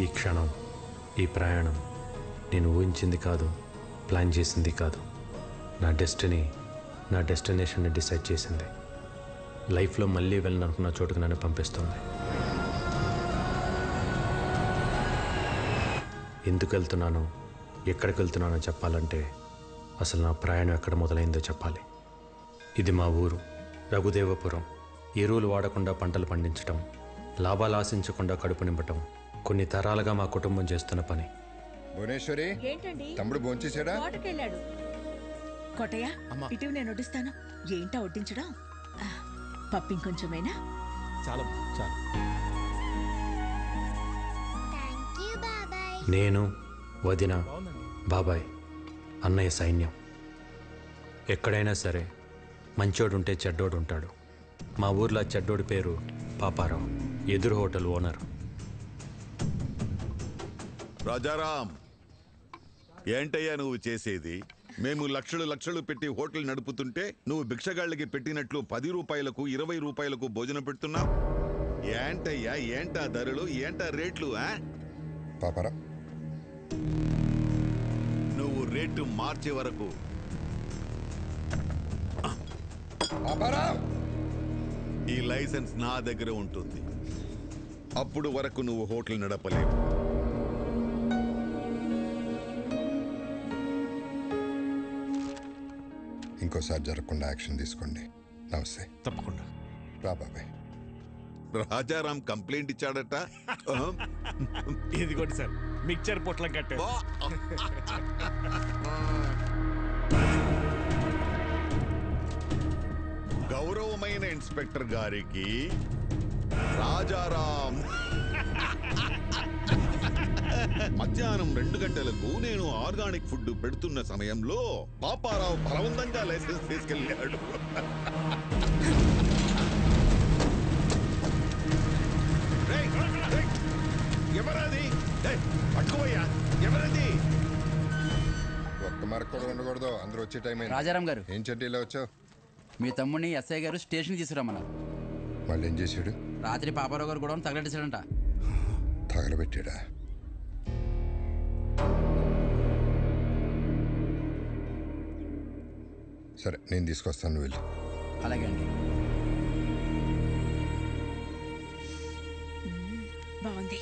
ఈ క్షణం, ఈ ప్రయాణం నేను ఊహించింది కాదు, ప్లాన్ చేసింది కాదు. నా డెస్టినీ, నా డెస్టినేషన్ని డిసైడ్ చేసింది. లైఫ్లో మళ్ళీ వెళ్ళాలనుకున్న చోటుకు నన్ను పంపిస్తుంది. ఎందుకు వెళ్తున్నానో, ఎక్కడికి వెళ్తున్నానో చెప్పాలంటే అసలు నా ప్రయాణం ఎక్కడ మొదలైందో చెప్పాలి. ఇది మా ఊరు రఘుదేవపురం. ఎరువులు వాడకుండా పంటలు పండించటం, లాభాలు ఆశించకుండా కడుపు నింపటం కొన్ని తరాలుగా మా కుటుంబం చేస్తున్న పని. భువనేశ్వరి, తమ్ముడు భోంచేశాడా? కోటయ్య, ఇటీవల నేను వడ్డిస్తాను. ఏంటా వడ్డించడం? పప్పు ఇంకొంచెమేనా? చాలా చాలా. నేను, వదిన, బాబాయ్, అన్నయ్య సైన్యం. ఎక్కడైనా సరే మంచోడుంటే చెడ్డోడు ఉంటాడు. మా ఊర్లో చెడ్డోడి పేరు పాపారావు, ఎదురు హోటల్ ఓనర్. రాజారాం, ఏంటయ్యా నువ్వు చేసేది? మేము లక్షలు లక్షలు పెట్టి హోటల్ నడుపుతుంటే నువ్వు భిక్షగాళ్ళకి పెట్టినట్లు 10 రూపాయలకు 20 రూపాయలకు భోజనం పెడుతున్నావు. ఏంటయ్యా, ఏంటా ధరలు, ఏంటా రేట్లు? పాపారా, నువ్వు రేటు మార్చే వరకు ఈ లైసెన్స్ నా దగ్గర ఉంటుంది. అప్పుడు వరకు నువ్వు హోటల్ నడపలేవు. ఇంకోసారి జరగకుండా యాక్షన్ తీసుకోండి. నమస్తే. తప్పకుండా రా బాబాయ్. రాజారాం కంప్లైంట్ ఇచ్చాడట. ఇదిగోండి సార్, మిక్చర్ పొట్లం కట్టే. గౌరవమైన ఇన్స్పెక్టర్ గారికి రాజారాం మధ్యాహ్నం 2 గంటలకు నేను ఆర్గానిక్ ఫుడ్ పెడుతున్న సమయంలో పాపారావు బలవంతంగా లైసెన్స్ తీసుకెళ్ళాడు. ఎవరది? పట్టుకోయ్యా, ఎవరది? ఒక్క మరకు కూడా ఉండకూడదు. అందరూ వచ్చే టైం అయింది. రాజారాం గారు, ఏం చెడ్డీలో వచ్చావు? మీ తమ్ముడిని ఎస్ఐ గారు స్టేషన్కి తీసుకురమ్మన్నారు. మళ్ళీ ఏం చేశాడు? రాత్రి పాపారావు గారు కూడా తగలెట్టేశాడంట. తగలబెట్టాడా? సరే, నేను తీసుకొస్తాను, వెళ్ళి. అలాగే అండి. బాగుంది.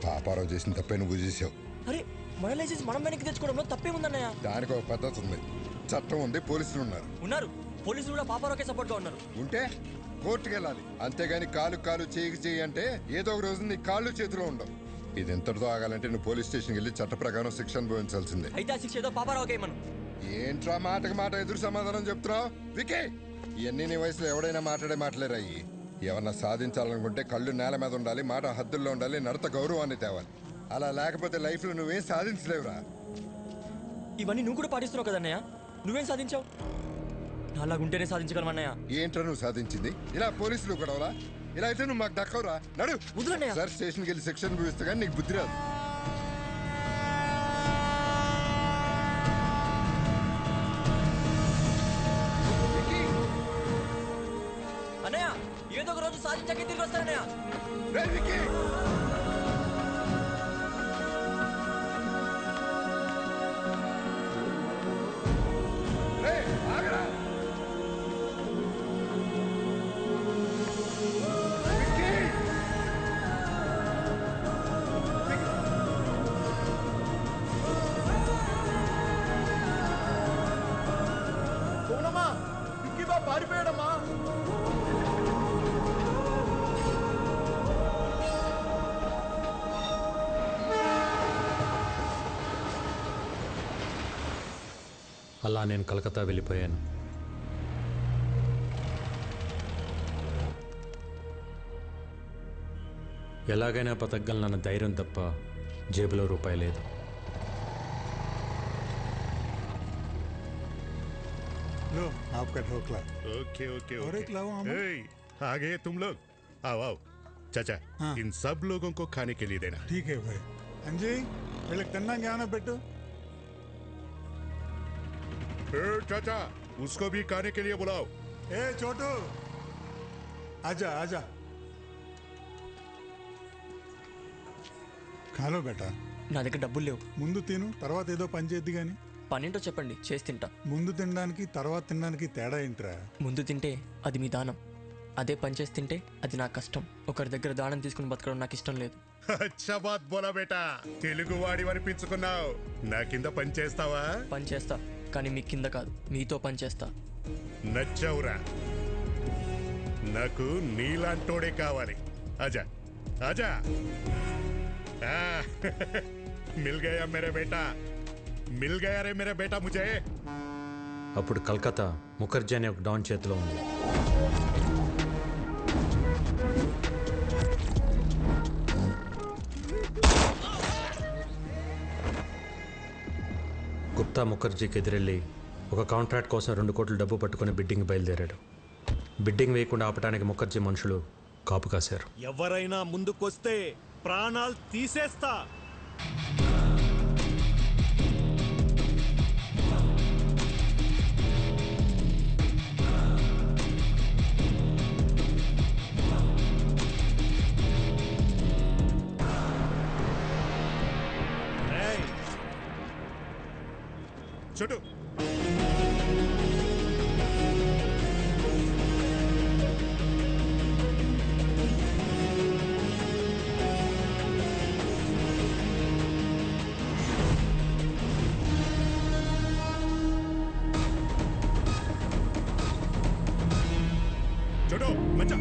పాపారావు చేసిన తప్పే నువ్వు చేసావు. అరే, మన లైసెన్స్ మనం వెనక్కి తెచ్చుకోవడంలో తప్పేముందన్నయ్య? దానికి ఒక పద్ధతి ఉంది, చట్టం ఉంది, పోలీసులు ఉన్నారు. పోలీసులు కూడా పాపారావుకే సపోర్ట్ గా ఉన్నారు. ఉంటే కోర్టుకు వెళ్ళాలి, అంతేగాని కాలు కాలు చేయి అంటే ఏదో ఒక రోజు నీ కాళ్ళు చేతిలో ఉండవు. ఇది ఎంతటితో ఆగాలంటే నువ్వు పోలీస్ స్టేషన్కి వెళ్ళి చట్ట ప్రకారం శిక్ష అనుభవించాల్సిందే. అయితే ఆ శిక్ష ఏదో పాపారావుకే మనం. ఏంట్రా మాటకి మాట ఎదురు సమాధానం చెప్తున్నావు? వికే, ఇవన్నీ నీ వయసులో ఎవడైనా మాట్లాడే మాటలేరాయి. ఏమన్నా సాధించాలనుకుంటే కళ్ళు నేల మీద ఉండాలి, మాట హద్దుల్లో ఉండాలి, నడత గౌరవాన్ని తేవాలి. అలా లేకపోతే లైఫ్లో నువ్వేం సాధించలేవురా. ఇవన్నీ నువ్వు కూడా పాటిస్తున్నావు కదన్నయ్య. నువ్వేం సాధించావు? అలాగుంటేనే సాధించగలమన్నయ్య. ఏంట్రా నువ్వు సాధించింది? ఇలా పోలీసులు గొడవలా? ఇలా అయితే నువ్వు మాకు దక్కవురా. నడు సార్, స్టేషన్కి వెళ్ళి శిక్షణ అనుభవిస్తా కానీ నీకు బుద్ధి రాదు. అన్నయ్య, ఏదో ఒక రోజు సాధించాకే తిరిగి వస్తానన్నయ్య. పారిపోయాడమ్మా. అలా నేను కలకత్తా వెళ్ళిపోయాను. ఎలాగైనా బతకగలనన్న ధైర్యం తప్ప జేబులో రూపాయి లేదు. लो आपका ढोकला। ओके ओके और एक लाओ हम। आ गए तुम लोग, आओ आओ। चाचा, हाँ। इन सब लोगों को खाने के लिए देना। ठीक है भाई। अंजी, వీళ్ళకి తిన్నాక ఏమైనా పెట్టు. चाचा, उसको भी खाने के लिए बुलाओ। ఏ చోటు, आजा आजा ఖాలో బేటా. నా దగ్గర డబ్బులు లేవు. ముందు తిను, తర్వాత ఏదో పని చేద్ది గాని. పనేంటో చెప్పండి, చేసి తింటా. ముందు తినడానికి తర్వాత తినడానికి తేడా ఏంట్రా? ముందు తింటే అది మీ దానం, అదే పని చేసి తింటే అది నా కష్టం. ఒకరి దగ్గర దానం తీసుకుని బతకడం నాకు ఇష్టం లేదు. అచ్చా బాత్ బోలా బేటా, తెలుగు వాడి అనిపించుకున్నావు. నా కింద పని చేస్తావా? పని చేస్తా, కానీ మీ కింద కాదు, మీతో పని చేస్తా. నచ్చవురా, నాకు నీలాంటోడే కావాలి. ఆజా ఆజా. మిల్ గయా మేరే బేటా, మిల్ గయా రే మేరే బేటా ముజే. అప్పుడు కలకత్తా ముఖర్జీ అనే ఒక డాన్ చేతిలో ఉంది. గుప్తా ముఖర్జీకి ఎదురెళ్ళి ఒక కాంట్రాక్ట్ కోసం 2 కోట్ల డబ్బు పట్టుకుని బిడ్డింగ్ బయలుదేరాడు. బిడ్డింగ్ వేయకుండా ఆపడానికి ముఖర్జీ మనుషులు కాపు కాశారు. ఎవరైనా ముందుకొస్తే ప్రాణాలు తీసేస్తా. छोटू छोटू मचा.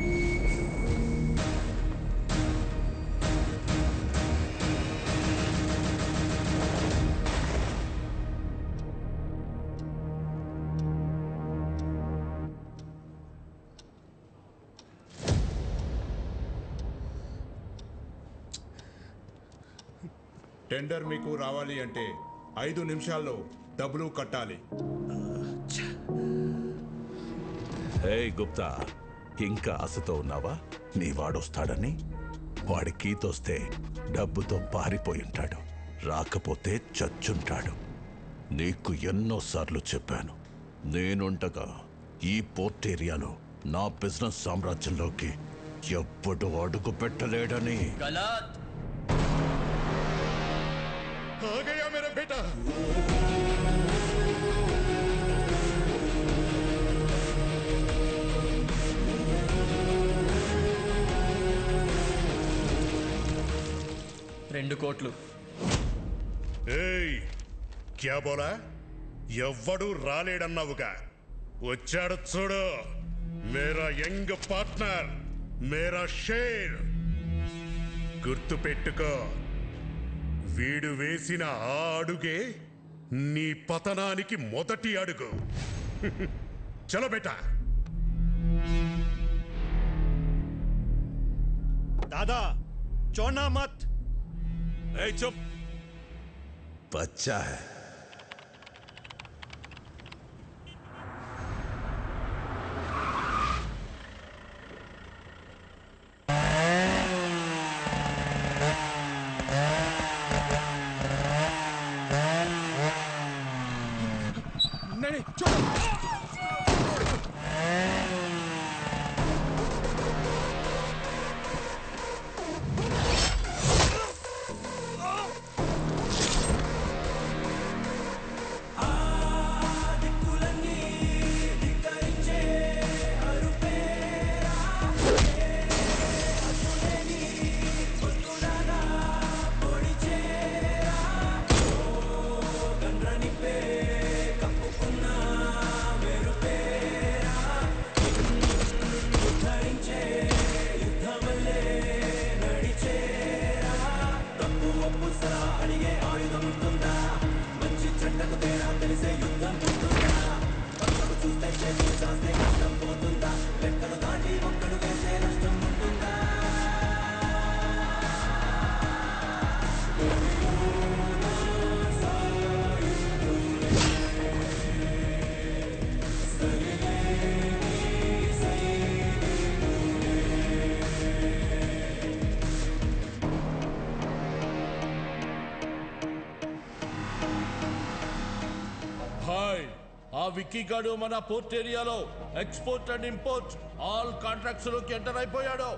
టెండర్ మీకు రావాలి అంటే 5 నిమిషాల్లో డబ్బులు కట్టాలి. హే గుప్తా, ఇంకా ఆశతో ఉన్నావా? నీ వాడొస్తాడని? వాడి కీతొస్తే డబ్బుతో పారిపోయి ఉంటాడు, రాకపోతే చచ్చుంటాడు. నీకు ఎన్నోసార్లు చెప్పాను, నేనుండగా ఈ పోర్ట్ ఏరియాలో నా బిజినెస్ సామ్రాజ్యంలోకి ఎప్పుడు అడుగు పెట్టలేడని. आ गया मेरा बेटा. రెండు కోట్లు. ఏయ్, క్యా బోలా? ఎవ్వడు రాలేడన్నావుగా, వచ్చాడు చూడు. మేరా యంగ్ పార్ట్నర్, మేరా షేర్. గుర్తు పెట్టుకో, వీడు వేసిన ఆ అడుగే నీ పతనానికి మొదటి అడుగు. చలో బేటా. दादा चौना मत. ए चुप. बच्चा है. नहीं छोड़ो. విక్కీ గాడు మన పోర్ట్ ఏరియాలో export and import all contracts లోకి ఎంటర్ అయిపోయాడు.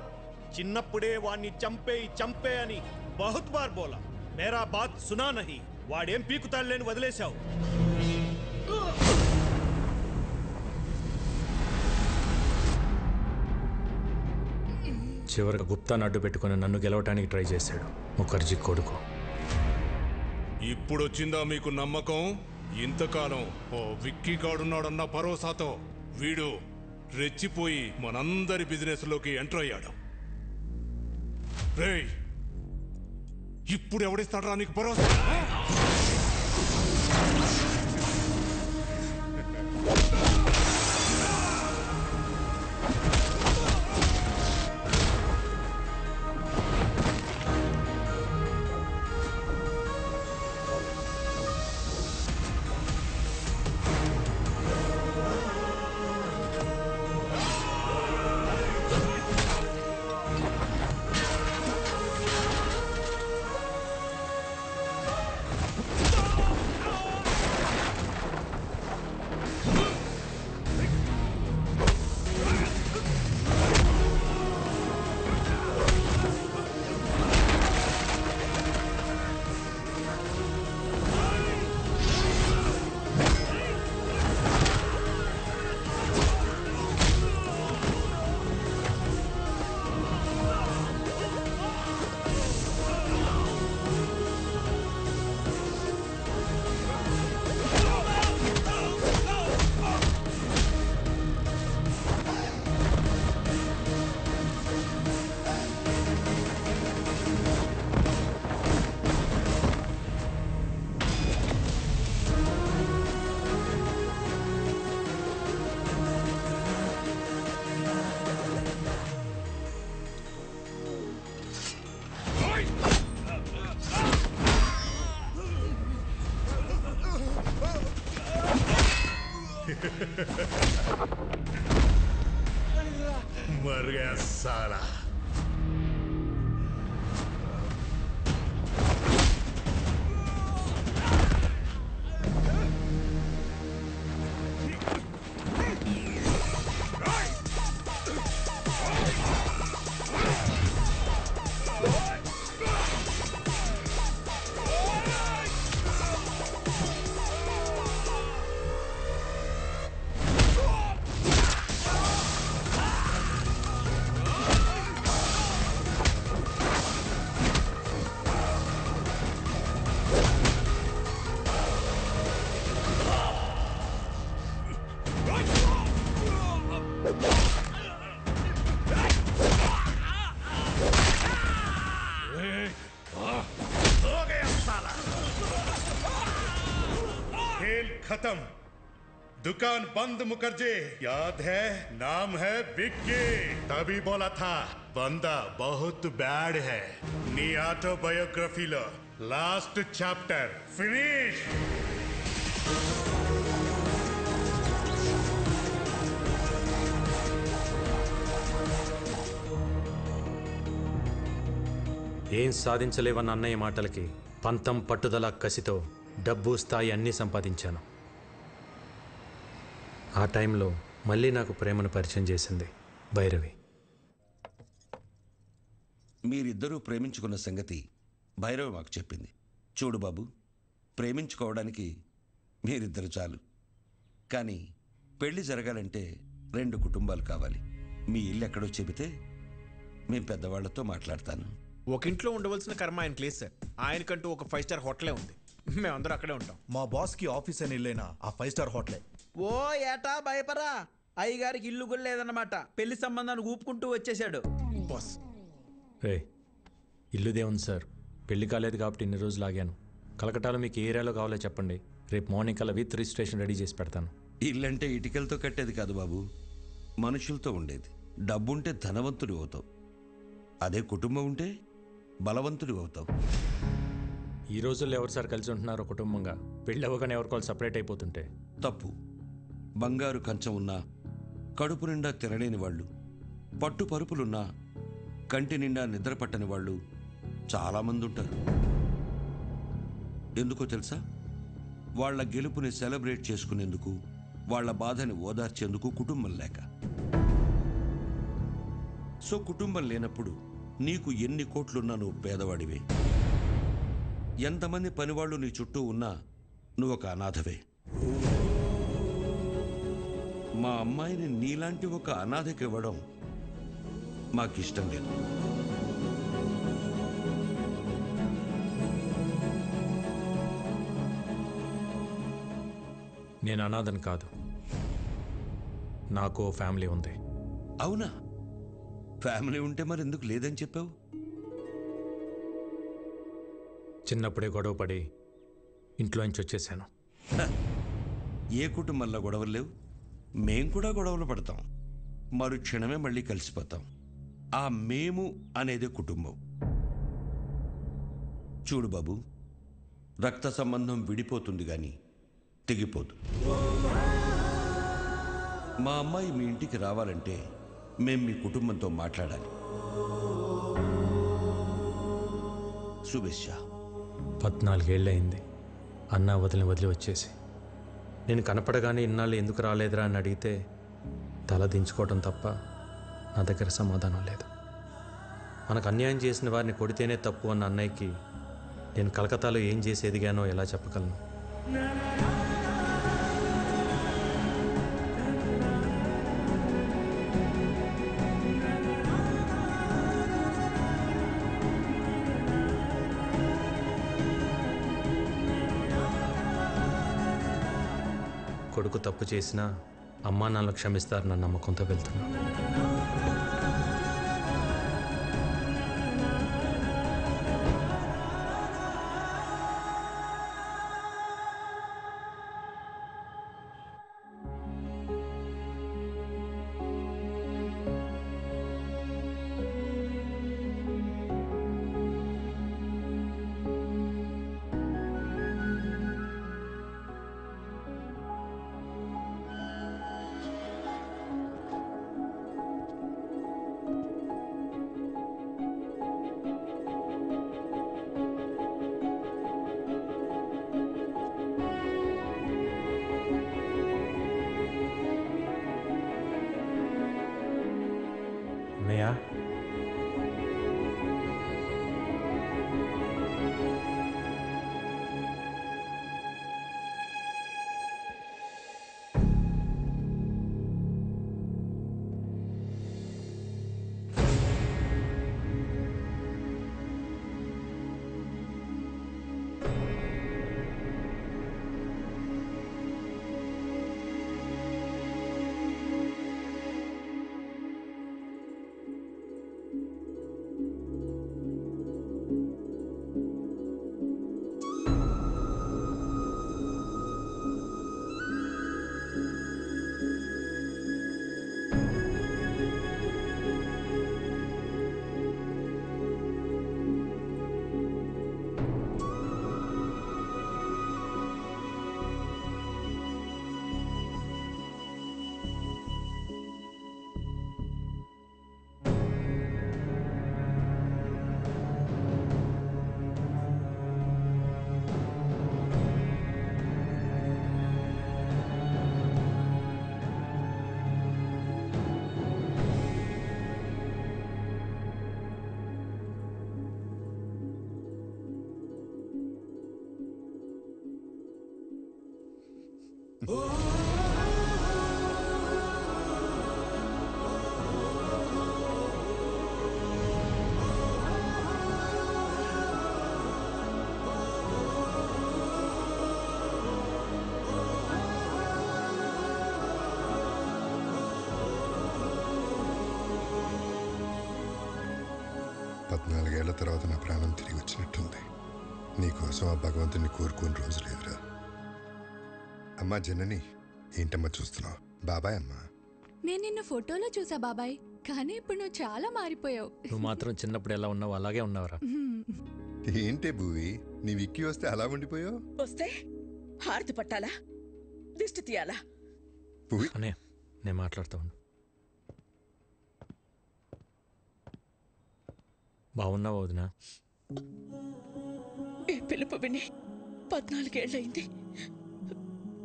చిన్నప్పుడే వాణ్ణి చంపే అని బహుత్ బార్ బోలా, మేరా బాత్ సునా నహీ. వాడేం పీకుతాడులేని వదిలేశావు. చివరికి గుప్తాను అడ్డు పెట్టుకుని నన్ను గెలవటానికి ట్రై చేశాడు ముఖర్జీ కొడుకు. ఇప్పుడొచ్చిందా మీకు నమ్మకం? ఇంతకాలం ఓ విక్కీ గాడున్నాడన్న భరోసాతో వీడు రెచ్చిపోయి మనందరి బిజినెస్ లోకి ఎంటర్ అయ్యాడు. రేయ్, ఇప్పుడు ఎవడిస్తాడరా నీకు భరోసా? मर गया साला। खत्म, दुकान बंद। मुखर्जी याद है, नाम है विक्की। तभी बोला था बंदा बहुत बैड है। नी ऑटोबायोग्राफी लो लास्ट चैप्टर फिनिश। ఏం సాధించలేవన్న అన్నయ్య మాటలకి పంతం పట్టుదల కసితో డబ్బు స్థాయి అన్నీ సంపాదించాను. ఆ టైంలో మళ్ళీ నాకు ప్రేమను పరిచయం చేసింది భైరవి. మీరిద్దరూ ప్రేమించుకున్న సంగతి భైరవి మాకు చెప్పింది. చూడు బాబు, ప్రేమించుకోవడానికి మీరిద్దరు చాలు, కానీ పెళ్లి జరగాలంటే 2 కుటుంబాలు కావాలి. మీ ఇల్లు ఎక్కడో చెబితే మేము పెద్దవాళ్లతో మాట్లాడతాను. ఒక ఇంట్లో ఉండవలసిన కర్మ ఆయనకి లేదు సార్. ఆయనకంటూ ఒక 5 స్టార్ హోటలే ఉంది. మేమందరూ అక్కడే ఉంటాం. మా బాస్కి ఆఫీస్ అని ఇల్లేనా ఆ 5 స్టార్ హోటలే. ఓ ఏటా భయపరా, అయ్యగారికి ఇల్లు కూడా లేదన్నమాట. పెళ్లి సంబంధాన్ని ఊపుకుంటూ వచ్చేసాడు బాస్. ఇల్లుదే ఉంది సార్, పెళ్లి కాలేదు కాబట్టి ఇన్ని రోజులు ఆగాను. కలకటాలో మీకు ఏ ఏరియాలో కావాలో చెప్పండి, రేపు మార్నింగ్ కల్లా విత్ రిజిస్ట్రేషన్ రెడీ చేసి పెడతాను. ఇల్లంటే ఇటుకలతో కట్టేది కాదు బాబు, మనుషులతో ఉండేది. డబ్బుంటే ధనవంతుడు అవుతావు, అదే కుటుంబం ఉంటే బలవంతుడు అవుతావు. ఈ రోజుల్లో ఎవరు సార్ కలిసి ఉంటున్నారో కుటుంబంగా? పెళ్ళి అవ్వగానే ఎవరికోవాలి సపరేట్ అయిపోతుంటే తప్పు. బంగారు కంచం ఉన్నా కడుపు నిండా తినలేని వాళ్ళు, పట్టు పరుపులున్నా కంటి నిండా నిద్ర పట్టని వాళ్ళు చాలామంది ఉంటారు. ఎందుకో తెలుసా? వాళ్ళ గెలుపుని సెలబ్రేట్ చేసుకునేందుకు వాళ్ళ బాధని ఓదార్చేందుకు కుటుంబం లేక. సో కుటుంబం లేనప్పుడు నీకు ఎన్ని కోట్లున్నా నువ్వు పేదవాడివే. ఎంతమంది పనివాళ్ళు నీ చుట్టూ ఉన్నా నువ్వు ఒక అనాథవే. మా అమ్మాయిని నీలాంటి ఒక అనాథకి ఇవ్వడం మాకిష్టం లేదు. నేను అనాథని కాదు, నాకు ఫ్యామిలీ ఉంది. అవునా? ఫ్యామిలీ ఉంటే మరి ఎందుకు లేదని చెప్పావు? చిన్నప్పుడే గొడవ పడి ఇంట్లోంచి వచ్చేసాను. ఏ కుటుంబంలో గొడవలు లేవు? మేం కూడా గొడవలు పడతాం, మరుక్షణమే మళ్ళీ కలిసిపోతాం. ఆ మేము అనేదే కుటుంబం. చూడు బాబు, రక్త సంబంధం విడిపోతుంది కానీ తెగిపోదు. మా అమ్మాయి మీ ఇంటికి రావాలంటే మేం మీ కుటుంబంతో మాట్లాడాలి. శుభేచ్ఛ. 14 ఏళ్ళయింది అన్నా వదిలి వచ్చేసి. నేను కనపడగానే ఇన్నాళ్ళు ఎందుకు రాలేదురా అని అడిగితే తల దించుకోవటం తప్ప నా దగ్గర సమాధానం లేదు. మనకు అన్యాయం చేసిన వారిని కొడితేనే తప్పు అన్న అన్నయ్యకి నేను కలకత్తాలో ఏం చేసి ఎదిగానో ఎలా చెప్పగలను? కొడుకు తప్పు చేసినా అమ్మా నాన్నలు క్షమిస్తారన్న నమ్మకంతో వెళ్తున్నా. అన్నయ్య, పద్నాలుగేళ్ల తర్వాత నా ప్రాణం తిరిగి వచ్చినట్టుంది. నీకోసం ఆ భగవంతుని కోరుకుని రోజు లేదురా. అమ్మా జనని, ఏంటమ్మా చూస్తున్నావు? బాబాయ్ అమ్మా. నేను నిన్ను ఫోటోలో చూసా బాబాయ్, కానీ ఇప్పుడు నువ్వు చాలా మారిపోయావు. నువ్వు మాత్రం చిన్నప్పుడు ఎలా ఉన్నావు అలాగే ఉన్నావురా. ఏంటే భూవి, నీ విక్కీ వస్తే అలా ఉండిపోయావు? వస్తే హారతి పట్టాలా, దిష్టి తీయాలా? అనే నేను మాట్లాడుతూ ఉన్నా. బాగున్నావు వదినా? ఈ పిలుపు విని 14 ఏళ్ళయింది.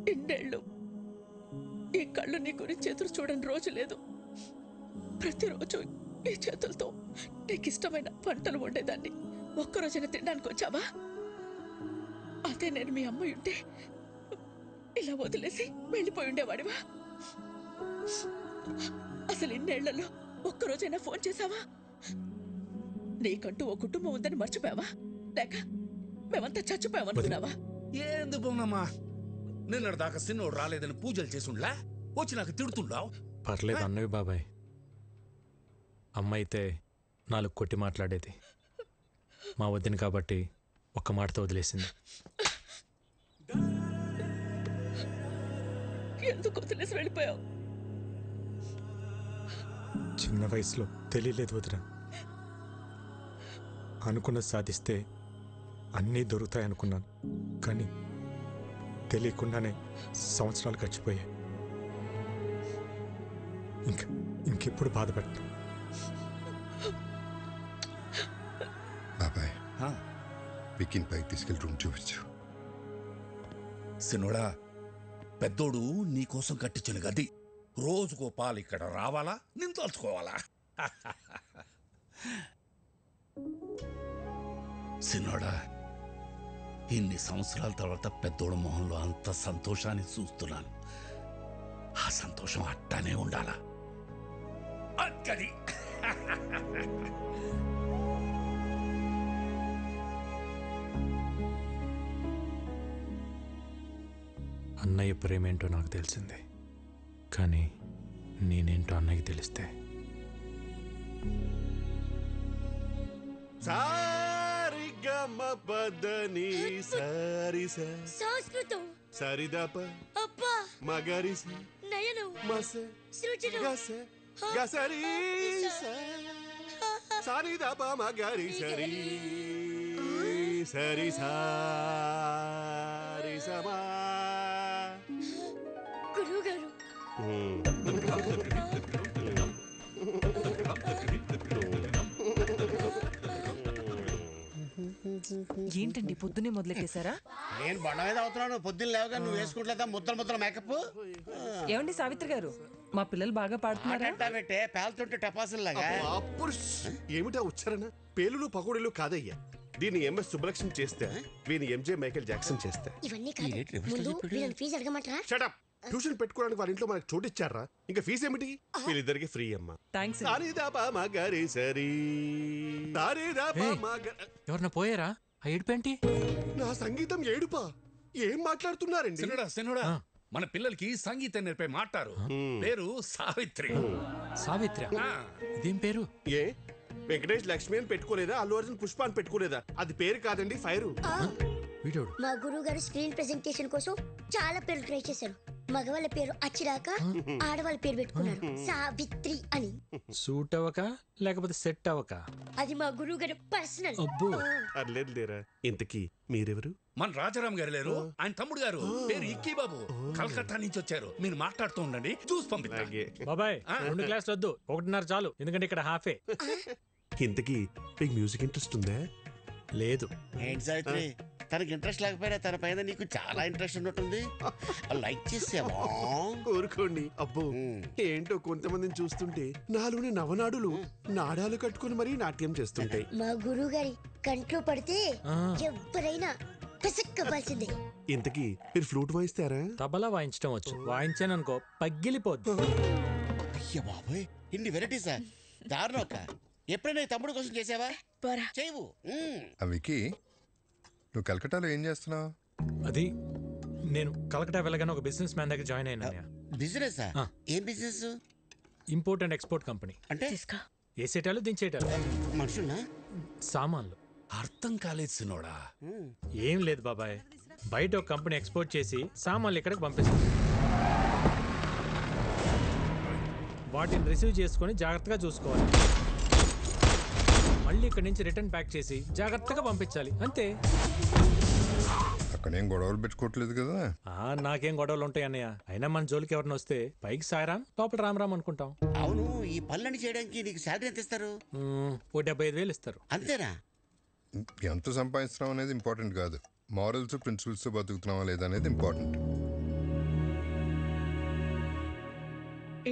2 ఏళ్ళు ఈ కళ్ళు నీ గురించి ఎదురు చూడని రోజు లేదు. ప్రతిరోజు ఈ చేతులతో నీకు ఇష్టమైన వంటలు వండేదాన్ని. ఒక్కరోజైనా తినడానికి వచ్చావా? అదే నేను మీ అమ్మ ఉంటే ఇలా వదిలేసి వెళ్ళిపోయి ఉండేవాడివా? అసలు ఇన్నేళ్లలో ఒక్కరోజైనా ఫోన్ చేశావా? నీకంటూ ఓ కుటుంబం ఉందని మర్చిపోయావా? లేక మేమంతా చచ్చిపోయామనుకున్నావా? ఏంది బొమ్మమ్మా, నిన్నటి దాకా సిన్నోడు రాలేదని పూజలు చేసుండ్లా వచ్చి నాకు తిడుతుండావు. పర్లేదు అన్నవి బాబాయ్. అమ్మ అయితే 4 కొట్టి మాట్లాడేది. మా వదిన కాబట్టి ఒక్క మాటతో వదిలేసింది. ఎందుకు వదిలేసి వెళ్ళిపోయావు? చిన్న వయసులో తెలియలేదు వదిన. అనుకున్నది సాధిస్తే అన్నీ దొరుకుతాయనుకున్నాను. కానీ తెలియకుండానే సంవత్సరాలు గడిచిపోయాయి. ఇంకెప్పుడు బాధపడతాను. బాబాయ్, వికీని పైకి తీసుకెళ్ళి రూమ్ చూపించు. సిన్నోడా, పెద్దోడు నీకోసం కట్టించిన గది రోజుకో పాలు ఇక్కడ రావాలా, నేను తలుచుకోవాలా? సిన్నోడా, ఇన్ని సంవత్సరాల తర్వాత పెద్దోడు మొహంలో అంత సంతోషాన్ని చూస్తున్నాను. ఆ సంతోషం అట్టానే ఉండాలా? అక్కడి అన్నయ్య ప్రేమేంటో నాకు తెలిసింది. కానీ నేనేంటో అన్నయ్యకి తెలిస్తే సారిగమపదని సారిస సంస్కృతం సరిదప అబ్బా మగరిస నయనం మస సృజనం గస గసరి సరిదప మగరి సరి సరి సారి సమా. గురువు గారు ఏంటండి పొద్దునే మొదలెట్టేశారా? నేను బండ మీద అవుతున్నాను. పొద్దున్న లేవగా నువ్వు వేసుకుంటలేదా ముద్దల మేకప్? ఏమండి సావిత్రి గారు, మా పిల్లలు బాగా పాడుతున్నారా? పెట్టే పేలుతుంటే టపాసుల్లాగా. ఏమిటా ఉచ్చారణ? పేలులు పకోడీలు కాదయ్యా. దీన్ని ఎంఎస్ సుబ్బలక్ష్మి చేస్తే, వీని ఎంజే మైకేల్ జాక్సన్ చేస్తే. ఇవన్నీ కాదు, ముందు వీళ్ళని ఫీజు అడగమంటారా? షటప్. ట్యూషన్ పెట్టుకోవడానికి వాళ్ళ ఇంట్లో మనకు చోటు ఇచ్చారా? ఇంకా ఫీజు ఏమిటి? వీళ్ళిద్దరికి ఫ్రీ అమ్మా. థ్యాంక్స్. ఎవరన్నా పోయారా? ఆ ఏడుపేంటి? నా సంగీతం ఏడుపా? ఏం మాట్లాడుతున్నారండి? సిన్నోడా, మన పిల్లలకి సంగీతం నేర్పే మాట్లారు. పేరు సావిత్రి. సావిత్రి? ఇదేం పేరు? ఏ వెంకటేష్ లక్ష్మి అని పెట్టుకోలేదా? అల్లు అర్జున్ పుష్ప అని పెట్టుకోలేదా? అది పేరు కాదండి, ఫైరు. మా గురువు గారు స్క్రీన్ ప్రెజెంటేషన్ కోసం చాలా పేర్లు ట్రై చేశారు. మగవాళ్ళ పేరు అచ్చిరాక, ఆడవాళ్ళ పేరు పెట్టుకున్నారు సావిత్రి అని. సూట్ అవ్వక లేకపోతే సెట్ అవ్వక? అది మా గురువు గారు పర్సనల్. అర్లేదు లేరా. ఇంతకీ మీరెవరు? మన రాజారాం గారు లేరు, ఆయన తమ్ముడు గారు. పేరు ఇక్కీ బాబు. కలకత్తా నుంచి వచ్చారు. మీరు మాట్లాడుతూ ఉండండి, చూసి పంపిస్తా. బాబాయ్ 2 క్లాసులు వద్దు, 1.5 చాలు. ఎందుకంటే ఇక్కడ హాఫే. ఇంతకీ మీకు మ్యూజిక్ ఇంట్రెస్ట్ ఉందా? లేదు. ఏంటి సావిత్రి, తనకి ఇంట్రెస్ట్ లేకపోయినా తన పైన నీకు చాలా ఇంట్రెస్ట్ ఉన్నట్టుంది. లైక్ చేసావా? ఊరుకోండి. అబ్బో, ఏంటో కొంతమందిని చూస్తుంటే నాలోని నవనాడులు నాడాలు కట్టుకుని మరీ నాట్యం చేస్తుంటాయి. మా గురువు గారి కంట్లో పడితే ఎవరైనా పిసక్కవలసిందే. ఇంతకీ మీరు ఫ్లూట్ వాయిస్తారా? తబలా వాయించడం వచ్చు. వాయించాననుకో పగిలిపోద్దు. అయ్య బాబోయ్, ఇన్ని వెరైటీసా? దారుణోక. ఎప్పుడైనా తమ్ముడు కోసం చేసావా? చేయవు. వికీ, నువ్వు కలకటాలో ఏం చేస్తున్నావు? అది నేను కలకటా వెళ్ళగానే ఒక బిజినెస్ మ్యాన్ దగ్గర జాయిన్ అయినా. బిజినెస్? ఏం business? Import and export company. అంటే వేసేటాలు దించేటాలు. మనుషున్నా? సామాన్లు. అర్థం కాలేదు సినోడా. ఏం లేదు బాబాయ్, బయట ఒక కంపెనీ ఎక్స్పోర్ట్ చేసి సామాన్లు ఇక్కడికి పంపిస్తుంది. వాటిని రిసీవ్ చేసుకొని జాగ్రత్తగా చూసుకోవాలి. మళ్ళీ ఇక్కడి నుంచి రిటర్న్ ప్యాక్ చేసి జాగ్రత్తగా పంపించాలి, అంతే. అక్కడేం గొడవలు పెట్టుకోవట్లేదు కదా? నాకేం గొడవలు ఉంటాయి అన్నయ్య. అయినా మన జోలికి ఎవరిని వస్తే పైకి సాయరాం, లోపల రామ్ అనుకుంటాం. అవును, ఈ పనులన్నీ చేయడానికి నీకు శాలరీ ఎంత ఇస్తారు? ఓ 75,000 ఇస్తారు. అంతేనా? ఎంత సంపాదిస్తున్నాం అనేది ఇంపార్టెంట్ కాదు, మారల్స్ ప్రిన్సిపల్స్ బతుకుతున్నావా లేదా అనేది ఇంపార్టెంట్.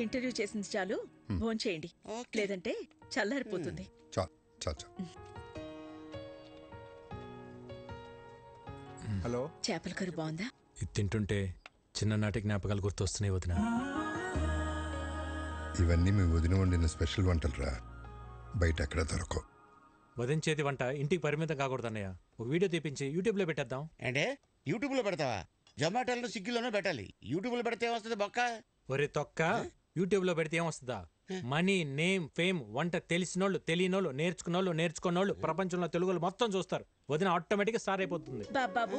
ఇంటర్వ్యూ చేసింది చాలు, భోంచేయండి, లేదంటే చల్లారిపోతుంది. హలో, చేపల కర్రీ బాగుందా? ఇది తింటుంటే చిన్ననాటి జ్ఞాపకాలు గుర్తొస్తున్నాయి వదిన. ఇవన్నీ మీ వదిన వండిన స్పెషల్ వంటలు రా, బయట ఎక్కడ దొరకవు. వదిన చేతి వంట ఇంటికి పరిమితం కాకూడదు అన్నయ్య. ఒక వీడియో తీపించి యూట్యూబ్లో పెట్టేద్దాం. అంటే యూట్యూబ్లో పెడతావా? జొమాటోలో స్విగ్గీలోనూ పెట్టాలి. యూట్యూబ్లో పెడితే ఏమొస్తుంది బొక్క? ఒరే తొక్క, యూట్యూబ్లో పెడితే ఏమొస్తుందా? మనీ, నేమ్, ఫేమ్, వంట తెలిసినోళ్ళు, తెలియనోళ్ళు, నేర్చుకున్నోళ్ళు ప్రపంచంలో తెలుగులు మొత్తం చూస్తారు. వదిన ఆటోమేటిక్గా స్టార్ అయిపోతుంది. బాబు,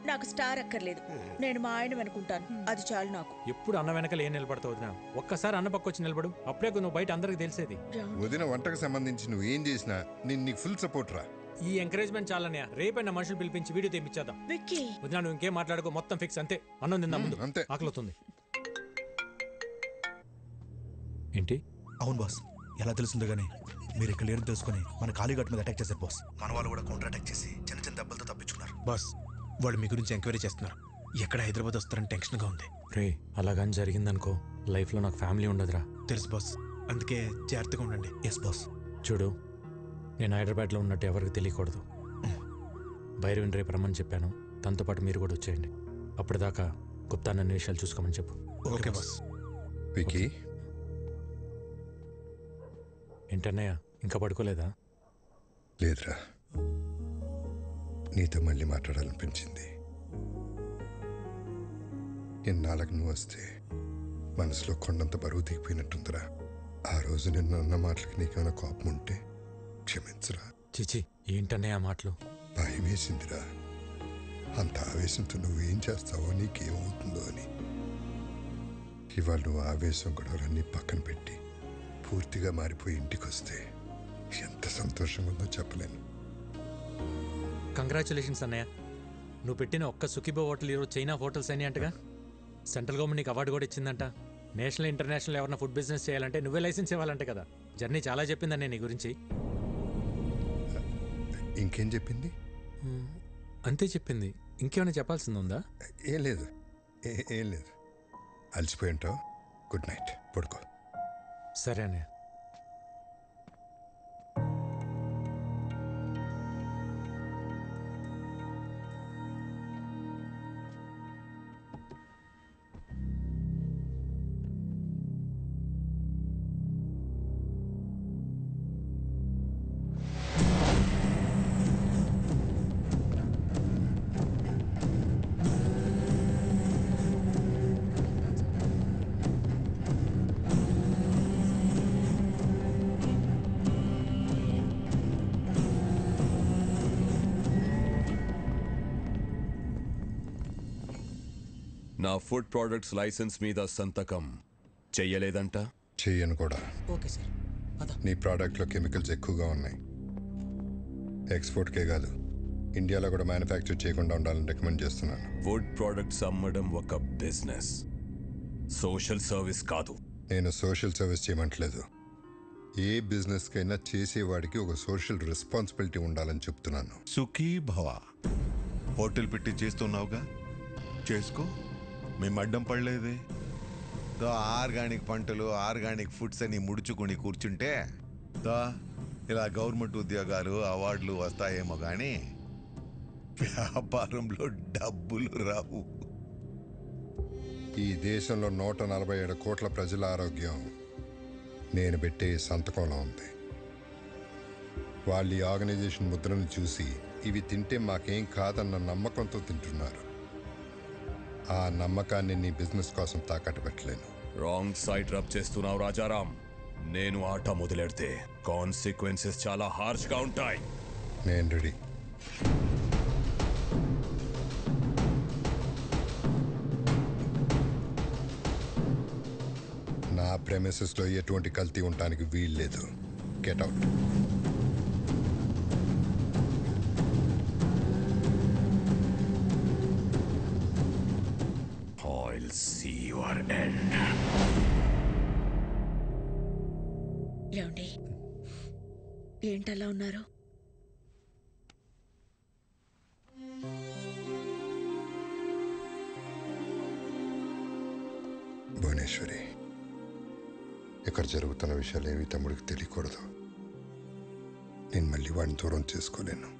నాకు స్టార్ అక్కర్లేదు, నేను మా ఆయన అనుకుంటాను, అది చాలు నాకు. ఎప్పుడు అన్న వెనకాల ఏం నిలబడతావు వదిన? ఒక్కసారి అన్న పక్క వచ్చి నిలబడు, అప్పుడే నువ్వు బయట అందరికి తెలిసేది. వదిన వంటకు సంబంధించి నువ్వు ఏం చేసినా నేను నీకు ఫుల్ సపోర్ట్ రా. ఈ ఎంకరేజ్మెంట్ చాలన్నయ్య. రేపైనా మనుషులు పిలిపించి వీడియో తెప్పించేద్దాం. వదిన నువ్వు ఇంకేం మాట్లాడుకో, మొత్తం ఫిక్స్. అంతే, అన్నం తిందాం ముందు, అంతే. ఆకలిస్తుంది. ఏంటి? అవును బాస్, ఎలా తెలుస్తుందో గానీ మీరు ఇక్కడ లేరు తెలుసుకుని మన కాళీఘాట్ మీద అటాక్ చేశారు బాస్. మన వాళ్ళు కూడా కౌంటర్ అటాక్ చేసి చిన్న చిన్న దెబ్బలతో తప్పించుకున్నారు బాస్. వాళ్ళు మీ గురించి ఎంక్వైరీ చేస్తున్నారు. ఎక్కడ హైదరాబాద్ వస్తారని టెన్షన్గా ఉంది. రే, అలాగని జరిగిందనుకో లైఫ్లో నాకు ఫ్యామిలీ ఉండదురా. తెలుసు బాస్, అందుకే జాగ్రత్తగా ఉండండి. Yes boss. చూడు, నేను హైదరాబాద్లో ఉన్నట్టు ఎవరికి తెలియకూడదు. భైరవిని రేపు రమ్మని చెప్పాను, తనతో పాటు మీరు కూడా వచ్చేయండి. అప్పటిదాకా గుప్తా నన్ను విషయాలు చూసుకోమని చెప్పు. Okay boss. వికీ, ఏంటన్నయ్య ఇంకా పడుకోలేదా? లేదురా, నీతో మళ్ళీ మాట్లాడాలనిపించింది. ఎన్నాళ్ళకు నువ్వు వస్తే మనసులో కొండంత బరువు దిగిపోయినట్టుందిరా. ఆ రోజు నిన్న అన్న మాటలకి నీకేమైనా కోపం ఉంటే క్షమించరా. చిచి, ఏంటన్నయ్య ఆ మాటలు? భయం వేసిందిరా. అంత ఆవేశంతో నువ్వేం చేస్తావో, నీకేమవుతుందో అని. ఇవాళ నువ్వు ఆవేశం గొడవలన్నీ పక్కన పెట్టి పూర్తిగా మారిపోయి ఇంటికి వస్తే ఎంత సంతోషంగా ఉందో చెప్పలేను. కంగ్రాచులేషన్స్ అన్నయ్య. నువ్వు పెట్టిన ఒక్క సుఖీబో హోటల్ ఈరోజు చైనా హోటల్స్ అని అంటగా. సెంట్రల్ గవర్నమెంట్ నీకు అవార్డు కూడా ఇచ్చిందంట. నేషనల్ ఇంటర్నేషనల్ ఎవరైనా ఫుడ్ బిజినెస్ చేయాలంటే నువ్వే లైసెన్స్ ఇవ్వాలంటే కదా. జర్నీ చాలా చెప్పిందన్నయ్య నీ గురించి. ఇంకేం చెప్పింది? అంతే చెప్పింది. ఇంకేమైనా చెప్పాల్సింది ఉందా? ఏం లేదు, ఏం లేదు. అలసిపోయి ఉంటావు. గుడ్ నైట్, పడుకో. సరే అన్నయ్య. నా ఫుడ్ ప్రొడక్ట్స్ లైసెన్స్ మీద సంతకం చెయ్యలేదంట? చెయ్యను కూడా. Okay sir. నీ ప్రోడక్ట్లో కెమికల్స్ ఎక్కువగా ఉన్నాయి. ఎక్స్పోర్ట్కే కాదు, ఇండియాలో కూడా మ్యానుఫ్యాక్చర్ చేయకుండా ఉండాలని రికమెండ్ చేస్తున్నాను. ఫుడ్ ప్రొడక్ట్స్ అమ్మడం ఒక బిజినెస్, సోషల్ సర్వీస్ కాదు. నేను సోషల్ సర్వీస్ చేయమంటలేదు. ఏ బిజినెస్కైనా చేసేవాడికి ఒక సోషల్ రెస్పాన్సిబిలిటీ ఉండాలని చెప్తున్నాను. సుఖీ భవ. హోటల్ పెట్టి చేస్తున్నావుగా, చేసుకో. మేము అడ్డం పడలేదే. ఆర్గానిక్ పంటలు, ఆర్గానిక్ ఫుడ్స్ అని ముడుచుకుని కూర్చుంటే ఇలా గవర్నమెంట్ ఉద్యోగాలు, అవార్డులు వస్తాయేమో కానీ వ్యాపారంలో డబ్బులు రావు. ఈ దేశంలో 147 కోట్ల ప్రజల ఆరోగ్యం నేను పెట్టే సంతకంలో ఉంది. వాళ్ళు ఈ ఆర్గనైజేషన్ ముద్రను చూసి ఇవి తింటే మాకేం కాదన్న నమ్మకంతో తింటున్నారు. ఆ నమ్మకాన్ని నీ బిజినెస్ కోసం తాకట్టు పెట్టలేను. రాంగ్ సైడ్ రబ్ చేస్తున్నావు రాజారాం. నేను ఆట మొదలెడితే కాన్సిక్వెన్సెస్ చాలా హార్ష్గా ఉంటాయి. నేను రెడీ. నా ప్రెమిసెస్లో ఎటువంటి కల్తీ ఉండటానికి వీల్లేదు. Get out. I'll see your end. ఏమండి, ఏంటలా ఉన్నారు? భువనేశ్వరి, ఇక్కడ జరుగుతున్న విషయాలు ఏవి తమ్ముడికి తెలియకూడదు. నేను మళ్ళీ వాడిని దూరం చేసుకోలేను.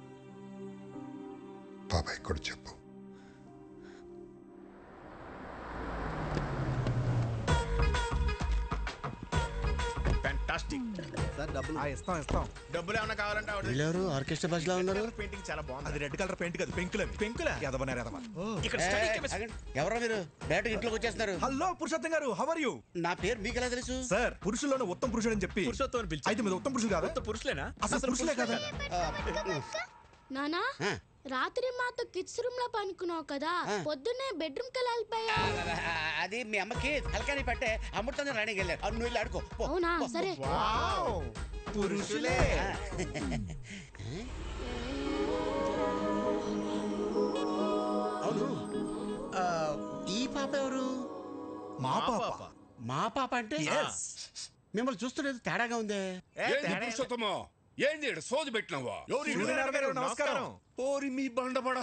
బాబాయ్ కూడా చెప్పు. డబ్బులు ఏమైనా కావాలంటే వీళ్ళెవరు ఆర్కెస్ట్రా బస్ లా ఉన్నారు? పెయింటింగ్ చాలా బాగుంది. అది రెడ్ కలర్ పెయింట్ కాదు, పెంకులే. పెంకులా? ఇక్కడ ఎవరో మీరు డైరెక్ట్ ఇంట్లోకి వచ్చేస్తున్నారు. హలో పురుషోత్తం గారు, హౌ ఆర్ యు? నా పేరు మీకు ఎలా తెలుసు? సార్, పురుషుల్లోనే ఉత్తమ పురుషుడు అని చెప్పి పురుషోత్తం అని పిలిచి అయితే మీరు ఉత్తమ పురుషులు కాదా? పురుషులేనా? అసలు పురుషులే కదా? నానా రాత్రి మాతో కిడ్స్ రూమ్ లో పనుకున్నావు కదా, పొద్దున్నే బెడ్రూమ్ కి వెళ్ళిపోయా. అది మీ అమ్మకి తలకాని పట్టే అమృతంగా రాణికి వెళ్ళారు. నువ్వు వెళ్ళి ఆడుకో. అవునా? సరే. పురుషులే. అవును, ఈ పాప ఎవరు? మా పాప. మా పాప అంటే మిమ్మల్ని చూస్తున్నది తేడాగా ఉందే. పురుషోత్తమా, ఏంది ఈడ సోది పెట్టినావా? నమస్కారం. ఓరి మీ బండబడ,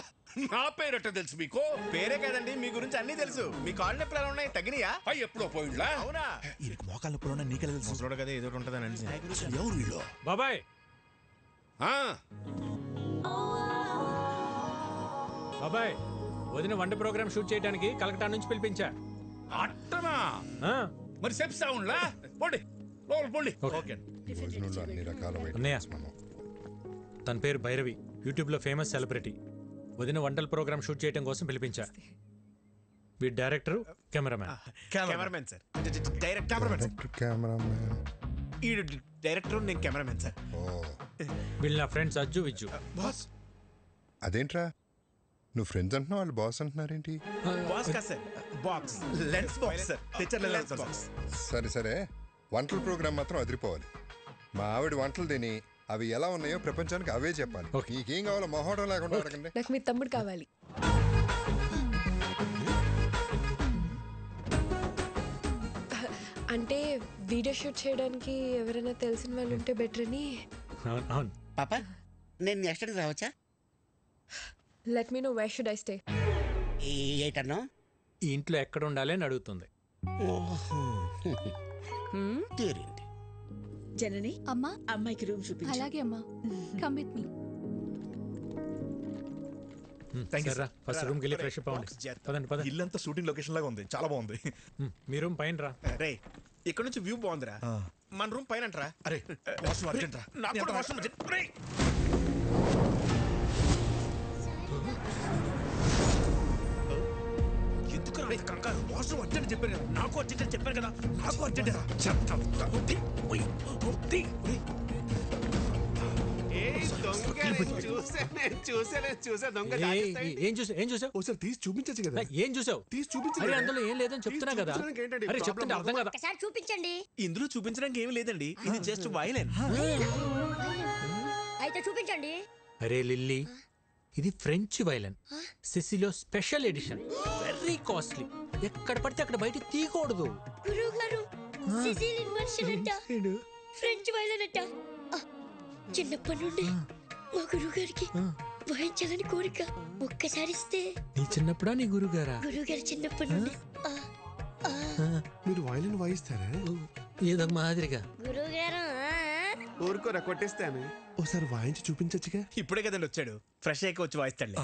నా పేరట తెలుసు మీకు? పేరే కదండి, మీ గురించి అన్ని తెలుసు. మీ కాళ్ళు నొప్పులు ఎలా ఉన్నాయి? తగినయా? అయ్యి ఎప్పుడో పోయిండ్లా? అవునా? ఈయనకి మోకాళ్ళ నొప్పులు నీకెలా తెలుసు? ముసలోడు కదా, ఏదో ఉంటుందని అనిసి. ఎవరు వీళ్ళు? బాబాయ్ బాబాయ్, వదిన వంట ప్రోగ్రామ్ షూట్ చేయడానికి కలకటా నుంచి పిలిపించా. అట్టనా? మరి చెప్తా ఉండ్లా? పోండి లోపల పోండి. అన్ని రకాల అన్నయ్య, తన పేరు భైరవి, యూట్యూబ్లో ఫేమస్ సెలబ్రిటీ. వదిన వంటల ప్రోగ్రామ్ షూట్ చేయడం కోసం పిలిపించా. వీడి డైరెక్టర్, కెమెరామ్యాన్ సార్. ఈ డైరెక్టర్, నేను కెమెరామెన్ సార్. వీళ్ళు నా ఫ్రెండ్స్ అజ్జు, విజ్జు. బాస్ అదేంట్రా, నువ్వు ఫ్రెండ్స్ అంటున్నావు, వాళ్ళు బాస్ అంటున్నారేంటి? బాస్ కాదు sir, box lens box sir. తెచ్చర్ లెన్స్ బాక్స్. సరే సరే, వంటల ప్రోగ్రామ్ మాత్రం అదిరిపోవాలి. మా ఆవిడ వంటలు తిని అవి ఎలా ఉన్నాయో ప్రపంచానికి అవే చెప్పాలి. నీకేం కావాలో మొహోటం లేకుండా అడగండి. నాకు మీ తమ్ముడు కావాలి. అంటే వీడియో షూట్ చేయడానికి ఎవరైనా తెలిసిన వాళ్ళు ఉంటే బెటర్ అని. పాప, నేను నెక్స్ట్ రావచ్చా? Let me know where should I stay. ఏటన్నా? ఈ ఇంట్లో ఎక్కడ ఉండాలి అని అడుగుతుంది. జనని, అమ్మా అమ్మాయికి రూమ్ చూపించు. అలాగే అమ్మా, కమ్ విత్ మీ. ఫస్ట్ రూమ్కి వెళ్ళి ఫ్రెష్ అప్ అవ్వండి. పదండి పదండి. ఇల్లంతా షూటింగ్ లొకేషన్ లాగా ఉంది, చాలా బాగుంది. మీ రూమ్ పైన రా. రే, ఇక్కడ నుంచి వ్యూ బాగుందిరా. మన రూమ్ పైన అంటరా? అరే వాష్రూమ్ అర్జెంట్ రా. నాకు కూడా వాష్రూమ్ అర్జెంట్. రే, ఎందుకురా రే కంగారు? వాష్రూమ్ అర్జెంట్ చెప్పాను కదా. నాకు అర్జెంట్ అని చెప్పాను కదా. నాకు అర్జెంట్ రా. ఏం చూసావు? ఒకసారి తీసి చూపించచ్చు కదా. ఏం చూసావు? తీసి చూపించు. అందులో ఏం లేదని చెప్తున్నా కదా. అరే చెప్తుంటే అర్థం కదా. ఒకసారి చూపించండి. ఇందులో చూపించడానికి ఏమీ లేదండి, ఇది జస్ట్ వైలెన్. అయితే చూపించండి. అరే లిల్లీ, ఇది ఫ్రెంచ్ వైలెన్, సిసిలో స్పెషల్ ఎడిషన్, వెరీ కాస్ట్లీ. ఎక్కడ పడితే అక్కడ బయట తీయకూడదు. గురువు గారు, సిసిలియన్ వర్షన్ అంట, ఫ్రెంచ్ వైలెన్ అంట. చిన్నప్పటి నుండి మా గురువు గారికి వాయించాలని కోరిక. ఒక్కసారి ఇస్తే. నీ చిన్నప్పుడా నీ గురుగారా? గురువు గారు చిన్నప్పటి నుండి. మీరు వైలిన్ వాయిస్తారా? ఏదో మాదిరిగా. గురువు గారు ఊరుకోరా, కొట్టేస్తాను. ఒకసారి వాయించి చూపించచ్చుగా. ఇప్పుడే కదండి వచ్చాడు, ఫ్రెష్ అయ్యి వచ్చి వాయిస్తాడు.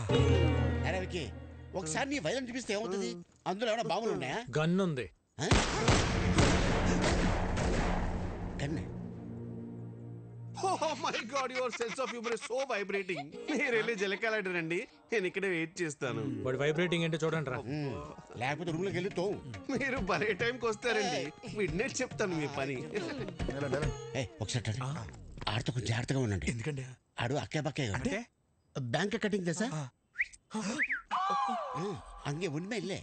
అరే వికీ, ఒకసారి నీ వైలెన్ చూపిస్తే ఏమవుతుంది? అందులో ఏమైనా బాంబులు ఉన్నాయా? గన్ ఉంది. గన్నే? Oh my God, your sense of humor is so vibrating. మీరు వెళ్ళి జలకాలంటారండి, నేను ఇక్కడే వెయిట్ చేస్తాను. వాడు వైబ్రేటింగ్ ఏంటో చూడండి రా. లేకపోతే రూమ్ లోకి వెళ్ళి తోవు. మీరు భలే టైంకి వస్తారండి. మిడ్నైట్ చెప్తాను మీ పని. ఒకసారి ఆడితో కొంచెం జాగ్రత్తగా ఉండండి. ఎందుకండి? ఆడు అక్కే పక్కే అంటే బ్యాంక్ కటింగ్ తెసా అంగే ఉన్మే ఇల్లే.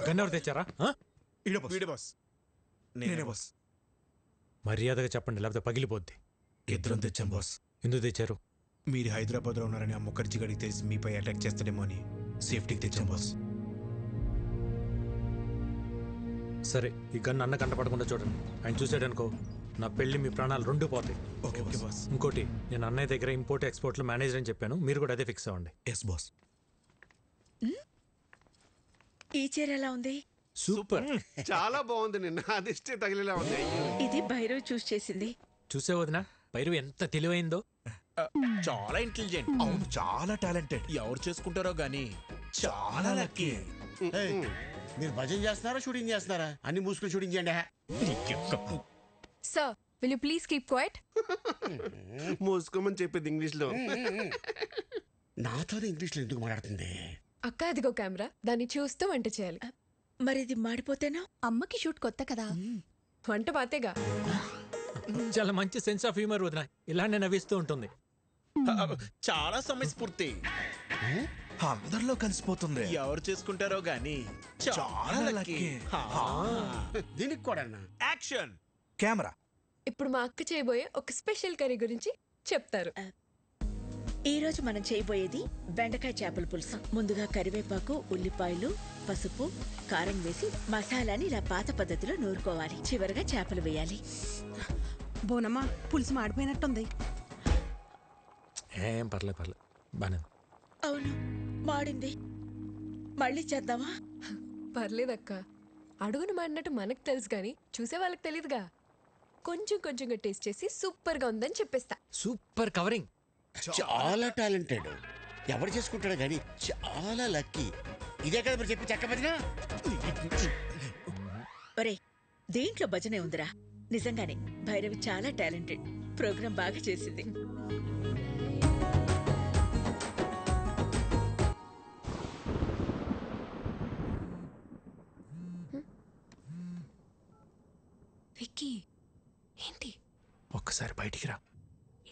గన్ ఎవరు తెచ్చారా? నేనే బాస్. మర్యాదగా చెప్పండి, లేకపోతే పగిలిపోద్ది. ఇద్దరం తెచ్చాం బాస్. ఎందుకు తెచ్చారు? మీరు హైదరాబాద్లో ఉన్నారని ఆ ముఖర్జీ గడికి తెలిసి మీపై అటాక్ చేస్తాడేమో అని సేఫ్టీకి తెచ్చాం బాస్. సరే, ఈ గన్ అన్న కంటపడకుండా చూడండి. ఆయన చూసాడనుకో, నా పెళ్లి మీ ప్రాణాలు రెండు పోతాయి. Okay boss. ఇంకోటి, నేను అన్నయ్య దగ్గర ఇంపోర్ట్ ఎక్స్పోర్ట్లో మేనేజర్ అని చెప్పాను, మీరు కూడా అదే ఫిక్స్ అవ్వండి. Yes boss. ఈ చీర ఎలా ఉంది? సూపర్ చాలా బాగుంది. నిన్న అదిష్టే తగిలేలా ఉంది. ఇది భైరవ్ చూస్ చేసింది. చూసే వదినా భైరవ్ ఎంత తెలివైందో. చాలా ఇంటెలిజెంట్. అవును, చాలా టాలెంటెడ్. ఎవరు చేసుకుంటారో గానీ చాలా లక్కీ. మీరు భజన చేస్తున్నారా షూటింగ్ చేస్తున్నారా? అన్ని మూసుకుని షూటింగ్ చేయండి. Sir will you please keep quiet? మూసుకోమని చెప్పింది ఇంగ్లీష్ లో. నాతోనే ఇంగ్లీష్ లో ఎందుకు మాట్లాడుతుంది? అక్క అదిగో కెమెరా, దాన్ని చూస్తూ వంట చేయాలి. మరి ఇది మాడిపోతేనా? అమ్మకి షూట్ కొత్త కదా, వంట పాతేగా. చాలా మంచి సెన్స్ ఆఫ్ హ్యూమర్ వదినా, ఇలానే నవ్విస్తూ ఉంటుంది. చాలా సమయస్ఫూర్తి. అందరిలో కలిసిపోతుంది. ఎవరు చేసుకుంటారో గానీ చాలా లక్కీ. దీనికి కూడా యాక్షన్ కెమెరా. ఇప్పుడు మా అక్క చేయబోయే ఒక స్పెషల్ కర్రీ గురించి చెప్తారు. ఈ రోజు మనం చేయబోయేది బెండకాయ చేపల పులుసు. ముందుగా కరివేపాకు, ఉల్లిపాయలు, పసుపు, కారం వేసి మసాలాని ఇలా పాత పద్ధతిలో నూరుకోవాలి. చివరిగా చేపలు వేయాలి. బోనమ్మా, పులుసు మాడిపోయినట్టుంది. ఏం పర్లేదు బానే. అవును, మాడింది. మళ్ళీ చేద్దామా? పర్లేదక్క, అడుగును మాడినట్టు మనకు తెలుసు కానీ చూసే వాళ్ళకి తెలియదుగా. కొంచెం కొంచెంగా టేస్ట్ చేసి సూపర్ గా ఉందని చెప్పేస్తా. Super covering. చాలా టాలెంటెడ్. ఎవరు చేసుకుంటాడు కానీ చాలా లక్కీ. ఇదే కదా మీరు చెప్పి చెక్క భజన. ఒరే, దీంట్లో భజనే ఉందిరా. నిజంగానే భైరవి చాలా టాలెంటెడ్. ప్రోగ్రాం బాగా చేసింది. విక్కీ, ఏంటి? ఒక్కసారి బయటికి రా.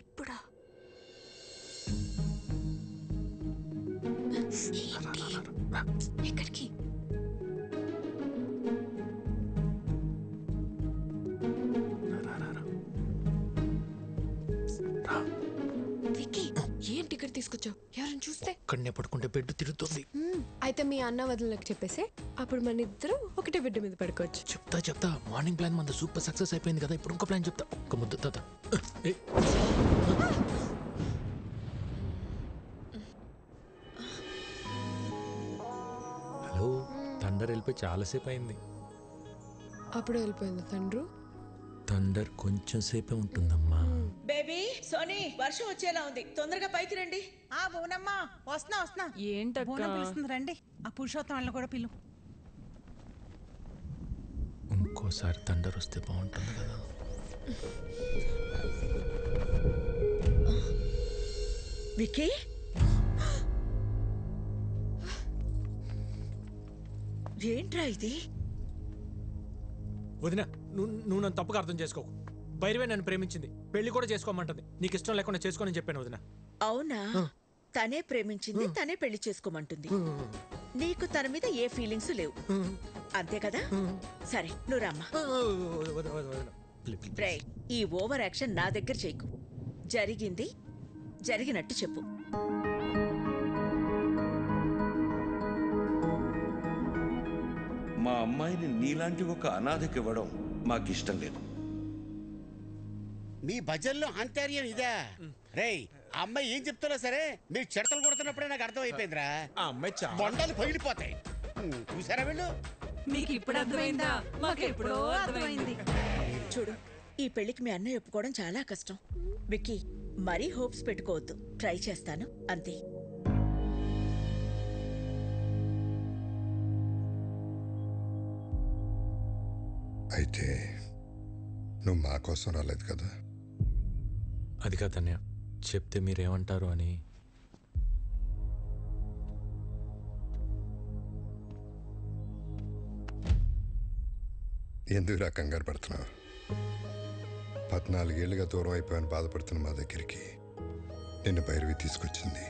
ఇప్పుడా? ఎక్కడికి? విక్కీ, ఏంటి ఇక్కడ తీసుకొచ్చావు? ఎవరైనా చూస్తే? ఇక్కడనే పడుకుంటే బెడ్ తిరుగుతుంది. అయితే మీ అన్న వదినలకు చెప్పేసి అప్పుడు మన ఇద్దరు ఒకటే బెడ్ మీద పడుకోవచ్చు. చెప్తా. మార్నింగ్ ప్లాన్ మన సూపర్ సక్సెస్ అయిపోయింది కదా, ఇప్పుడు ఇంకో ప్లాన్ చెప్తా. ఒక్క ముద్దు తాత. హలో, థండర్ వెళ్ళిపోయి చాలాసేపు అయింది. అప్పుడు వెళ్ళిపోయింది తండ్రు. థండర్ కొంచెం సేపే ఉంటుందమ్మా. బేబీ, సోనీ, వర్షం వచ్చేలా ఉంది. తొందరగా పైకి రండి. ఆ బోనమ్మా, వస్తున్నా. ఏంటక్క? బోనం పిలుస్తుంది, రండి. ఆ పురుషోత్తం వాళ్ళని కూడా పిలు. ఇంకోసారి థండర్ వస్తే బాగుంటుంది కదా. విక్కీ, ఏంట్రా ఇది? వదినా, నువ్వు నన్ను తప్పుగా అర్థం చేసుకోకు. భైరవే నన్ను ప్రేమించింది, పెళ్లి కూడా చేసుకోమంటుంది. నీకు ఇష్టం లేకుండా చేసుకోనని చెప్పాను వదినా. అవునా? తనే ప్రేమించింది, తనే పెళ్లి చేసుకోమంటుంది. నీకు తన మీద ఏ ఫీలింగ్స్ లేవు, అంతే కదా? సరే, నువ్వు రమ్మా. ఈ ఓవర్ యాక్షన్ నా దగ్గర చేయకు. జరిగింది జరిగినట్టు చెప్పు. మా అమ్మాయిని నీలాంటి ఒక అనాథకి ఇవ్వడం మాకిష్టం లేదు. మీ భజనలో అంతర్యం ఇదా? రేయ్, ఆ అమ్మాయి ఏం చెప్తున్నా సరే మీరు చెడతలు కొడుతున్నప్పుడే నాకు అర్థం అయిపోయిందిరా. ఆ అమ్మాయి బొండాలు పగిలిపోతాయి. చూసారా వీళ్ళు? మీకు ఇప్పుడు అర్థమైందా? మాకు ఎప్పుడో అర్థమైంది. చూడు, ఈ పెళ్లికి మీ అన్నయ్య ఒప్పుకోవడం చాలా కష్టం. విక్కీ, మరీ హోప్స్ పెట్టుకోవద్దు. ట్రై చేస్తాను, అంతే. అయితే నువ్వు మా కోసం రాలేదు కదా? అది కాదన్నయ్య, చెప్తే మీరేమంటారు అని. ఎందుకురా కంగారు పడుతున్నావు? 14 ఏళ్ళుగా దూరం అయిపోయాను బాధపడుతున్న మా దగ్గరికి నిన్ను భైరవి తీసుకొచ్చింది.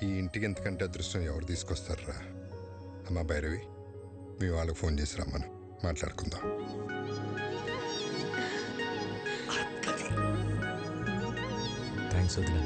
ఈ ఇంటికి ఎంతకంటే అదృష్టం ఎవరు తీసుకొస్తారా? అమ్మా భైరవి, మీ వాళ్ళకి ఫోన్ చేసి రమ్మను, మాట్లాడుకుందాం. థ్యాంక్స్ వదిలే.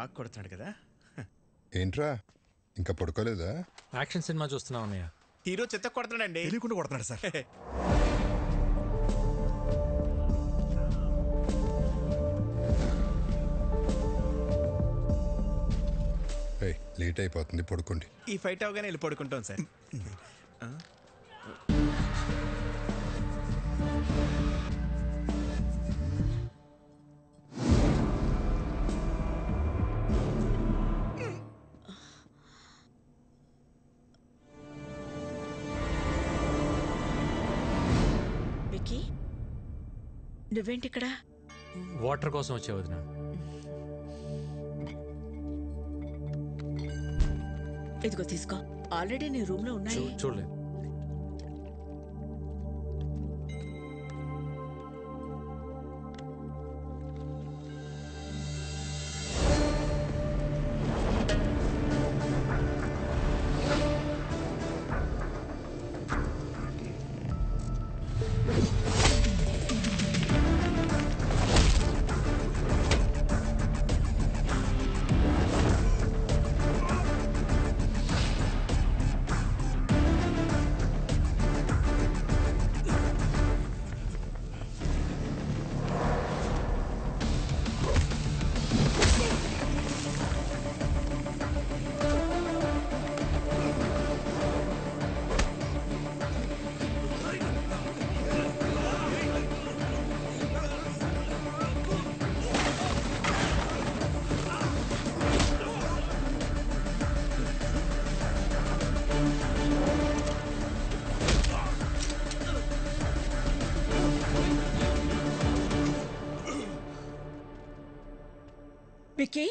బాగా కొడుతున్నాడు కదా. ఏంట్రా ఇంకా పడుకోలేదా? యాక్షన్ సినిమా చూస్తున్నావు అన్నయ్య. హీరో చెత్త కొడుతున్నాడండి. తెలియకుండా కొడుతున్నాడు సార్. లేట్ అయిపోతుంది, పడుకోండి. ఈ ఫైట్ అవగానే వెళ్ళి పడుకుంటాం సార్. విక్కీ, నువ్వేంటి ఇక్కడ? వాటర్ కోసం వచ్చే వదిన. ఇదిగో తీసుకో, ఆల్రెడీ నీ రూమ్ లో ఉన్నాయి. చూడలేదు. విక్కీ,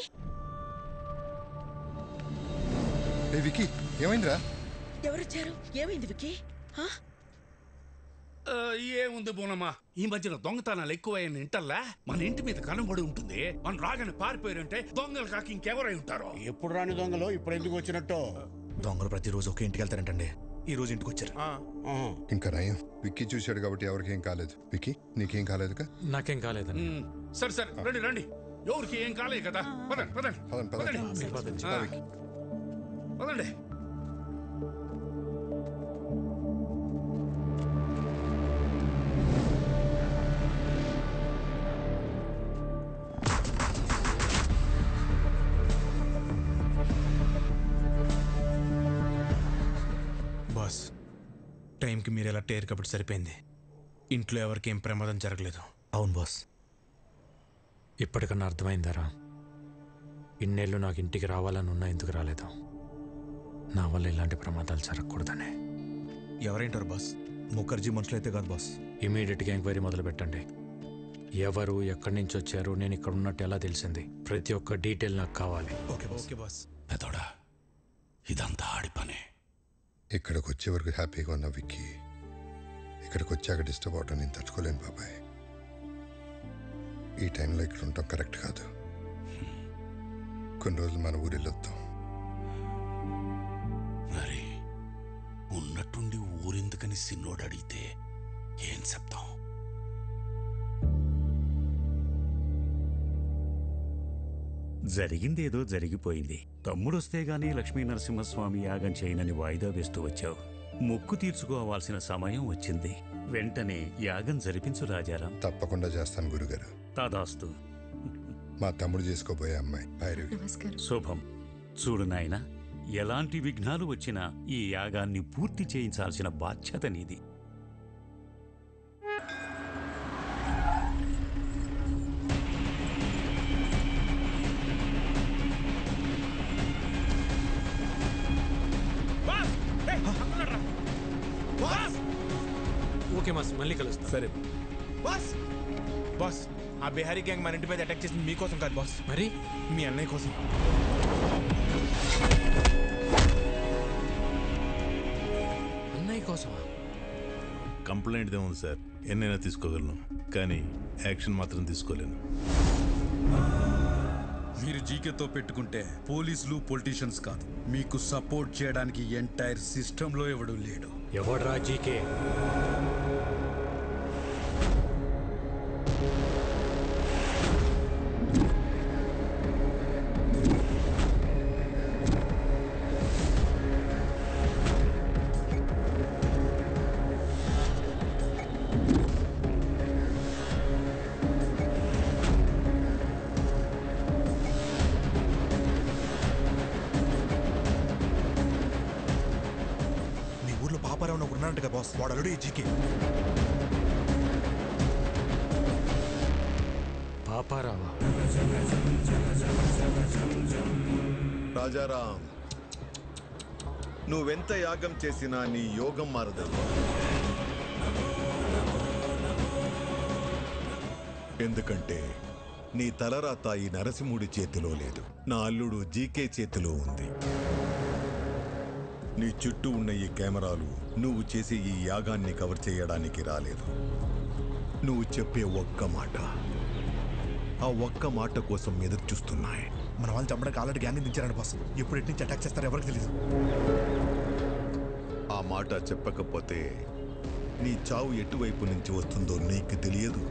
విక్కీ ఏమైందిరా? ఎవరొచ్చారు? ఏమైంది విక్కీ? ఏముంది బోనమ్మా, ఈ మధ్యన దొంగతనాలు ఎక్కువైన ఇంటల్లా మన ఇంటి మీద కనబడి ఉంటుంది. మన రాగానే పారిపోయారంటే దొంగలు కాక ఇంకెవరై ఉంటారో. ఎప్పుడు రాని దొంగలు ఇప్పుడు ఎందుకు వచ్చినట్టు? దొంగలు ప్రతిరోజు ఒకే ఇంటికి వెళ్తారంటండి. ఈ రోజు ఇంటికి వచ్చారు. ఇంకా నయం, విక్కీ చూశాడు కాబట్టి ఎవరికి ఏం కాలేదు. విక్కీ నీకేం కాలేదుగా? నాకేం కాలేదు. సరే సరే, రండి రండి. ఎవరికి ఏం కాలేదు కదా. పదండి పదండి పదండి పదండి. బాస్, టైంకి మీరు ఎలా టేర్ కాబట్టి సరిపోయింది. ఇంట్లో ఎవరికి ఏం ప్రమాదం జరగలేదు. అవును బాస్. ఇప్పటికన్నా అర్థమైందారా? ఇన్నేళ్ళు నాకు ఇంటికి రావాలని ఉన్నా ఎందుకు రాలేదు? నా వల్ల ఇలాంటి ప్రమాదాలు జరగకూడదనే. ఎవరేంటారు బాస్? ముఖర్జీ మనుషులైతే కాదు బాస్. ఇమీడియట్గా ఎంక్వైరీ మొదలు పెట్టండి. ఎవరు, ఎక్కడి నుంచి వచ్చారు, నేను ఇక్కడ ఉన్నట్టు ఎలా తెలిసింది, ప్రతి ఒక్క డీటెయిల్ నాకు కావాలి. Okay boss. పెదోడా, ఇదంతా ఆడి పనే. ఇక్కడికి వచ్చే వరకు హ్యాపీగా ఉన్న విక్కీ ఇక్కడికి వచ్చాక డిస్టర్బ్ అవటం నేను తట్టుకోలేను బాబాయ్. ఈ టైంలో ఇక్కడ ఉండటం కరెక్ట్ కాదు. కొన్ని రోజులు మన ఊరు వెళ్ళొద్దాం. మరి ఉన్నట్టుండి ఊరెందుకని సిన్నోడు అడిగితే ఏం చెప్తాం? జరిగిందేదో జరిగిపోయింది. తమ్ముడొస్తే గానీ లక్ష్మీ నరసింహస్వామి యాగం చేయనని వాయిదా వేస్తూ వచ్చావు. మొక్కు తీర్చుకోవాల్సిన సమయం వచ్చింది. వెంటనే యాగం జరిపించు రాజారాం. తప్పకుండా చేస్తాను గురుగారు. తాదాస్తు. మా తమ్ముడు చేసుకోబోయే అమ్మాయి భైరవి. శుభం. చూడు నాయన, ఎలాంటి విఘ్నాలు వచ్చినా ఈ యాగాన్ని పూర్తి చేయించాల్సిన బాధ్యత నీది. ఓకే మాస్, మళ్ళీ కలుస్తా. సరే బాస్. బాస్, ఆ బిహారీ గ్యాంగ్ మన ఇంటి మీద అటాక్ చేసింది మీకోసం కాదు బాస్, మరి మీ అన్నయ్య కోసం. అన్నయ్య కోసమా? కంప్లైంట్ ఏముంది సార్, ఎన్నైనా తీసుకోగలను, కానీ యాక్షన్ మాత్రం తీసుకోలేను. మీరు జీకేతో పెట్టుకుంటే పోలీసులు పొలిటీషియన్స్ కాదు, మీకు సపోర్ట్ చేయడానికి ఎంటైర్ సిస్టంలో ఎవడు లేడు. ఎవడ్రా జీకే? ఉన్నాడంట కదా బాస్, వాడు అల్లుడు ఈ జీకే. పాపారావా? రాజారాం, నువ్వెంత యాగం చేసినా నీ యోగం మారదయ్యా. ఎందుకంటే నీ తలరాత ఈ నరసింహుడి చేతిలో లేదు, నా అల్లుడు జీకే చేతిలో ఉంది. నీ చుట్టూ ఉన్న ఈ కెమెరాలు నువ్వు చేసే ఈ యాగాన్ని కవర్ చేయడానికి రాలేదు. నువ్వు చెప్పే ఒక్క మాట, ఆ ఒక్క మాట కోసం ఎదురు చూస్తున్నాయి. మన వాళ్ళు చంపడానికి ఆల్రెడీ గ్యాంగ్ దించారంట బాస్. ఎప్పుడు ఎటు నుంచి అటాక్ చేస్తారో ఎవరికి తెలియదు. ఆ మాట చెప్పకపోతే నీ చావు ఎటువైపు నుంచి వస్తుందో నీకు తెలియదు,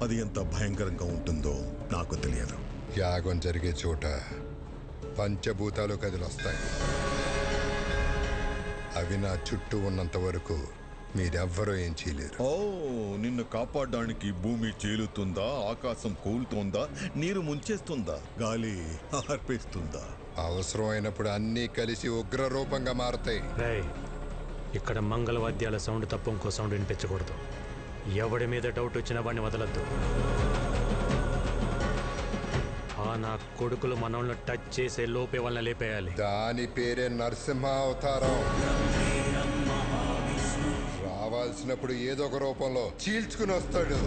అది ఎంత భయంకరంగా ఉంటుందో నాకు తెలియదు. యాగం జరిగే చోట పంచభూతాలు కదిలొస్తాయి. అవి నా చుట్టూ ఉన్నంత వరకు మీరెవ్వరూ ఏం చేయలేరు. ఓ, నిన్ను కాపాడడానికి భూమి చీలుతుందా, ఆకాశం కూలుతోందా, నీరు ముంచేస్తుందా, గాలి ఆర్పేస్తుందా? అవసరమైనప్పుడు అన్నీ కలిసి ఉగ్ర రూపంగా మారతాయి. ఇక్కడ మంగళవాద్యాల సౌండ్ తప్ప ఇంకో సౌండ్ వినిపించకూడదు. ఎవడి మీద డౌట్ వచ్చినా వాడిని వదలద్దు. నా కొడుకులు మనల్ని టచ్ చేసే లోపే వాళ్ళని లేపేయాలి. దాని పేరే నరసింహ అవతారం. రావాల్సినప్పుడు ఏదో ఒక రూపంలో చీల్చుకుని వస్తాడు.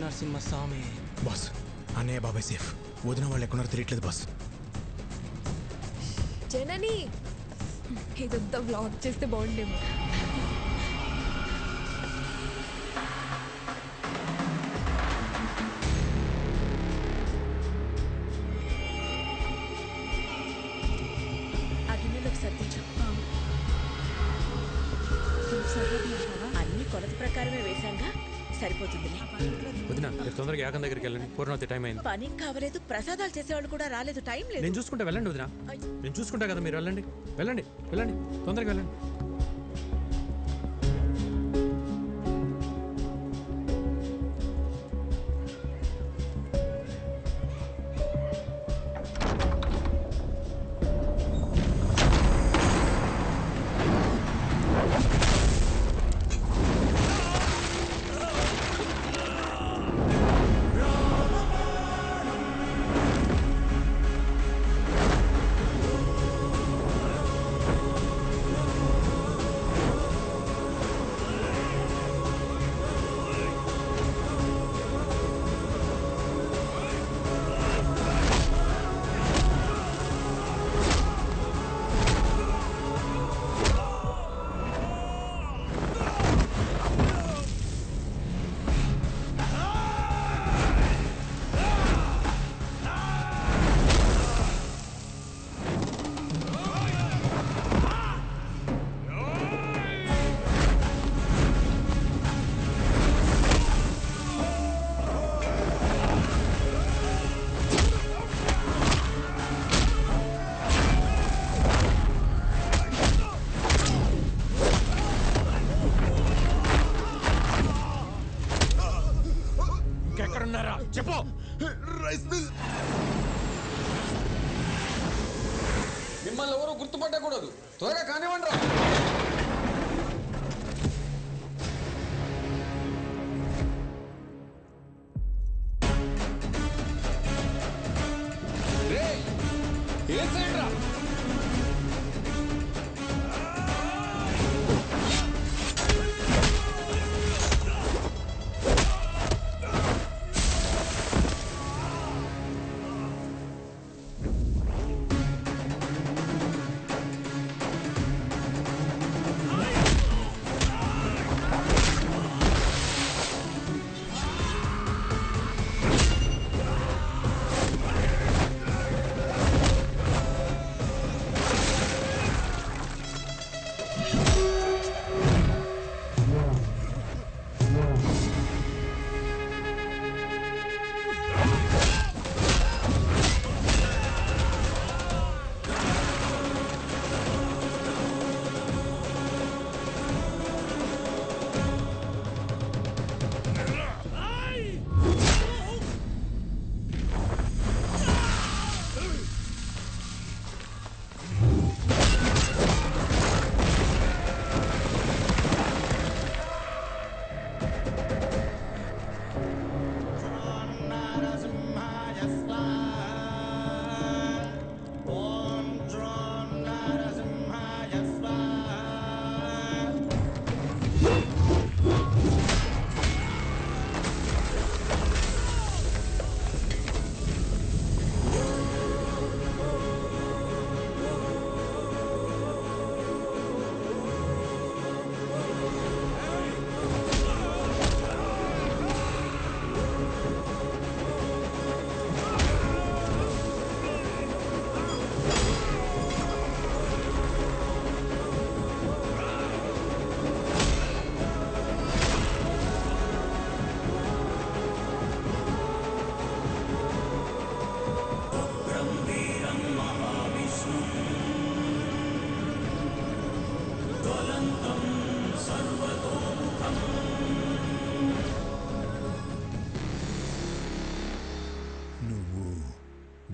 నరసింహస్వామి. బాస్, అన్నయ్య బాబాయ్ సేఫ్. వదిన వాళ్ళు ఎక్కడున్నారో తెలియట్లేదు బాస్. జనని, ఇదంతా వ్లాగ్ చేస్తే బాగుండేమో. అన్ని కొలత ప్రకారమే వేశాంగా, సరిపోతుందిలే. వదినా, తొందరగా యాగం దగ్గరికి వెళ్ళండి. పూర్ణవతి టైం అయింది. పని కావలేదు, ప్రసాదాలు చేసేవాళ్ళు కూడా రాలేదు, టైం లేదు. నేను చూసుకుంటా, వెళ్ళండి వదినా. నేను చూసుకుంటా కదా, మీరు వెళ్ళండి వెళ్ళండి వెళ్ళండి, తొందరగా వెళ్ళండి. చెప్పు. మిమ్మల్ని ఎవరు గుర్తుపట్టకూడదు, త్వరగా కానివ్వండి. ఏం చేయండి రా.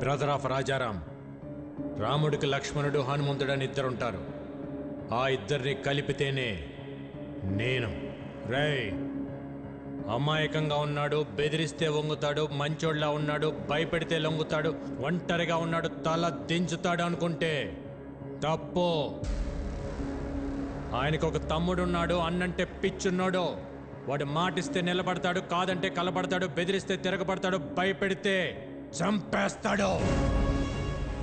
Brother of Rajaram. రాముడికి లక్ష్మణుడు హనుమంతుడు అని ఇద్దరుంటారు. ఆ ఇద్దరిని కలిపితేనే నేను. రేయ్, అమాయకంగా ఉన్నాడు, బెదిరిస్తే వంగుతాడు, మంచోళ్ళ ఉన్నాడు, భయపెడితే లొంగుతాడు, ఒంటరిగా ఉన్నాడు, తల దించుతాడు అనుకుంటే తప్పు. ఆయనకు ఒక తమ్ముడున్నాడు, అన్నంటే పిచ్చున్నాడు. వాడు మాటిస్తే నిలబడతాడు, కాదంటే కలబడతాడు, బెదిరిస్తే తిరగబడతాడు, భయపెడితే చంపేస్తాడు.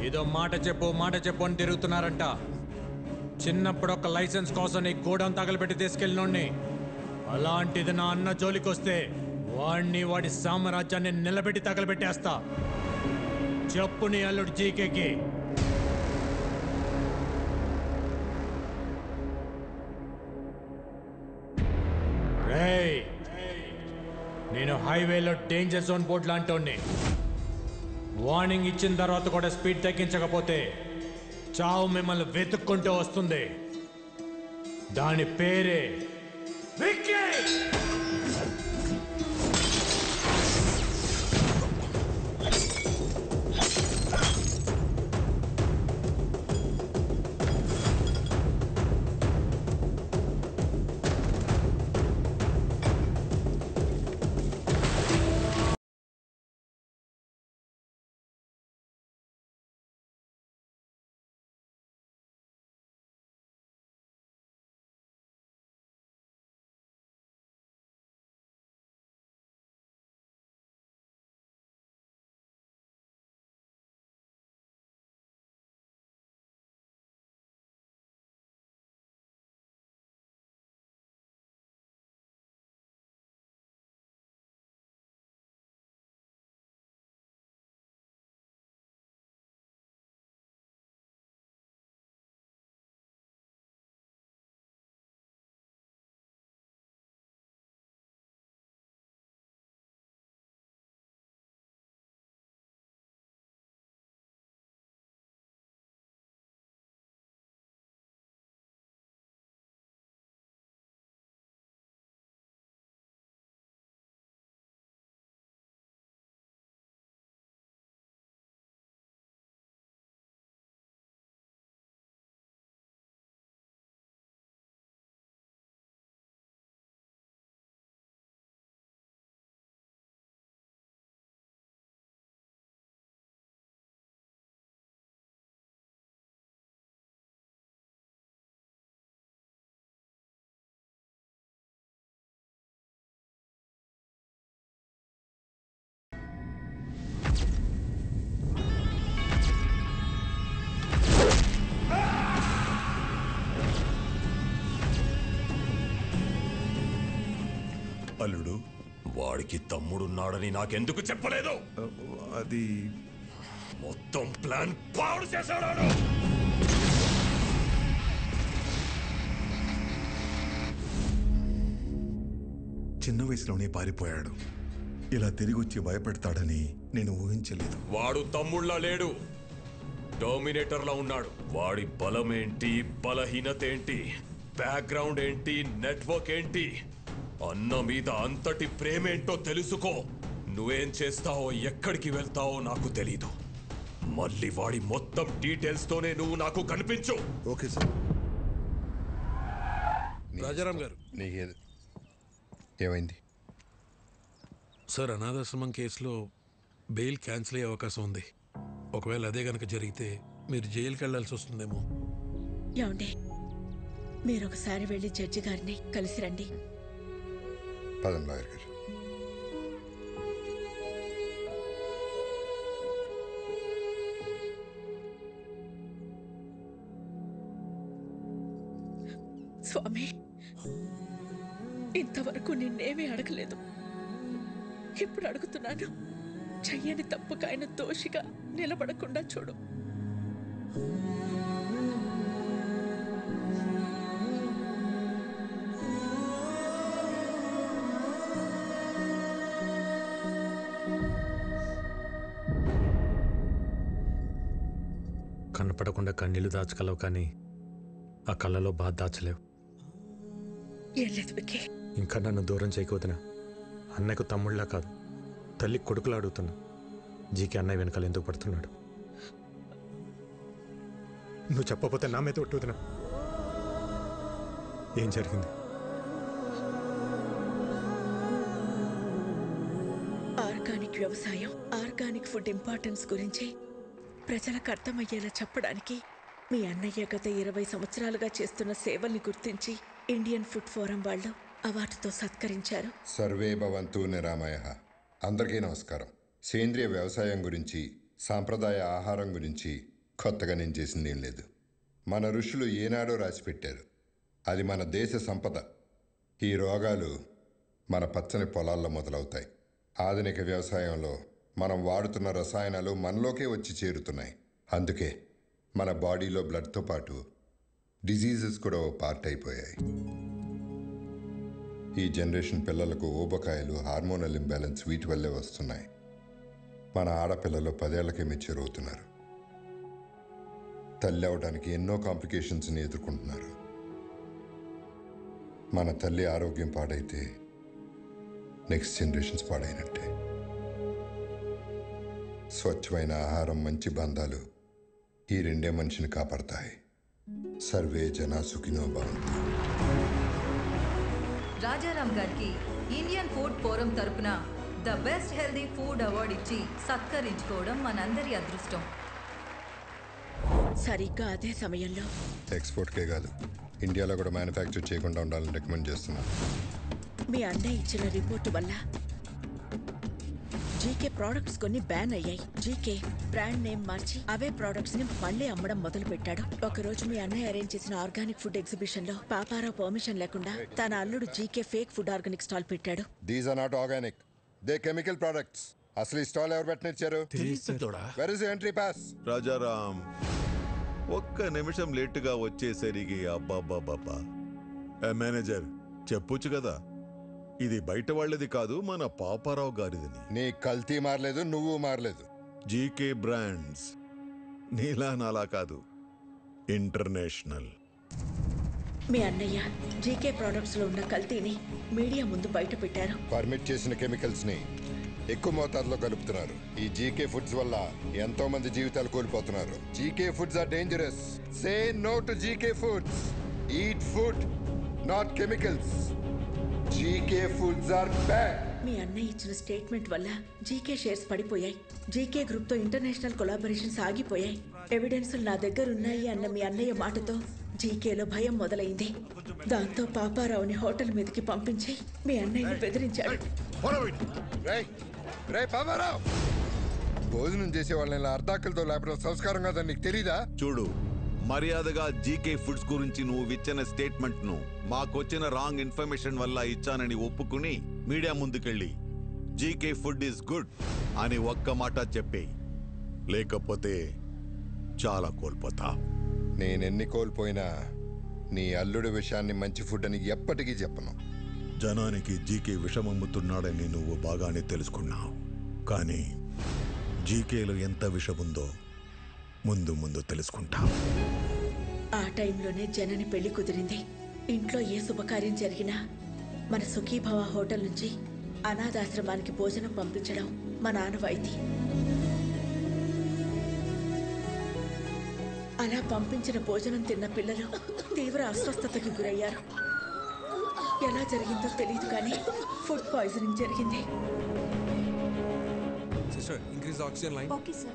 ఏదో మాట చెప్పు అని తిరుగుతున్నారంట. చిన్నప్పుడు ఒక లైసెన్స్ కోసం నీ గోడౌన్ తగలబెట్టి తీసుకెళ్ళినోడిని. అలాంటిది నా అన్న జోలికొస్తే వాడిని, వాడి సామ్రాజ్యాన్ని నిలబెట్టి తగలబెట్టేస్తా. చెప్పు నీ అల్లుడు జీకేకి. రేయ్, నేను హైవేలో డేంజర్ జోన్ బోర్డు లాంటి వార్నింగ్ ఇచ్చిన తర్వాత కూడా స్పీడ్ తగ్గించకపోతే చావు మిమ్మల్ని వెతుక్కుంటూ వస్తుంది. దాని పేరే విక్కీ. అల్లుడు, వాడికి తమ్ముడున్నాడని నాకెందుకు చెప్పలేదు? అది మొత్తం ప్లాన్ పాడు చేశాడు. చిన్న వయసులోనే పారిపోయాడు. ఇలా తిరిగి వచ్చి భయపెడతాడని నేను ఊహించలేదు. వాడు తమ్ముళ్ళ లేడు, డామినేటర్లా ఉన్నాడు. వాడి బలం ఏంటి, బలహీనత ఏంటి, బ్యాక్గ్రౌండ్ ఏంటి, నెట్వర్క్ ఏంటి, అన్న మీద అంతటి ప్రేమేంటో తెలుసుకో. నువ్వేం చేస్తావో, ఎక్కడికి వెళ్తావో నాకు తెలీదు. మళ్ళీ వాడి మొత్తం డీటెయిల్స్ తోనే నువ్వు నాకు కనిపించు. Okay sir. రాజారాం గారు, ఏమైంది సార్? అనాథాశ్రమం కేసులో బెయిల్ క్యాన్సిల్ అయ్యే అవకాశం ఉంది. ఒకవేళ అదే గనక జరిగితే మీరు జైలుకి వెళ్లాల్సి వస్తుందేమో. ఏమండి, మీరు ఒకసారి వెళ్ళి జడ్జి గారిని కలిసి రండి. పదండి లాయర్ గారు. స్వామి, ఇంతవరకు నిన్నేమీ అడగలేదు. ఇప్పుడు అడుగుతున్నాను. చెయ్యని తప్పుకు ఆయన దోషిగా నిలబడకుండా చూడు. కనపడకుండా కన్నీళ్లు దాచగలవు, కానీ ఆ కళ్ళలో బాధ దాచలేవు. ఏం లేదు విక్కీ. ఇంకా నన్ను దూరం చేయకపోతున్నా అన్నయ్యకు తమ్ముళ్ళ కాదు తల్లి కొడుకులా అడుగుతున్నా. జీకే అన్నయ్య వెనకాల ఎందుకు పడుతున్నాడు? నువ్వు చెప్పకపోతే నా మీద ఒట్టుతున్నా. ఏం జరిగింది? ఆర్గానిక్ వ్యవసాయం, ఆర్గానిక్ ఫుడ్ ఇంపార్టెన్స్ గురించి ప్రజలకు అర్థమయ్యేలా చెప్పడానికి మీ అన్నయ్య గత 20 సంవత్సరాలుగా చేస్తున్న సేవల్ని గుర్తించి ఇండియన్ ఫుడ్ ఫోరం వాళ్ళు అవార్డుతో సత్కరించారు. సర్వే భవంతు నిరామయః. అందరికీ నమస్కారం. సేంద్రియ వ్యవసాయం గురించి, సాంప్రదాయ ఆహారం గురించి కొత్తగా నేను చేసింది ఏం లేదు. మన ఋషులు ఏనాడో రాసిపెట్టారు. అది మన దేశ సంపద. ఈ రోగాలు మన పచ్చని పొలాల్లో మొదలవుతాయి. ఆధునిక వ్యవసాయంలో మనం వాడుతున్న రసాయనాలు మనలోకే వచ్చి చేరుతున్నాయి. అందుకే మన బాడీలో బ్లడ్తో పాటు డిజీజెస్ కూడా ఓ పార్ట్ అయిపోయాయి. ఈ జనరేషన్ పిల్లలకు ఊబకాయలు, హార్మోనల్ ఇంబ్యాలెన్స్ వీటి వల్లే వస్తున్నాయి. మన ఆడపిల్లలు 10 ఏళ్లకే మెచ్యూర్ అవుతున్నారు. తల్లి అవడానికి ఎన్నో కాంప్లికేషన్స్ని ఎదుర్కొంటున్నారు. మన తల్లి ఆరోగ్యం పాడైతే నెక్స్ట్ జనరేషన్స్ పాడైనట్టే. స్వచ్ఛమైన ఆహారం, మంచి బంధాలు ఈ రెండే మనిషిని కాపాడతాయి. సర్వే జనా సుఖినో భవంతు. రాజారాం గారికి ఇండియన్ ఫుడ్ ఫోరం తరపున the best healthy food award ఇచ్చి సత్కరించుకోవడం మనందరి అదృష్టం. సరిగ్గా అదే సమయంలో ఎక్స్పోర్ట్కే కాదు, ఇండియాలో కూడా మ్యానుఫ్యాక్చర్ చేయకుండా ఉండాలని రికమెండ్ చేస్తున్నాను. మీ అన్నయ్య ఇచ్చిన రిపోర్టు వల్ల జీకే ప్రోడక్ట్స్ కొన్ని బ్యాన్ అయ్యాయి. జీకే బ్రాండ్ నేమ్ మార్చి అవే ప్రోడక్ట్స్ ని మళ్ళీ అమ్మడం మొదలు పెట్టాడు. ఒకరోజు మీ అన్నయ్య అరేంజ్ చేసిన ఆర్గానిక్ ఫుడ్ ఎగ్జిబిషన్ లో పాపారావు పర్మిషన్ లేకుండా తన అల్లుడు GK fake food organic stall పెట్టాడు. These are not organic, they chemical products. అసలు ఈ స్టాల్ ఎవరు పెట్టనిచ్చారు? Where is entry pass? Rajaram ఒక్క నిమిషం లేటుగా వచ్చేసరికి అబ్బాబ్బాబ్బా. మేనేజర్ చెప్పొచ్చు కదా, ఇది బయట వాళ్ళది కాదు, మన పాపారావు గారిదని. నీ కల్తీ మారలేదు, నువ్వు మారలేదు. జీకే బ్రాండ్స్ నీలా నాలా కాదు, ఇంటర్నేషనల్. మీ అన్నయ్య జీకే ప్రోడక్ట్స్ లో ఉన్న కల్తీని మీడియా ముందు బయట పెట్టారు. పర్మిట్ చేసిన కెమికల్స్ ని ఎక్కువ మోతాదులో కలుపుతున్నారు. ఈ జీకే ఫుడ్స్ వల్ల ఎంతో మంది జీవితాలు కోల్పోతున్నారు. GK foods are dangerous. Say no to GK foods. Eat food, not chemicals. GK foods are bad. మీ అన్నయ్య ఇచ్చిన స్టేట్మెంట్ వల్ల జీకే షేర్స్ పడిపోయాయి. జీకే గ్రూప్ తో ఇంటర్నేషనల్ కొలాబరేషన్స్ ఆగిపోయాయి. ఎవిడెన్స్ నా దగ్గర ఉన్నాయి అన్న మీ అన్నయ్య మాటతో జీకేలో భయం మొదలైంది. దాంతో పాపారావుని హోటల్ మీదకి పంపించి మీ అన్నయ్యని బెదిరించాడు. భోజనం చేసే వాళ్ళని ఇలా అర్ధాకలతో లేపడం సంస్కారం కాదని నీకు తెలీదా? చూడు, మర్యాదగా జీకే ఫుడ్స్ గురించి నువ్వు ఇచ్చిన స్టేట్మెంట్ ను మాకొచ్చిన రాంగ్ ఇన్ఫర్మేషన్ వల్ల ఇచ్చానని ఒప్పుకుని మీడియా ముందుకెళ్ళి జీకే ఫుడ్ ఈస్ గుడ్ అని ఒక్క మాట చెప్పే, లేకపోతే చాలా కోల్పోతా. నేనెన్ని కోల్పోయినా నీ అల్లుడి విషయాన్ని మంచి ఫుడ్ అని ఎప్పటికీ చెప్పను. జనానికి జీకే విషమమ్ముతున్నాడని నువ్వు బాగానే తెలుసుకున్నావు, కానీ జీకేలో ఎంత విషముందో ముందు ముందు తెలుసుకుంటా. ఆ టైంలోనే జనని పెళ్లి కుదిరింది. ఇంట్లో ఏ శుభకార్యం జరిగినా మన సుఖీభవ హోటల్ నుంచి అనాథాశ్రమానికి భోజనం పంపించడం మా ఆనవాయితీ. అలా పంపించిన భోజనం తిన్న పిల్లలు తీవ్ర అస్వస్థతకి గురయ్యారు. ఎలా జరిగిందో తెలియదు కానీ ఫుడ్ పాయిజనింగ్ జరిగింది. Sister, increase the oxygen line. Okay, sir.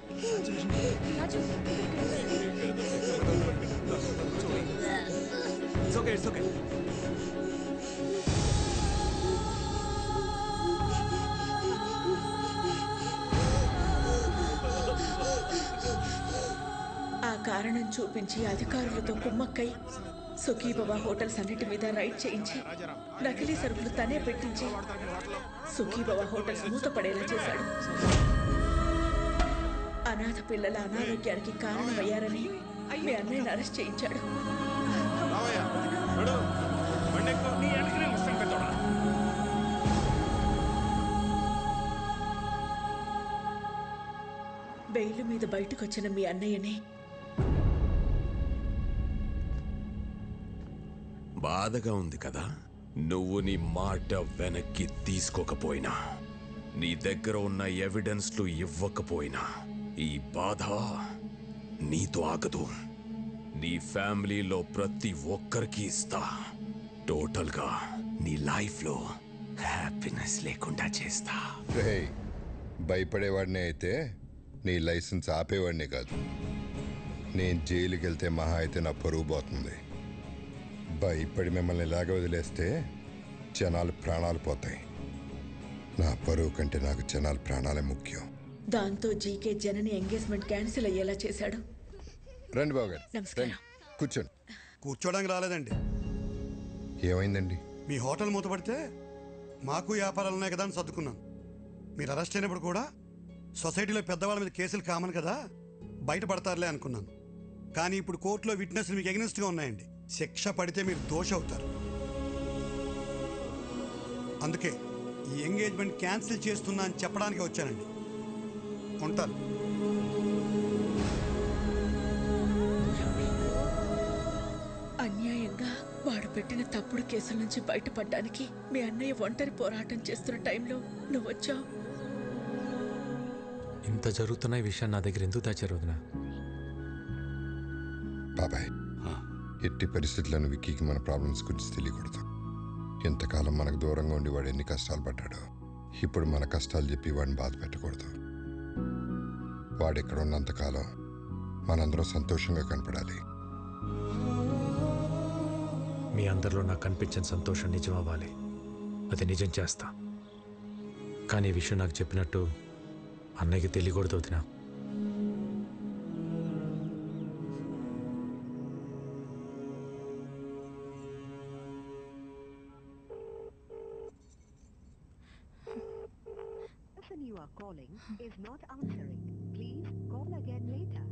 It's okay, it's okay. ఆ కారణం చూపించి అధికారులతో కుమ్మక్కై సుఖీభవ హోటల్స్ అన్నిటి మీద రైడ్ చేయించి నకిలీ సరుకులు తనే పెట్టించి సుఖీభవ హోటల్స్ మూతపడేలా చేశాడు. అనాథ పిల్లల అనారోగ్యానికి కారణమయ్యారని మీ అన్నయ్యని అరెస్ట్ చేయించాడు. బెయిల్ మీద బయటకొచ్చిన మీ అన్నయ్యని బాధగా ఉంది కదా? నువ్వు నీ మాట వెనక్కి తీసుకోకపోయినా, నీ దగ్గర ఉన్న ఎవిడెన్స్లు ఇవ్వకపోయినా ఈ బాధ నీతో ఆగదు. నీ ఫ్యామిలీలో ప్రతి ఒక్కరికి ఇస్తా. టోటల్గా నీ లైఫ్లో హ్యాపీనెస్ లేకుండా చేస్తా. రేయ్, భయపడేవాడిని అయితే నీ లైసెన్స్ ఆపేవాడిని కాదు. నేను జైలుకి వెళ్తే మహా అయితే నా పరువు పోతుంది. భయపడి మిమ్మల్ని ఇలాగ వదిలేస్తే జనాలు ప్రాణాలు పోతాయి. నా పరువు కంటే నాకు జనాల ప్రాణాలే ముఖ్యం. దాంతో జీకే జనని ఎంగేజ్మెంట్ క్యాన్సిల్ అయ్యేలా చేశాడు. రండి బాబు గారు, నమస్కారం. రండి, కూర్చోండి. కూర్చోడానికి రాలేదండి. ఏమైందండి? మీ హోటల్ మూతపడితే మాకు వ్యాపారాలు ఉన్నాయి కదా అని సర్దుకున్నాను. మీరు అరెస్ట్ అయినప్పుడు కూడా సొసైటీలో పెద్దవాళ్ళ మీద కేసులు కామన్ కదా, బయటపడతారులే అనుకున్నాను. కానీ ఇప్పుడు కోర్టులో విట్నెస్లు మీకు ఎగనెస్ట్గా ఉన్నాయండి. శిక్ష పడితే మీరు దోష అవుతారు. అందుకే ఈ ఎంగేజ్మెంట్ క్యాన్సిల్ చేస్తున్నా అని చెప్పడానికి వచ్చానండి. ఉంటాను. అన్యాయంగా వాడు పెట్టిన తప్పుడు కేసుల నుంచి బయటపడడానికి మీ అన్నయ్య ఒంటరి పోరాటం చేస్తున్న టైంలో నువ్వు వచ్చావు. ఇంత జరుగుతున్న ఈ విషయం నా దగ్గర ఎందుకు దాచారు వదినా? బాబాయ్, ఎట్టి పరిస్థితులను విక్కీకి మన ప్రాబ్లమ్స్ గురించి తెలియకూడదు. ఎంతకాలం మనకు దూరంగా ఉండి వాడు ఎన్ని కష్టాలు పడ్డాడో, ఇప్పుడు మన కష్టాలు చెప్పి వాడిని బాధ పెట్టకూడదు. వాడు ఇక్కడ ఉన్నంతకాలం మనందరం సంతోషంగా కనపడాలి. మీ అందరిలో నాకు కనిపించిన సంతోషం నిజం అవ్వాలి. అది నిజం చేస్తా. కానీ ఈ విషయం నాకు చెప్పినట్టు అన్నయ్యకి తెలియకూడదు వదినా. You are calling is not answering. Please call again later.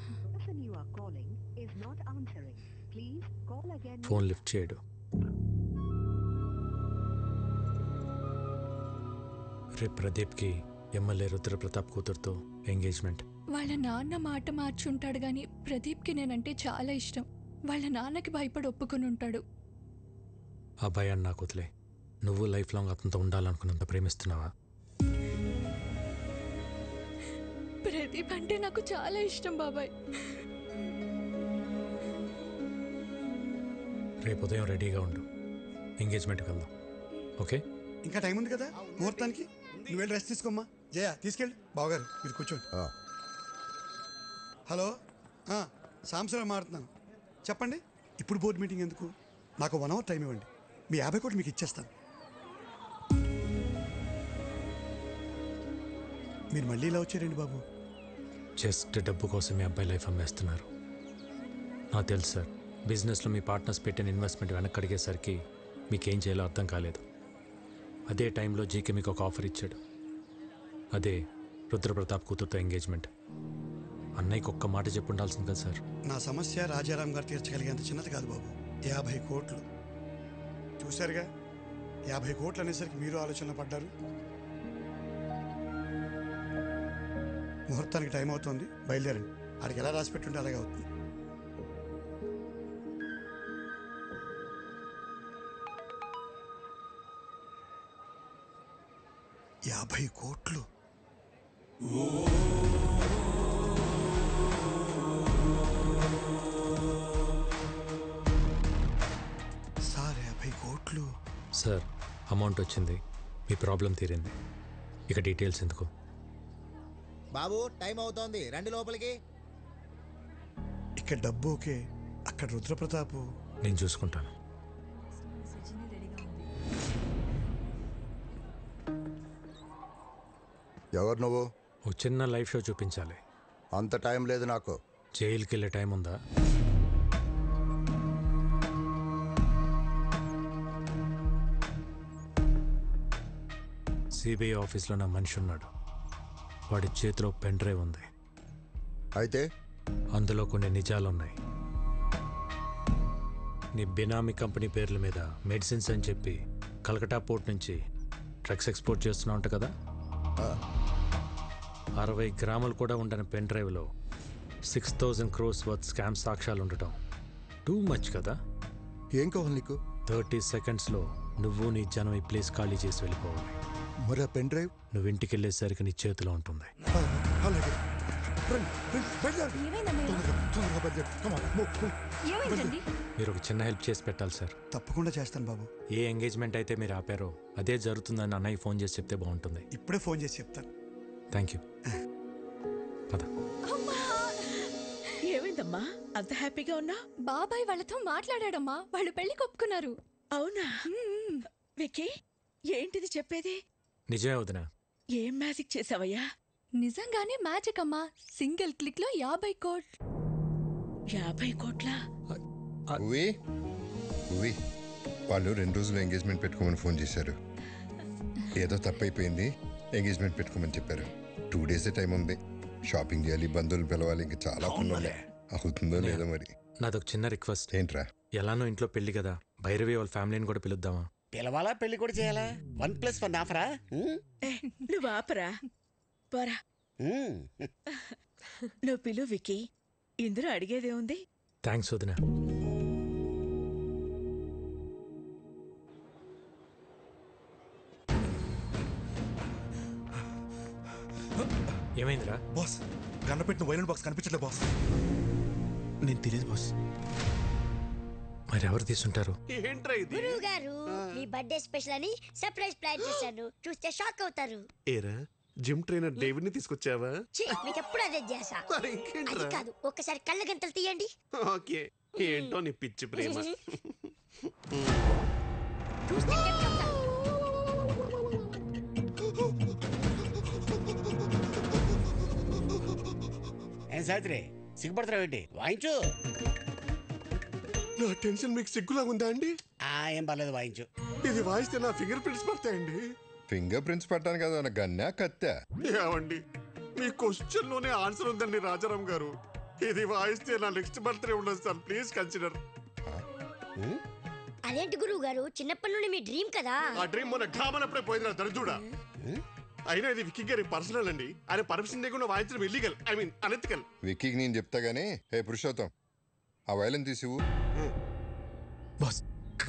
The person you are calling is not answering. Please call again. Phone lift చేయడు. రేపు ప్రదీప్కి ఎమ్మెల్యే రుద్రప్రతాప్ కూతురుతో ఎంగేజ్మెంట్. వాళ్ళ నాన్న మాట మార్చుంటాడు కానీ ప్రదీప్కి నేనంటే చాలా ఇష్టం. వాళ్ళ నాన్నకి భయపడి ఒప్పుకొని ఉంటాడు. ఆ భయాన్ని నాకు వదిలే. నువ్వు లైఫ్ లాంగ్ అతనితో ఉండాలనుకున్నంత ప్రేమిస్తున్నావా? ప్రదీప్ అంటే నాకు చాలా ఇష్టం బాబాయ్. రేపు ఉదయం రెడీగా ఉండు. ఎంగేజ్మెంట్కి వెళ్దాం. ఓకే? ఇంకా టైం ఉంది కదా ముహూర్తానికి. నువ్వు వెళ్ళి రెస్ట్ తీసుకోమ్మా. జయ తీసుకెళ్ళి. బావగారు మీరు కూర్చోండి. హలో, సాంసరావు మాట్లాడుతున్నాను. చెప్పండి. ఇప్పుడు బోర్డు మీటింగ్ ఎందుకు? నాకు 1 hour టైం ఇవ్వండి. మీ 50 కోట్లు మీకు ఇచ్చేస్తాను. మీరు మళ్ళీ ఇలా వచ్చారండి బాబు. జస్ట్ డబ్బు కోసం మీ అబ్బాయి లైఫ్ అమ్మేస్తున్నారు. నాకు తెలుసు సార్. బిజినెస్లో మీ పార్ట్నర్స్ పెట్టిన ఇన్వెస్ట్మెంట్ వెనక్కి అడిగేసరికి మీకేం చేయాలో అర్థం కాలేదు. అదే టైంలో జీకే మీకు ఒక ఆఫర్ ఇచ్చాడు. అదే రుద్రప్రతాప్ కూతురుతో ఎంగేజ్మెంట్. అన్నయ్యకి ఒక్క మాట చెప్పు ఉండాల్సింది కదా సార్. నా సమస్య రాజారాం గారు తీర్చగలిగేంత చిన్నది కాదు బాబు. 50 కోట్లు చూశారుగా. 50 కోట్లు అనేసరికి మీరు ఆలోచన పడ్డారు. ముహూర్తానికి టైం అవుతుంది, బయలుదేరండి. ఆడికి ఎలా రాసి పెట్టుంటే అలాగే అవుతుంది. $50 కోట్లు. సార్ 50 కోట్లు. సార్, అమౌంట్ వచ్చింది. మీ ప్రాబ్లం తీరింది. ఇక డీటెయిల్స్ ఎందుకు? బాబు టైం అవుతోంది, రండి లోపలికి. ఇక్కడ డబ్బు ఓకే, అక్కడ రుద్రప్రతాపు. నేను చూసుకుంటాను. ఎవరు నువ్వు? ఓ చిన్న లైవ్ షో చూపించాలి. అంత టైం లేదు నాకు. జైలుకి వెళ్ళే టైం ఉందా? సిబిఐ ఆఫీస్లో నా మనిషి ఉన్నాడు. వాడి చేతిలో పెన్ డ్రైవ్ ఉంది. అయితే అందులో కొన్ని నిజాలున్నాయి. నీ బినామీ కంపెనీ పేర్ల మీద మెడిసిన్స్ అని చెప్పి కలకటా పోర్ట్ నుంచి డ్రగ్స్ ఎక్స్పోర్ట్ చేస్తున్నావు అంట కదా. 60 గ్రాములు కూడా ఉండని పెన్ డ్రైవ్లో 6,000 crores వర్త్ స్కామ్ సాక్ష్యాలు ఉండటం టూ మచ్ కదా. ఏం కావాలి నీకు? 30 సెకండ్స్లో నువ్వు నీ జనం ఈ ప్లేస్ ఖాళీ చేసి వెళ్ళిపోవాలి. మరి ఆ పెన్ డ్రైవ్? నువ్వు ఇంటికి వెళ్ళేసరికి నీ చేతిలో ఉంటుంది. అలాగే. మీరు ఒక చిన్న హెల్ప్ చేసి పెట్టాలి సార్. తప్పకుండా చేస్తాను బాబు. ఏ ఎంగేజ్మెంట్ అయితే మీరు ఆపారో అదే జరుగుతుందని అన్నయ్య ఫోన్ చేసి చెప్తే బాగుంటుంది. ఇప్పుడే ఫోన్ చేసి చెప్తాను. Thank you. పద. ఏమైందమ్మా అంత హ్యాపీగా ఉన్నా? బాబాయ్ వాళ్ళతో మాట్లాడాడమ్మా, వాళ్ళు పెళ్లి ఒప్పుకున్నారు. అవునా? విక్కీ ఏంటిది చెప్పేది? నిజమే వదినా. ఏం మ్యాజిక్ చేసావయ్యా? నిజంగానే మ్యాజిక్ అమ్మా. సింగిల్ క్లిక్ లో 50 కోట్లు. 50 కోట్ల? వాళ్ళు 2 రోజులు ఎంగేజ్మెంట్ పెట్టుకోమని ఫోన్ చేశారు. ఏదో తప్పైపోయింది, ఎంగేజ్మెంట్ పెట్టుకోమని చెప్పారు. 2 డేసే టైం ఉంది. షాపింగ్ చేయాలి, బంధువులు పిలవాలి, ఇంకా చాలా పనులు. అవుతుందో లేదో మరి. నాదొక చిన్న రిక్వెస్ట్. ఏంట్రా? ఎలానో ఇంట్లో పెళ్లి కదా, భైరవి వాళ్ళ ఫ్యామిలీని కూడా పిలుద్దామా? పిలవాలా, పెళ్లి కూడా చేయాలా? 1+1 ఆఫరా? నువ్వు ఆపరా, పోరా. నువ్వు పిలు విక్కీ, ఇందులో అడిగేదే ఉంది. థ్యాంక్స్ వదినా. ఏమైందిరా? బాస్, గన్నపెట్టిన వైలెంట్ బాక్స్ కనిపించట్లే బాస్. నేను తెలియదు బాస్. మరి ఎవరు తీసుంటారు? ఏంట్రా ఇది? గురువు గారు, మీ బర్త్డే స్పెషల్ అని సర్ప్రైజ్ ప్లాన్ చేశాను. చూస్తే షాక్ అవుతారు. ఏరా, జిమ్ ట్రైనర్ డేవిడ్ ని తీసుకొచ్చావా? మీకు ఎప్పుడు అదే చేసా. అది కాదు, ఒక్కసారి కళ్ళ గంటలు తీయండి. ఓకే, ఏంటో నీ పిచ్చి ప్రేమ. చూస్తే చెప్తా. ఏం సావిత్రి, సిగ్గుపడతావు ఏంటి? వాయించు. నా టెన్షన్ మీకు సిగ్గులాగా ఉందా అండి? ఏం పర్లేదు, వాయించు. ఇది వాయిస్తే నా ఫింగర్ ప్రింట్స్ పడతాయండి. ఫింగర్ ప్రింట్స్ పట్టాను కదా, నా గన్నా కత్తా? ఏమండి, మీ క్వశ్చన్ లోనే ఆన్సర్ ఉందండి రాజారాం గారు. ఇది వాయిస్తే నా నెక్స్ట్ బర్త్డే ఉండదు సార్, ప్లీజ్ కన్సిడర్. అదేంటి గురువు గారు, చిన్నప్పటి నుండి మీ డ్రీమ్ కదా. ఆ డ్రీమ్ మొన్న ఘామనప్పుడే పోయింది నా దరిద్రుడా. అయినా ఇది విక్కీ గారి పర్సనల్ అండి. ఆయన పర్మిషన్ లేకుండా వాయించడం ఇల్లీగల్, ఐ మీన్ అనెథికల్. విక్కీకి నేను చెప్తా గానీ, హే పురుషోత్తం, ఆ వైలెన్ తీసివు. బాస్,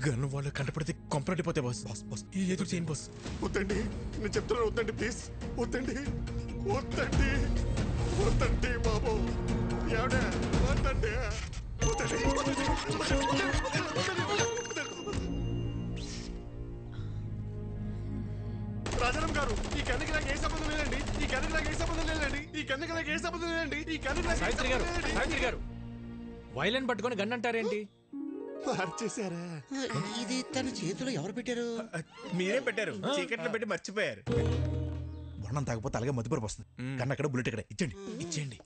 గన్ను వాళ్ళు కంటపడితే కొంపరటిపోతే బాస్. బాస్ బాస్ ఎదురు చేయను బాస్. వద్దండి, నేను చెప్తున్నాను, వద్దండి ప్లీజ్. వద్దండి, వద్దండి, వద్దండి బాబు. ఎవడే వద్దండి, రాజారాం గారు, ఈ కన్నుకి నాకు ఏ సంబంధం లేదండి. ఈ కన్నుకి నాకు ఏ సంబంధం లేదండి. ఈ కన్నుకి నాకు ఏ సంబంధం లేదండి. ఈ కన్నుకి నాకు సావిత్రి గారు, సావిత్రి గారు, వైలెన్ పట్టుకొని గన్ అంటారేంటి? మార్చేశారా? ఇది తన చేతిలో ఎవరు పెట్టారు? మీరే పెట్టారు, చీకట్లో పెట్టి మర్చిపోయారు. వర్ణం తాగపోతే అలాగే మధ్యపరపు వస్తుంది. కన్నా అక్కడ బుల్లెట్ ఇక్కడ ఇచ్చండి. ఇచ్చేయండి.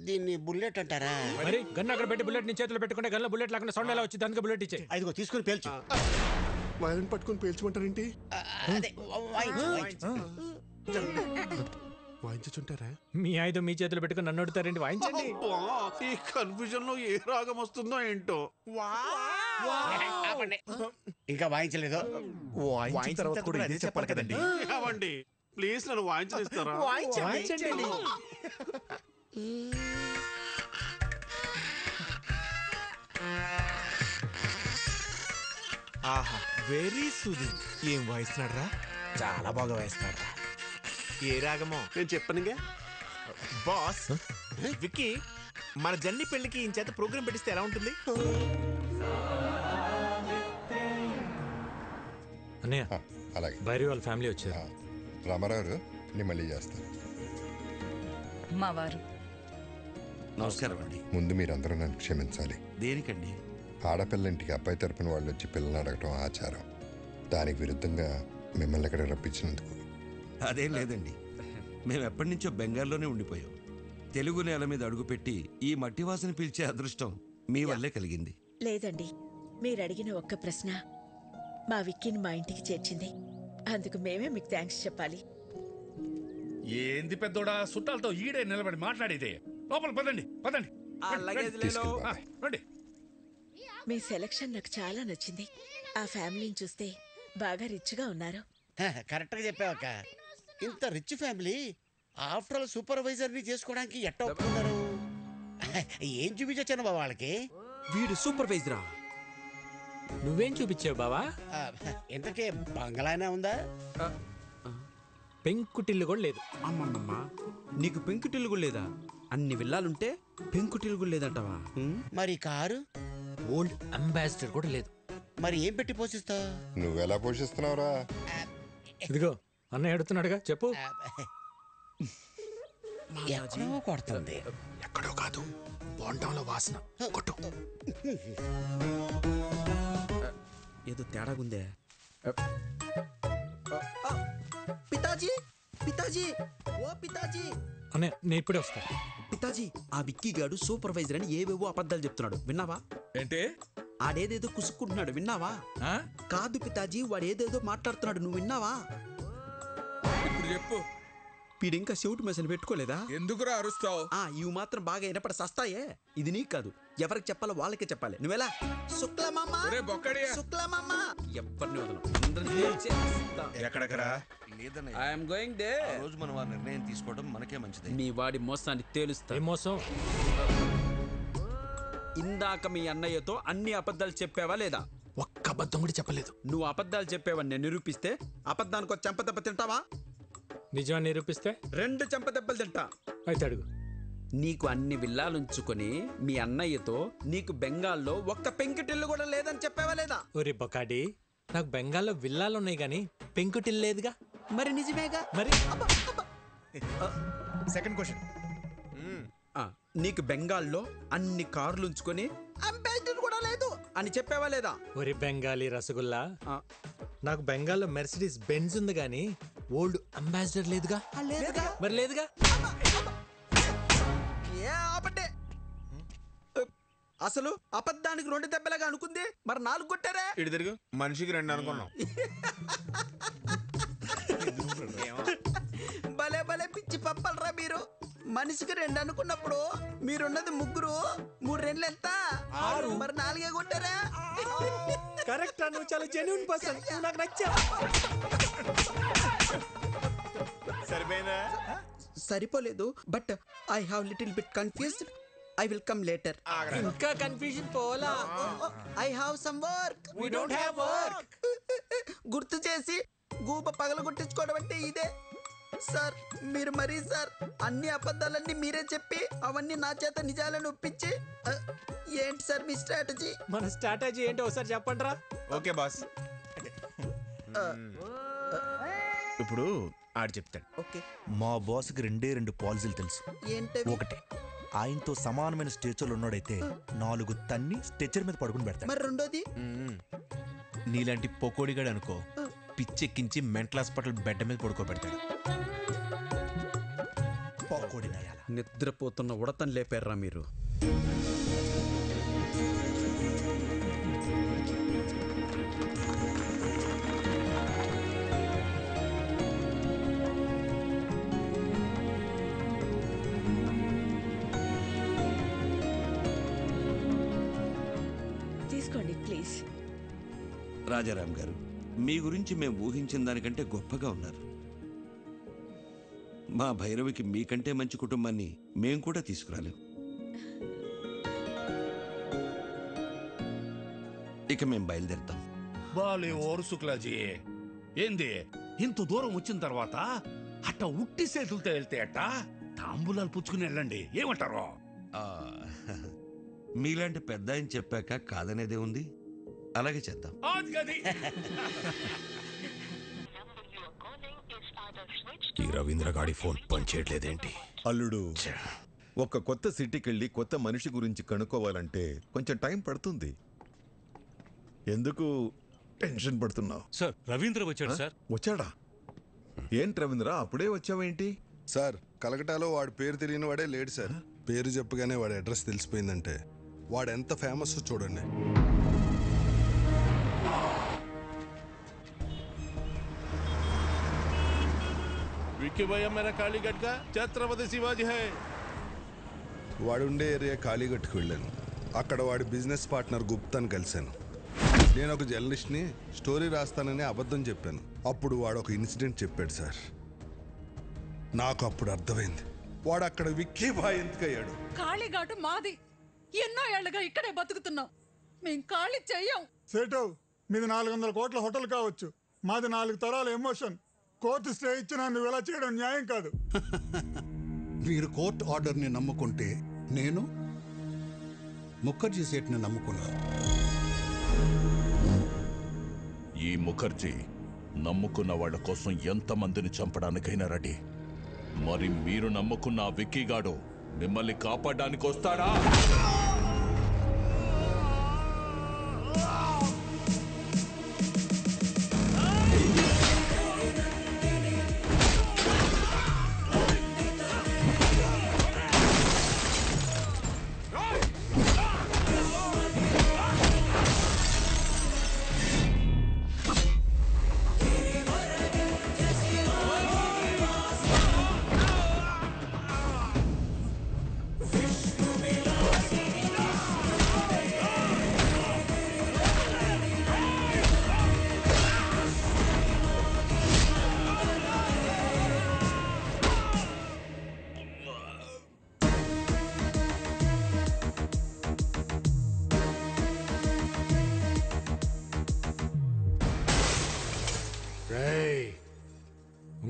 దీన్ని బుల్లెట్ అంటారా? మరి గన్ అక్కడ పెట్టి బుల్లెట్ నీ చేతిలో పెట్టుకుంటే గన్లో బుల్లెట్ లేకుండా సౌండ్ ఎలా వచ్చింది? అందుకే బుల్లెట్ ఇచ్చే. ఐదుగో తీసుకుని పేల్చు. వైలెన్ పట్టుకొని పేల్చుకుంటారేంటి? వాయించుంటారా? మీ ఆయుధం మీ చేతిలో పెట్టుకుని నన్ను అడుగుతారేంటి? వాయించండి. ఈ కన్ఫ్యూజన్ లో ఏ రాగం వస్తుందో ఏంటో. ఇంకా వాయించలేదు. వాయించిన తర్వాత కూడా ఇదే చెప్పాలి కదండి. అవండి, ప్లీజ్ నన్ను వాయించనిస్తారా? వాయించండి. ఆహా, వెరీ సూదింగ్. ఏం వాయిస్తున్నాడు రా? చాలా బాగా వాయిస్తున్నాడు. ఏ రాగమో నేను చెప్పనుగా. బాస్, విక్కీ, మన జన్ని పెళ్లికి ఈ చేత ప్రోగ్రామ్ పెట్టిస్తే ఎలా ఉంటుంది? అన్నయ్య, అలాగే. భైరవి వాళ్ళ ఫ్యామిలీ వచ్చారు. రామారావు, నేను మళ్ళీ చేస్తాను. మా వారు నమస్కారం అండి. ముందు మీరందరూ నన్ను క్షమించాలి. దేనికండి? ఆడపిల్ల ఇంటికి అబ్బాయి తరపున వాళ్ళు వచ్చి పిల్లల్ని అడగటం ఆచారం. దానికి విరుద్ధంగా మిమ్మల్ని ఇక్కడ రప్పించినందుకు. అదేం లేదండి, మేము ఎప్పటి నుంచో బెంగాల్లోనే ఉండిపోయాం. తెలుగు నేల మీద అడుగుపెట్టి ఈ మట్టి వాసన పీల్చే అదృష్టం మీ వల్లే కలిగింది. లేదండి, మీరు అడిగిన ఒక్క ప్రశ్న మా విక్కీని మా ఇంటికి చేర్చింది. అందుకు మేమే మీకు థ్యాంక్స్ చెప్పాలి. ఏంది పెద్దోడా, చుట్టాలతో ఈడే నిలబడి మాట్లాడేదే. లోపల పదండి, పదండి. రండి. మీ సెలక్షన్ నాకు చాలా నచ్చింది. ఆ ఫ్యామిలీని చూస్తే బాగా రిచ్గా ఉన్నారు. కరెక్ట్ గా చెప్పావక్క. ఇంత rich family after all supervisor ని చేసుకోవడానికి ఎట్ట ఒప్పుకున్నారు? ఏం చూపించొచ్చాను బాబా వాళ్ళకి? వీడు సూపర్వైజరా? నువ్వేం చూపించావు బావా? ఇంతకీ బంగ్లానే ఉందా? పెంకుటిల్లు కూడా లేదు. అమ్మమ్మమ్మ, నీకు పెంకుటిల్లు కూడా లేదా? అన్ని విల్లాలుంటే పెంకుటిల్లు కూడా లేదంటావా? మరి కారు? ఓల్డ్ అంబాసిడర్ కూడా లేదు. మరి ఏం పెట్టి పోషిస్తావు? నువ్వెలా పోషిస్తున్నావురా? ఇదిగో అన్నయ్య అడుగుతున్నాడుగా, చెప్పు. ఎక్కడో కొడుతుంది. ఎక్కడో కాదు, బోండంలో వాసన. కొట్టు. ఏదో తేడాగుందే. పితాజీ, పితాజీ, ఓ పితాజీ. అన్నయ్య నేను ఇప్పుడే వస్తా. పితాజీ, ఆ విక్కీ గాడు సూపర్వైజర్ అని ఏవేవో అబద్ధాలు చెప్తున్నాడు, విన్నావా? ఏంటి? ఆడేదేదో కుసుక్కుంటున్నాడు, విన్నావా? కాదు పితాజీ, వాడు ఏదేదో మాట్లాడుతున్నాడు, నువ్వు విన్నావా? ఇప్పుడు చెప్పు. వీడింకా చెవిటి మెసలు పెట్టుకోలేదా? ఎందుకురా అరుస్తావు? ఇవి మాత్రం బాగా వినపడి సస్తాయే. ఇది నీకు కాదు, ఎవరికి చెప్పాలో వాళ్ళకే చెప్పాలి. నువ్వెలా? శుక్లమామ, శుక్లమామ, ఎవరిని వదలం. ఎక్కడెక్కరా? I'm going there. రోజు మనం ఆ నిర్ణయం తీసుకోవడం మనకే మంచిది. మీ వాడి మోసాన్ని తేలుస్తా. మోసం? ఇందాక మీ అన్నయ్యతో అన్ని అబద్ధాలు చెప్పావా లేదా? ఒక్క అబద్ధం కూడా చెప్పలేదు. నువ్వు అబద్ధాలు చెప్పావని నేను నిరూపిస్తే అబద్ధానికి ఒక చెంపదెబ్బ తింటావా? నిజాన్ని నిరూపిస్తే 2 చెంపదెబ్బలు తింటా. అయితే అడుగు. నీకు అన్ని విల్లాలుంచుకొని మీ అన్నయ్యతో నీకు బెంగాల్లో ఒక్క పెంకుటిల్లు కూడా లేదని చెప్పావా లేదా? ఒరే బొకాడి, నాకు బెంగాల్లో విల్లాలు ఉన్నాయి కానీ పెంకుటిల్లు లేదుగా. మరి నిజమేగా. మరి సెకండ్ క్వశ్చన్, నీకు బెంగాల్లో అన్ని కార్లు ఉంచుకొని అంబాసిడర్ కూడా లేదు అని చెప్పావా లేదా? ఒరే బెంగాలీ రసగుల్లా, నాకు బెంగాల్లో మెర్సిడీస్ బెంజ్ ఉంది కానీ ఓల్డ్ అంబాసిడర్ లేదుగా. మరి లేదుగా. అసలు అబద్ధానికి 2 దెబ్బలుగా అనుకుంది, మరి 4 కొట్టారా? ఇటు తిరుగు. మనిషికి 2 అనుకున్నాం. భలే భలే పిచ్చి పప్పలరా మీరు. మనిషికి 2 అనుకున్నప్పుడు మీరున్నది 3, 3 2 ఎంత? 6. మరి 4 కొట్టారా? కరెక్ట్. నువ్వు చాలా జెన్యూన్ పర్సన్, నాకు నచ్చావు. సరిపోయిందా? సరిపోలేదు, but I have little bit confused. I will come later. ఇంకా కన్ఫ్యూజన్ పోలా. I have some work. We don't have work. గుర్తు చేసి గూప పగల కొట్టించుకోవడం అంటే ఇదే సార్. మీరు మరీ సార్ అన్ని అబద్ధాలన్నీ మీరే చెప్పి అవన్నీ నా చేత నిజాలను ఒప్పించి ఏంటి సార్ మీ స్ట్రాటజీ? మన స్ట్రాటజీ ఏంటో ఒకసారి చెప్పండి రా. Okay boss. ఇప్పుడు ఆడు చెప్తాడు. ఓకే. మా బాస్కి 2 పాలసీలు తెలుసు. ఏంటవి? ఒకటి, ఆయనతో సమానమైన స్టేచర్లు ఉన్నాడైతే 4 తన్ని స్ట్రెచర్ మీద పడుకుని పెడతాడు. మరి రెండోది? నీలాంటి పొకోడిగాడు అనుకో, పిచ్చెక్కించి మెంటల్ హాస్పిటల్ బెడ్ మీద పడుకోబెడతాడు. నిద్రపోతున్న ఉడతను లేపారా మీరు? తీసుకోండి ప్లీజ్. రాజారాం గారు, మీ గురించి మేము ఊహించిన దానికంటే గొప్పగా ఉన్నారు. మా భైరవికి మీకంటే మంచి కుటుంబాన్ని మేం కూడా తీసుకురాలేం. ఇక మేము బయలుదేరుతాం. బాలే ఓరు శుక్లాజీ, ఏంది ఇంత దూరం వచ్చిన తర్వాత అట్ట ఉట్టి చేతులతో వెళ్తే అట్ట తాంబూలాలు పుచ్చుకుని వెళ్ళండి, ఏమంటారు? మీలాంటి పెద్ద ఆయన చెప్పాక కాదనేదే ఉంది. అలాగే చేద్దాం. ఈ రవీంద్ర గాడి ఫోన్ పనిచేయట్లేదేంటి? అల్లుడు, ఒక కొత్త సిటీకి వెళ్ళి కొత్త మనిషి గురించి కనుక్కోవాలంటే కొంచెం టైం పడుతుంది. ఎందుకు టెన్షన్ పడుతున్నావు? సార్ రవీంద్ర వచ్చాడు సార్. వచ్చాడా? ఏంటి రవీంద్ర అప్పుడే వచ్చావేంటి? సార్, కలకటాలో వాడి పేరు తెలియని వాడే లేడు సార్. పేరు చెప్పగానే వాడి అడ్రస్ తెలిసిపోయిందంటే వాడు ఎంత ఫేమస్ చూడండి. विक्की भैया मेरा कालीगढ़ का छत्रपति शिवाजी है. వాడు ఉండే ఏరియా కాళీగట్టుకు వెళ్ళాను. అక్కడ వాడి బిజినెస్ పార్ట్నర్ గుప్తాను కలిశాను. నేను ఒక జర్నలిస్ట్ని, స్టోరీ రాస్తానని అబద్ధం చెప్పాను. అప్పుడు వాడు ఒక ఇన్సిడెంట్ చెప్పాడు సార్. నాకు అప్పుడు అర్థమైంది వాడు అక్కడ విక్కీ బాయ్ ఎందుకయ్యాడు. కాళీఘాటు మాది. ఎన్నో ఏళ్లుగా ఇక్కడే బతుకుతున్నాం. మేం ఖాళీ చెయ్యం. సేటు మీది 400 కోట్ల హోటల్ కావచ్చు, మాది 4 తరాల ఎమోషన్. కోర్టు స్టే ఇచ్చినా నువ్వు ఇలా చేయడం న్యాయం కాదు. మీరు కోర్టు ఆర్డర్ని నమ్ముకుంటే నేను ముఖర్జీ సేట్ని నమ్ముకున్నాను. ఈ ముఖర్జీ నమ్ముకున్న వాళ్ళ కోసం ఎంతమందిని చంపడానికైనా రెడీ. మరి మీరు నమ్ముకున్న ఆ విక్కీగాడు మిమ్మల్ని కాపాడడానికి వస్తాడా?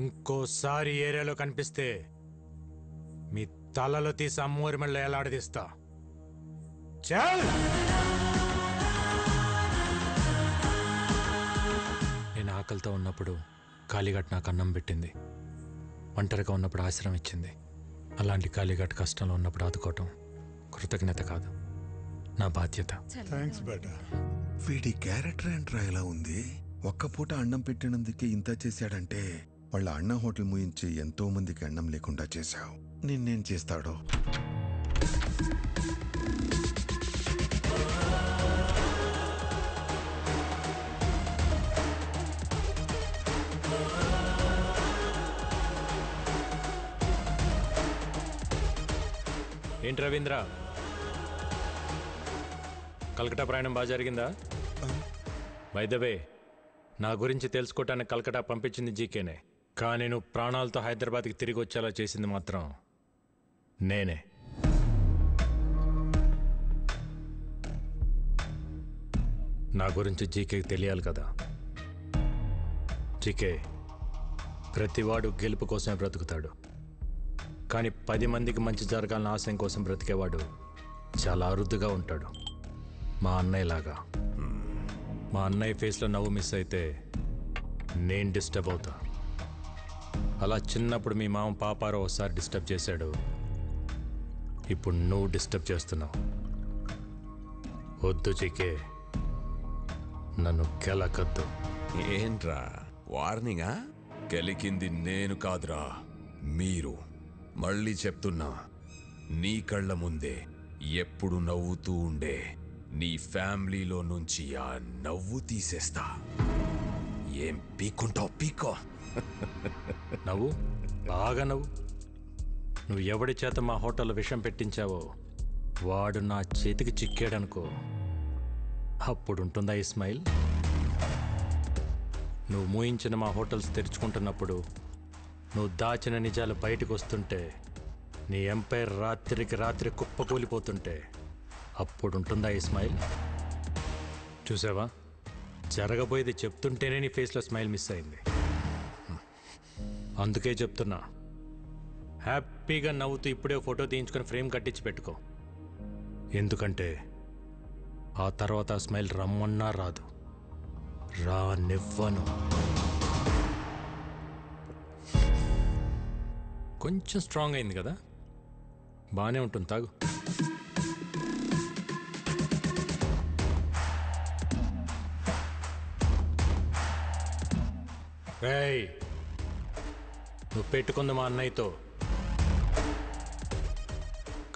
ఇంకోసారి ఏరియాలో కనిపిస్తే మీ తలలో తీసి అమ్మోరి మెళ్ళ ఎలాడదీస్తా. చల్! నేను ఆకలితో ఉన్నప్పుడు కాళీఘట్ నాకు అన్నం పెట్టింది. ఒంటరిగా ఉన్నప్పుడు ఆశ్రమం ఇచ్చింది. అలాంటి కాళీఘట్ కష్టంలో ఉన్నప్పుడు ఆదుకోవటం కృతజ్ఞత కాదు, నా బాధ్యత. థ్యాంక్స్ బేటా. వీడి క్యారెక్టర్ ఏంట్రా ఎలా ఉంది? ఒక్క పూట అన్నం పెట్టినందుకే ఇంత చేశాడంటే వాళ్ళ అన్న హోటల్ ముయించి ఎంతో మందికి అన్నం లేకుండా చేశావు. నిన్నేం చేస్తాడో. ఏంటి రవీంద్ర, కలకటా ప్రయాణం బాగా జరిగిందా? బై ద వే, నా గురించి తెలుసుకోవటానికి కలకటా పంపించింది జీకేనే, కానీ నువ్వు ప్రాణాలతో హైదరాబాద్కి తిరిగి వచ్చేలా చేసింది మాత్రం నేనే. నా గురించి జీకేకి తెలియాలి కదా. జీకే, ప్రతివాడు గెలుపు కోసమే బ్రతుకుతాడు, కానీ 10 మందికి మంచి జరగాలని ఆశయం కోసం బ్రతికేవాడు చాలా అరుదుగా ఉంటాడు. మా అన్నయ్యలాగా. మా అన్నయ్య ఫేస్లో నవ్వు మిస్ అయితే నేను డిస్టర్బ్ అవుతా. అలా చిన్నప్పుడు మీ మామ పాపారో ఒకసారి డిస్టర్బ్ చేశాడు, ఇప్పుడు నువ్వు డిస్టర్బ్ చేస్తున్నావు. వద్దు జీకే, నన్ను కెలకద్దు. ఏంట్రా వార్నింగా? కెలికింది నేను కాదురా, మీరు. మళ్ళీ చెప్తున్నా, నీ కళ్ళ ముందే ఎప్పుడు నవ్వుతూ ఉండే నీ ఫ్యామిలీలో నుంచి ఆ నవ్వు తీసేస్తా. ఏం పీక్కుంటావు పీకో. నవ్వు, బాగా నవ్వు. నువ్వు ఎవడి చేత మా హోటల్లో విషం పెట్టించావో వాడు నా చేతికి చిక్కాడనుకో, అప్పుడుంటుందా ఈ స్మైల్? నువ్వు మూయించిన మా హోటల్స్ తెరుచుకుంటున్నప్పుడు, నువ్వు దాచిన నిజాలు బయటకు వస్తుంటే, నీ ఎంపైర్ రాత్రికి రాత్రి కుప్పకూలిపోతుంటే, అప్పుడుంటుందా ఈ స్మైల్? చూసావా, జరగబోయేది చెప్తుంటేనే నీ ఫేస్లో స్మైల్ మిస్ అయింది. అందుకే చెప్తున్నా, హ్యాపీగా నవ్వుతూ ఇప్పుడే ఫోటో తీయించుకొని ఫ్రేమ్ కట్టించి పెట్టుకో. ఎందుకంటే ఆ తర్వాత ఆ స్మైల్ రమ్మన్నా రాదు, రానివ్వను. కొంచెం స్ట్రాంగ్ అయింది కదా, బాగానే ఉంటుంది, తాగు. రేయ్, నువ్వు పెట్టుకుంది మా అన్నయ్యతో,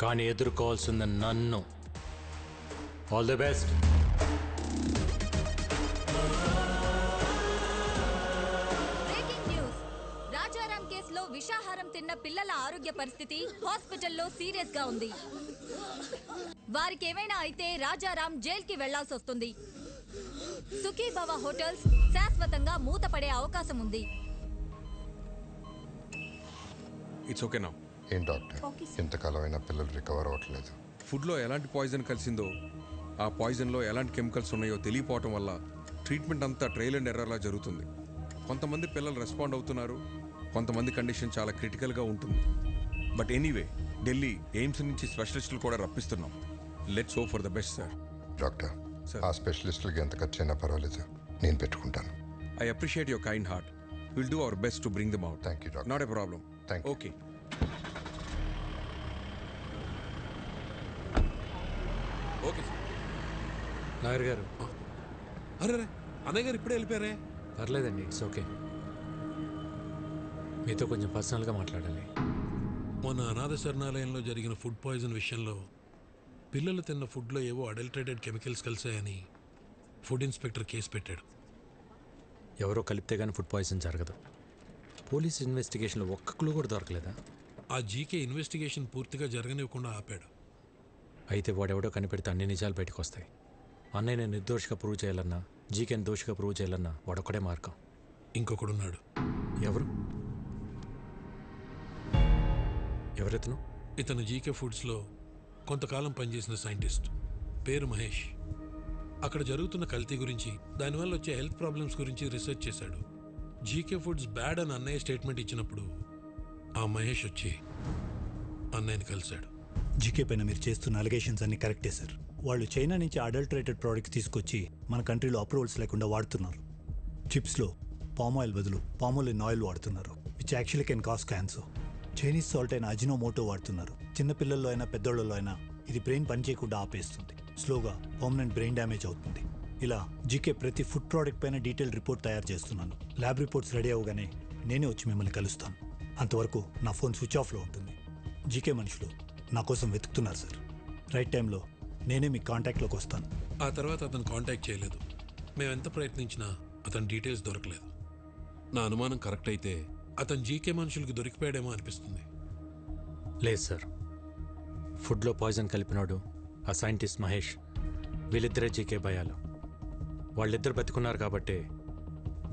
కానీ ఎదుర్కోవాల్సింది నన్ను. All the best. Breaking news. Rajaram కేసులో విషాహారం తిన్న పిల్లల ఆరోగ్య పరిస్థితి హాస్పిటల్లో సీరియస్ గా ఉంది. వారికి ఏమైనా అయితే రాజారాం జైలుకి వెళ్లాల్సి వస్తుంది. సుఖీభవ హోటల్స్ శాశ్వతంగా మూతపడే అవకాశం ఉంది. It's okay now. ఏం డాక్టర్, ఇంతకాలం అయినా పిల్లలు రికవర్ అవ్వట్లేదు. ఫుడ్లో ఎలాంటి పాయిజన్ కలిసిందో, ఆ పాయిజన్లో ఎలాంటి కెమికల్స్ ఉన్నాయో తెలియపోవటం వల్ల ట్రీట్మెంట్ అంతా ట్రయల్ అండ్ ఎర్రర్లా జరుగుతుంది. కొంతమంది పిల్లలు రెస్పాండ్ అవుతున్నారు, కొంతమంది కండిషన్ చాలా క్రిటికల్గా ఉంటుంది. బట్ ఎనీవే, ఢిల్లీ ఎయిమ్స్ నుంచి స్పెషలిస్టులు కూడా రప్పిస్తున్నాం. Let's hope for the best sir. Doctor, ఆ స్పెషలిస్టులకి ఎంత ఖర్చు అయినా పర్వాలేదు, నేను పెట్టుకుంటాను. I appreciate your kind heart. We'll do our best to bring them out. Thank you, doctor. Not a problem. Thank you. Okay. Okay, sir. Lawyer గారు. అరే అన్నయ్య గారు ఇప్పుడే వెళ్ళిపోయారే. పర్లేదండి, ఇట్స్ ఓకే. మీతో కొంచెం పర్సనల్గా మాట్లాడాలి. మొన్న అనాథ శరణాలయంలో జరిగిన ఫుడ్ పాయిజన్ విషయంలో పిల్లలు తిన్న ఫుడ్లో ఏవో అడల్టరేటెడ్ కెమికల్స్ కలిసాయని ఫుడ్ ఇన్స్పెక్టర్ కేసు పెట్టాడు. ఎవరో కలిపితే కానీ ఫుడ్ పాయిజన్ జరగదు. పోలీస్ ఇన్వెస్టిగేషన్లో ఒక్క క్లూ కూడా దొరకలేదా? ఆ జీకే ఇన్వెస్టిగేషన్ పూర్తిగా జరగనివ్వకుండా ఆపాడు. అయితే వాడెవడో కనిపెడితే అన్ని నిజాలు బయటకు వస్తాయి. అన్నయ్య నేను నిర్దోషిగా ప్రూవ్ చేయాలన్నా, జీకేని దోషిగా ప్రూవ్ చేయాలన్నా వాడొక్కడే మార్గం. ఇంకొకడున్నాడు. ఎవరు? ఎవరెతను? ఇతను జీకే ఫుడ్స్లో కొంతకాలం పనిచేసిన సైంటిస్ట్, పేరు మహేష్. అక్కడ జరుగుతున్న కల్తీ గురించి, దానివల్ల వచ్చే హెల్త్ ప్రాబ్లమ్స్ గురించి రీసెర్చ్ చేశాడు. జీకే ఫుడ్స్ బ్యాడ్ అని అన్నయ్య స్టేట్మెంట్ ఇచ్చినప్పుడు ఆ మహేష్ వచ్చి అన్నయ్యని కలిశాడు. జీకే పైన మీరు చేస్తున్న అలిగేషన్స్ అన్ని కరెక్టే సార్. వాళ్ళు చైనా నుంచి అడల్టరేటెడ్ ప్రోడక్ట్స్ తీసుకొచ్చి మన కంట్రీలో అప్రూవల్స్ లేకుండా వాడుతున్నారు. చిప్స్లో పామ్ ఆయిల్ బదులు పామోలిన్ ఆయిల్ వాడుతున్నారు, which actually can cause cancer. Chinese salt అయిన అజినోమోటో వాడుతున్నారు. చిన్నపిల్లల్లో అయినా పెద్దోళ్ళలో అయినా ఇది బ్రెయిన్ పనిచేయకుండా ఆపేస్తుంది. స్లోగా పర్మనెంట్ బ్రెయిన్ డ్యామేజ్ అవుతుంది. ఇలా జీకే ప్రతి ఫుడ్ ప్రోడక్ట్ పైన డీటెయిల్ రిపోర్ట్ తయారు చేస్తున్నాను. ల్యాబ్ రిపోర్ట్స్ రెడీ అవగానే నేనే వచ్చి మిమ్మల్ని కలుస్తాను. అంతవరకు నా ఫోన్ స్విచ్ ఆఫ్లో ఉంటుంది. జీకే మనుషులు నా కోసం వెతుకుతున్నారు సార్. రైట్ టైంలో నేనే మీ కాంటాక్ట్లోకి వస్తాను. ఆ తర్వాత అతను కాంటాక్ట్ చేయలేదు. మేము ఎంత ప్రయత్నించినా అతని డీటెయిల్స్ దొరకలేదు. నా అనుమానం కరెక్ట్ అయితే అతను జీకే మనుషులకు దొరికిపోయాడేమో అనిపిస్తుంది. లేదు సార్, ఫుడ్లో పాయిజన్ కలిపినాడు ఆ సైంటిస్ట్ మహేష్. వీళ్ళిద్దరే జీకే భయాలు. వాళ్ళిద్దరు బతుకున్నారు కాబట్టి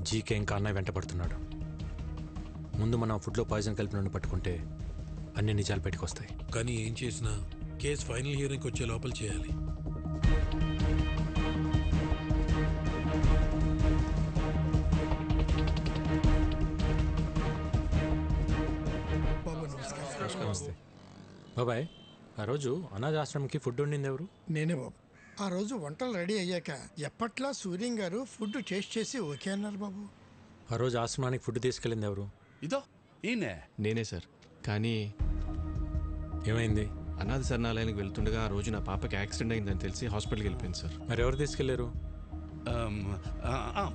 జీకే ఇంకా అన్నయ్య వెంటపడుతున్నాడు. ముందు మనం ఫుడ్లో పాయిజన్ కలిపినోడిని పట్టుకుంటే అన్ని నిజాలు బయటకొస్తాయి. కానీ ఏం చేసినా కేసు ఫైనల్ హియరింగ్కి వచ్చే లోపల చేయాలి. నమస్తే బాబాయ్. ఆ రోజు అనాథాశ్రమంకి ఫుడ్ వండింది ఎవరు? నేనే బాబు. ఆ రోజు వంటలు రెడీ అయ్యాక ఎప్పట్లా సూర్యం గారు ఫుడ్ టేస్ట్ చేసి ఓకే అన్నారు బాబు. ఆ రోజు ఆశ్రమానికి ఫుడ్ తీసుకెళ్ళింది ఎవరు? ఇదో ఈయనే. నేనే సార్. కానీ ఏమైంది? అనాథ శరణాలయానికి వెళ్తుండగా ఆ రోజు నా పాపకి యాక్సిడెంట్ అయిందని తెలిసి హాస్పిటల్కి వెళ్ళిపోయింది సార్. మరి ఎవరు తీసుకెళ్లారు?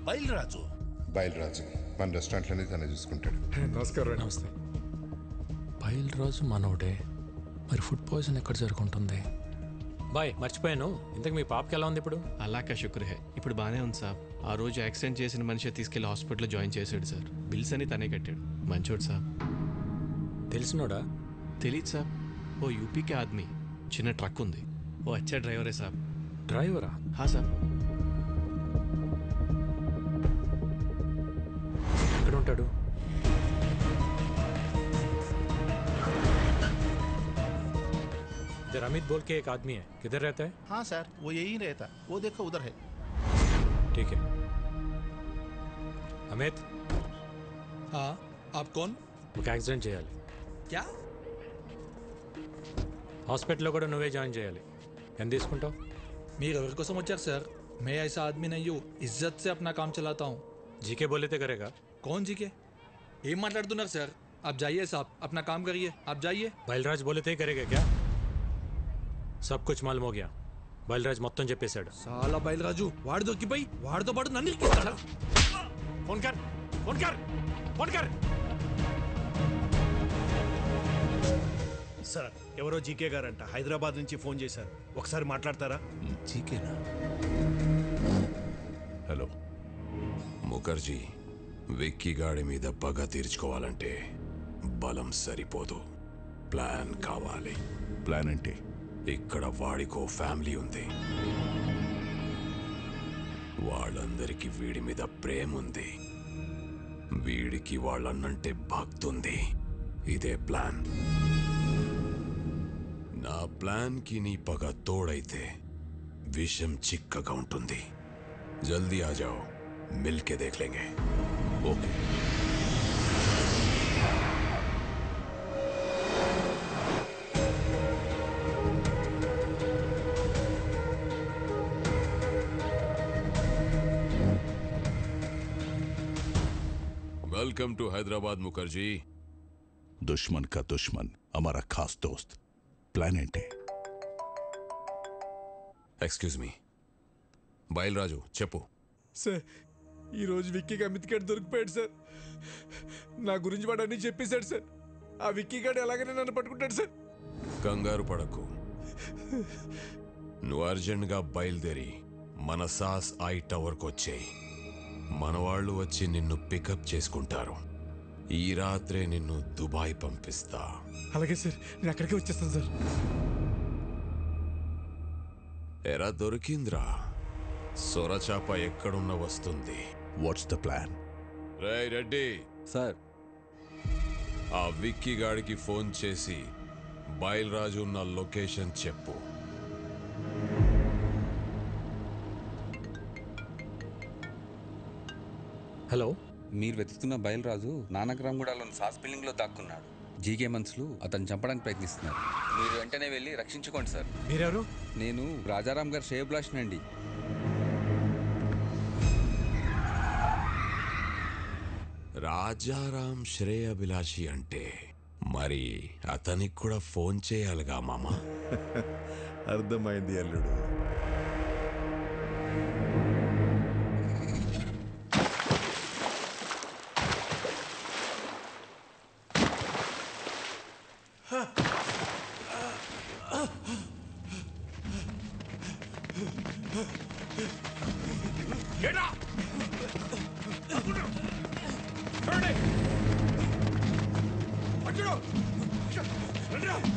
బయలురాజు. బయలురాజు మన రెస్టారెంట్లోనే తనే చూసుకుంటాడు. నమస్కారం. నమస్తే. బయలురాజు మనోడే. మరి ఫుడ్ పాయిజన్ ఎక్కడ జరుగుతుంది? బాయ్, మర్చిపోయాను. ఇంతకు మీ పాపకి ఎలా ఉంది ఇప్పుడు? అలాకా శుక్ర హే, ఇప్పుడు బాగానే ఉంది సార్. ఆ రోజు యాక్సిడెంట్ చేసిన మనిషి తీసుకెళ్లి హాస్పిటల్లో జాయిన్ చేశాడు సార్. బిల్స్ అని తనే కట్టాడు. మంచోడు సార్. తెలిసినోడా? తెలీదు సార్. ఓ యూపీకే ఆద్మీ, చిన్న ట్రక్ ఉంది. ఓ అచ్చా డ్రైవరే సార్. డ్రైవరా? హా సార్. ఎక్కడ ఉంటాడు? इधर अमित बोल के एक आदमी है, किधर रहता है? हाँ सर, वो यही रहता, वो देखो उधर है. ठीक है. अमित. हाँ, आप कौन? ఒక యాక్సిడెంట్ చేయాలి. क्या? హాస్పిటల్లో కూడా నువ్వే జాయిన్ చేయాలి. ఎంత తీసుకుంటావు? మీరు ఎవరి కోసం వచ్చారు సార్? मैं ऐसा आदमी नहीं हूँ, इज्जत से अपना काम चलाता हूँ. जीके बोले थे करेगा. कौन जीके? ఏం మాట్లాడుతున్నారు సార్? आप जाइए साहब, अपना काम करिए, आप जाइए. బయల్రాజ్ बोले थे करेगा क्या? सब कुछ मालूम हो गया. బయల్రాజ్ మొత్తం చెప్పేశాడు. చాలా బయలురాజు వాడు దొరికిపోయి వాడితో పాటు నన్ను ఇరికిస్తాడా? ఫోన్ కర్, ఫోన్ కర్, ఫోన్ కర్. సార్, ఎవరో జీకే గారంట హైదరాబాద్ నుంచి ఫోన్ చేశారు. ఒకసారి మాట్లాడతారా? జీకేనా? హలో ముఖర్జీ, విక్కీ గాడి మీద పగ తీర్చుకోవాలంటే బలం సరిపోదు, ప్లాన్ కావాలి. ప్లాన్ అంటే? ఇక్కడ వాడికో ఫ్యామిలీ ఉంది. వాళ్ళందరికీ వీడి మీద ప్రేమ ఉంది. వీడికి వాళ్ళన్నంటే భక్తుంది. ఇదే ప్లాన్. నా ప్లాన్కి నీ పగ తోడైతే విషం చిక్కగా ఉంటుంది. జల్దీ ఆ జాओ, మిల్కే దేఖ్ లేంగే. Okay. Welcome to Hyderabad Mukherjee. दुश्मन का दुश्मन हमारा खास दोस्त. प्लान ఏంటి? ఎక్స్క్యూజ్ మీ, బయలురాజు చెప్పు. సార్ ఈరోజు విక్కీకి అమిత్ గడ్ దొరికిపోయాడు సార్. నా గురించి వాడు అన్నీ చెప్పేశాడు సార్. ఆ విక్కీ గడ్ ఎలాగైనా నన్ను పట్టుకుంటాడు సార్. కంగారు పడకు, నువ్వు అర్జెంట్గా బయలుదేరి మన సాస్ ఐ టవర్కి వచ్చేయి. మన వాళ్ళు వచ్చి నిన్ను పికప్ చేసుకుంటారు. ఈ రాత్రే నిన్ను దుబాయ్ పంపిస్తా. అలాగే సార్, నేను అక్కడికే వచ్చేస్తాను సార్. ఎరా దొరికింద్రా, సొరచాప ఎక్కడున్న వస్తుంది. What's the plan? Ray Reddy sir, ఆ విక్కీ గాడికి ఫోన్ చేసి బయలురాజు ఉన్న లొకేషన్ చెప్పు. హలో, మీరు వెతుకుతున్న బయలురాజు నానక్రామ్గూడలోని సాస్ బిల్డింగ్లో దాక్కున్నాడు. జీకే మనుషులు అతను చంపడానికి ప్రయత్నిస్తున్నారు. మీరు వెంటనే వెళ్ళి రక్షించుకోండి సార్. మీరెవరు? నేను రాజారాం గారు శ్రేయభిలాషినండి. రాజారాం శ్రేయభిలాషి అంటే మరి అతనికి కూడా ఫోన్ చేయాలిగా మామా. అర్థమైంది అల్లుడు.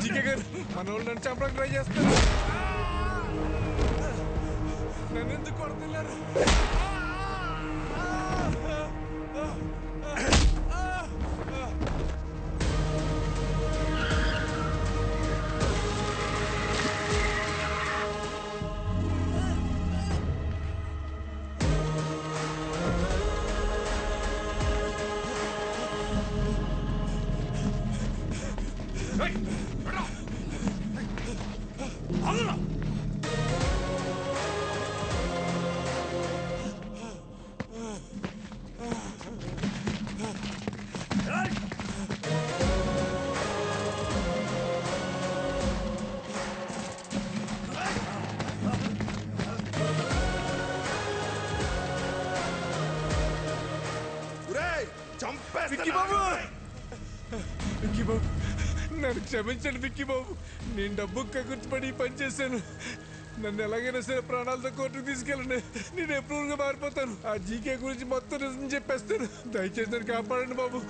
జీకే గారు, మన వాళ్ళు నన్ను చంపడానికి ట్రై చేస్తారు. నన్ను ఎందుకు కొడుతున్నారు? విక్కీ బాబు, విక్కీ బాబు, నన్ను క్షమించండి విక్కీ బాబు. నేను డబ్బు కగుర్చిపడి పని చేశాను. నన్ను ఎలాగైనా సరే ప్రాణాలతో కోర్టుకు తీసుకెళ్ళండి. నేను ఎప్రూవ్గా మారిపోతాను. ఆ జీకే గురించి మొత్తం నిజం చెప్పేస్తాను. దయచేసి నన్ను కాపాడండి బాబు.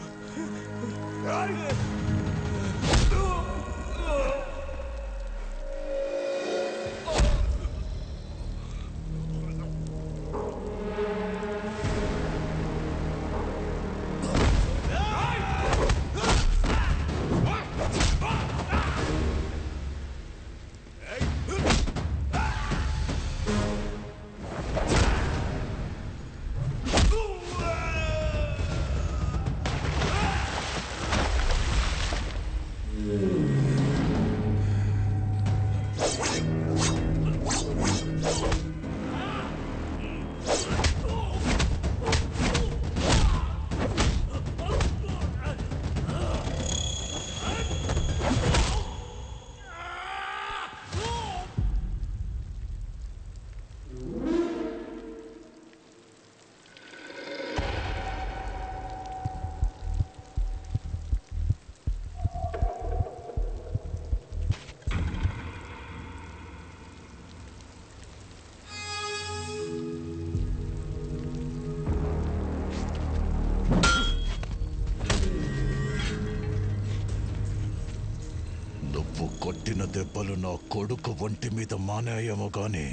కొట్టిన దెబ్బలు నా కొడుకు ఒంటి మీద మానేయేమో గాని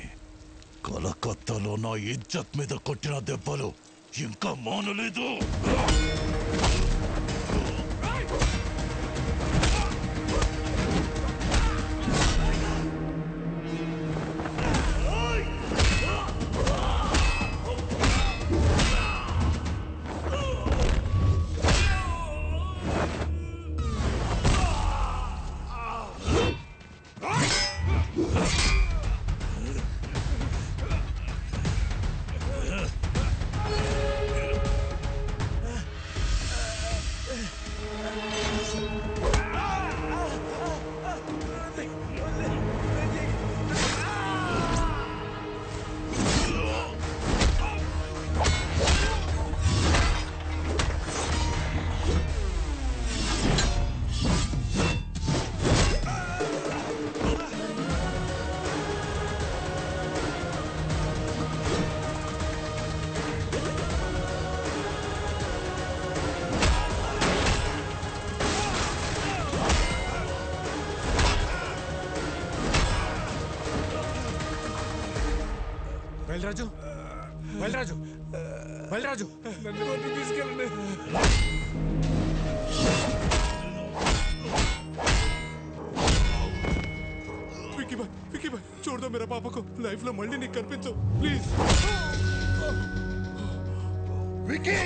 కలకత్తాలో నా ఇజ్జత్ మీద కొట్టిన దెబ్బలు ఇంకా మానలేదు. బయలురాజు బయలురాజు బయలురాజు నన్ను కోర్టుకు తీసుకెళ్ళండి. विकी भाई छोड़ दो मेरा पापा को लाइफ లో మళ్ళీ నీకు కనిపించు ప్లీజ్. వికీ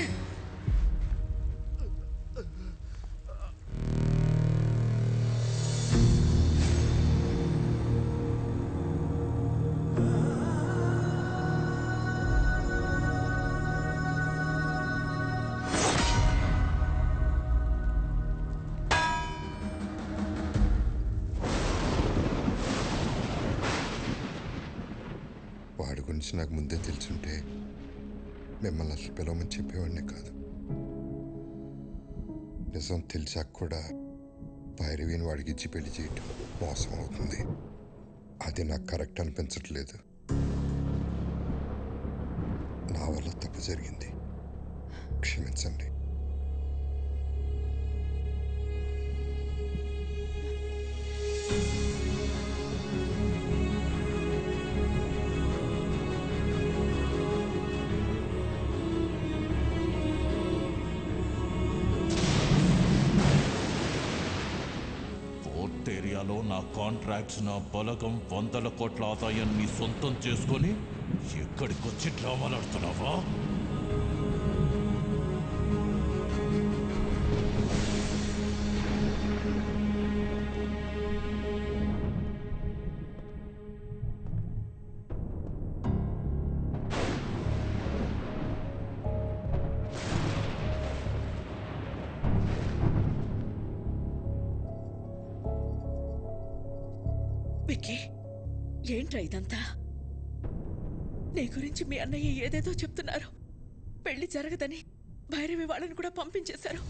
వాడి గురించి నాకు ముందే తెలుసుంటే మిమ్మల్ని అసలు పిలవమని చెప్పేవాడినే కాదు. నిజం తెలిసాక కూడా భైరవిని వాడికి ఇచ్చి పెళ్లి చేయటం మోసం అవుతుంది. అది నాకు కరెక్ట్ అనిపించట్లేదు. నా వల్ల తప్పు జరిగింది, క్షమించండి. ఏరియాలో నా కాంట్రాక్ట్స్ నా బలగం 100 కోట్ల ఆదాయాన్ని సొంతం చేసుకొని ఎక్కడికొచ్చి డ్రామాలు ఆడుతున్నావా? విక్కీ, ఏంట్రా ఇదంతా? నీ గురించి మీ అన్నయ్య ఏదేదో చెప్తున్నారు. పెళ్లి జరగదని భైరవి వాళ్ళని కూడా పంపించేశారు.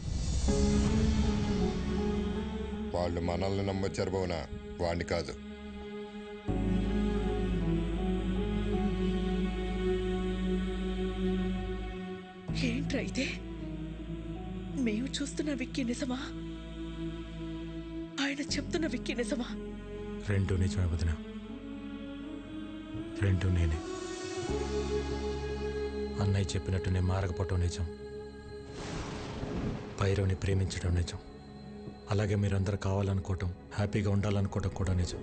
వాళ్ళు మనల్ని నమ్మొచ్చారు భవన, వాణ్ణి కాదు. ఏంట్రా ఇదే? మేము చూస్తున్న విక్కీ నిజమా? ఆయన చెప్తున్న విక్కీ నిజమా? రెండు నిజమే వదిన, రెండు నేనే. అన్నయ్య చెప్పినట్టు నేను మారకపోవటం నిజం, భైరవ్ని ప్రేమించడం నిజం, అలాగే మీరందరూ కావాలనుకోవటం, హ్యాపీగా ఉండాలనుకోవటం కూడా నిజం.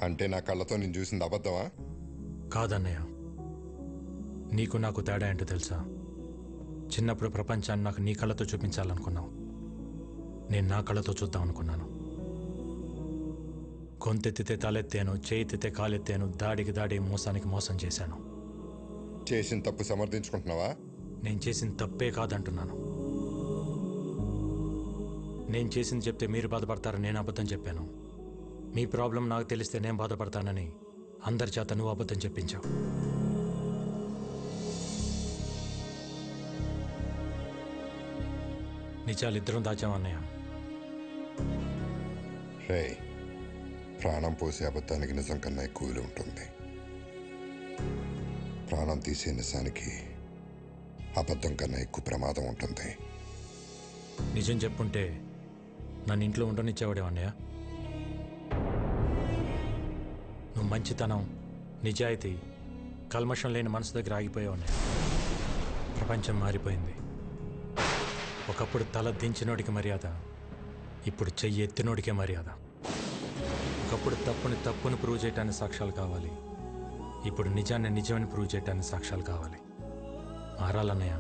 అంటే నా కళ్ళతో నేను చూసింది అబద్ధమా? కాదన్నయ్య, నీకు నాకు తేడా ఏంటో తెలుసా? చిన్నప్పుడు ప్రపంచాన్ని నాకు నీ కళ్ళతో చూపించాలనుకున్నావు, నేను నా కళ్ళతో చూద్దాం అనుకున్నాను. గొంతెత్తితే తలెత్తాను, చేయితే కాలెత్తాను, దాడికి దాడి, మోసానికి మోసం చేశాను. చేసిన తప్పు సమర్థించుకుంటున్నావా? నేను చేసిన తప్పే కాదంటున్నాను. నేను చేసింది చెప్తే మీరు బాధపడతారని నేను అబద్ధం చెప్పాను. మీ ప్రాబ్లం నాకు తెలిస్తే నేను బాధపడతానని అందరి చేత నువ్వు అబద్ధం చెప్పించావు. నిజాలు ఇద్దరం దాచామన్నయ్య. రే, ప్రాణం పోసే అబద్ధానికి నిజం కన్నా ఎక్కువ విలువ ఉంటుంది. ప్రాణం తీసే నిజానికి అబద్ధం కన్నా ఎక్కువ ప్రమాదం ఉంటుంది. నిజం చెప్పుంటే నన్ను ఇంట్లో ఉండనిచ్చేవాడే అన్నయ్య. నువ్వు మంచితనం, నిజాయితీ, కల్మషం లేని మనసు దగ్గర ఆగిపోయావు అన్నయ్య. ప్రపంచం మారిపోయింది. ఒకప్పుడు తల దించినోడికి మర్యాద, ఇప్పుడు చెయ్యి ఎత్తినోడికే మర్యాద. ఒకప్పుడు తప్పుని ప్రూవ్ చేయటానికి సాక్ష్యాలు కావాలి, ఇప్పుడు నిజాన్ని నిజమని ప్రూవ్ చేయటానికి సాక్ష్యాలు కావాలి. మారాలన్నయ్య,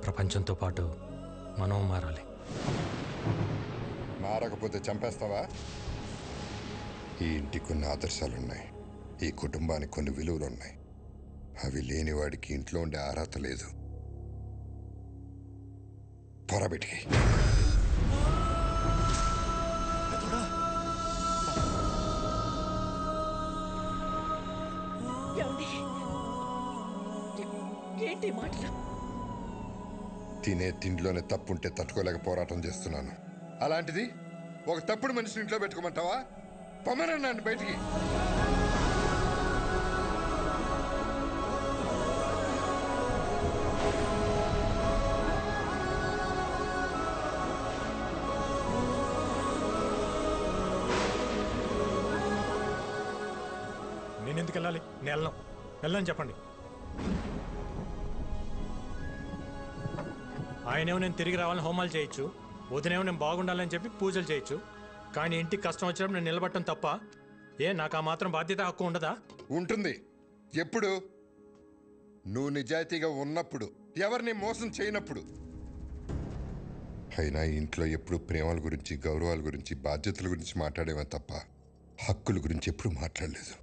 ప్రపంచంతో పాటు మనం మారాలి. మారకపోతే చంపేస్తావా? ఈ ఇంటికి కొన్ని ఆదర్శాలున్నాయి, ఈ కుటుంబానికి కొన్ని విలువలున్నాయి. అవి లేని వాడికి ఇంట్లో ఉండే అర్హత లేదు. పొరబెట్టి ఏంటి మాటలు? తినే తిండిలోనే తప్పుంటే తట్టుకోలేక పోరాటం చేస్తున్నాను. అలాంటిది ఒక తప్పుడు మనిషిని ఇంట్లో పెట్టుకోమంటావా? పొమ్మనన్నాను బయటికి. నేను ఎందుకు వెళ్ళాలి? నేను వెళ్ళని చెప్పండి. ఆయనేమో నేను తిరిగి రావాలని హోమాలు చేయొచ్చు, వదినేమో నేను బాగుండాలని చెప్పి పూజలు చేయొచ్చు. కానీ ఇంటికి కష్టం వచ్చినప్పుడు నేను నిలబడటం తప్ప నాకు ఆ మాత్రం బాధ్యత హక్కు ఉండదా? ఉంటుంది. ఎప్పుడు? నువ్వు నిజాయితీగా ఉన్నప్పుడు, ఎవరిని మోసం చేయనప్పుడు. అయినా ఇంట్లో ఎప్పుడు ప్రేమల గురించి, గౌరవాల గురించి, బాధ్యతల గురించి మాట్లాడేవా తప్ప హక్కుల గురించి ఎప్పుడు మాట్లాడలేదు.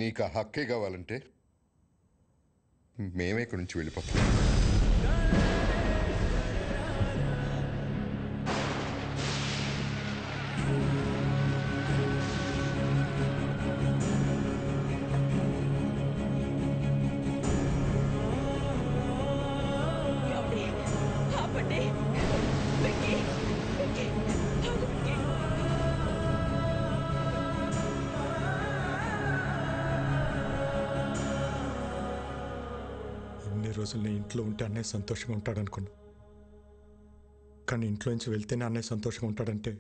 నీకు ఆ హక్కే కావాలంటే మేమే ఇక్కడి నుంచి వెళ్ళిపోతాం. రోజులు నేను ఇంట్లో ఉంటే అన్నయ్య సంతోషంగా ఉంటాడు అనుకున్నా. కానీ ఇంట్లో నుంచి వెళ్తేనే అన్నయ్య సంతోషంగా ఉంటాడంటే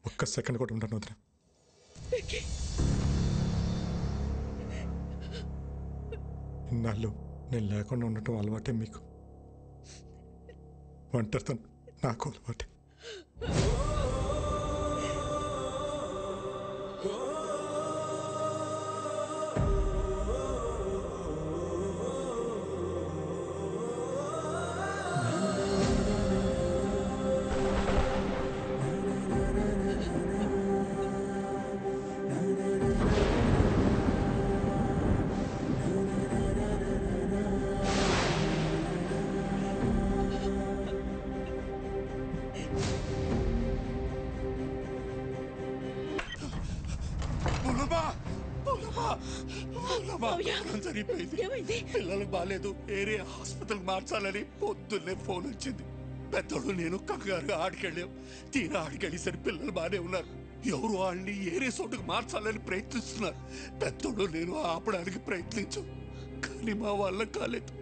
ఒక్క సెకండ్ కూడా ఉంటాను వదిన. ఇన్నాళ్ళు నేను లేకుండా ఉండటం అలవాటే మీకు. ఒంటరితనం నాకు అలవాటే. సరిపోయింది. పిల్లలకు బాగాలేదు, ఏరియా హాస్పిటల్ మార్చాలని పొద్దున్నే ఫోన్ వచ్చింది. పెద్దోడు నేను కంగారుగా ఆడికెళ్ళాం. తీరా ఆడికెళ్ళేసరి పిల్లలు బాగానే ఉన్నారు. ఎవరు వాళ్ళని ఏరియా చోటుకు మార్చాలని ప్రయత్నిస్తున్నారు. పెద్దోడు నేను ఆపడానికి ప్రయత్నించాం, కానీ మా వల్ల కాలేదు.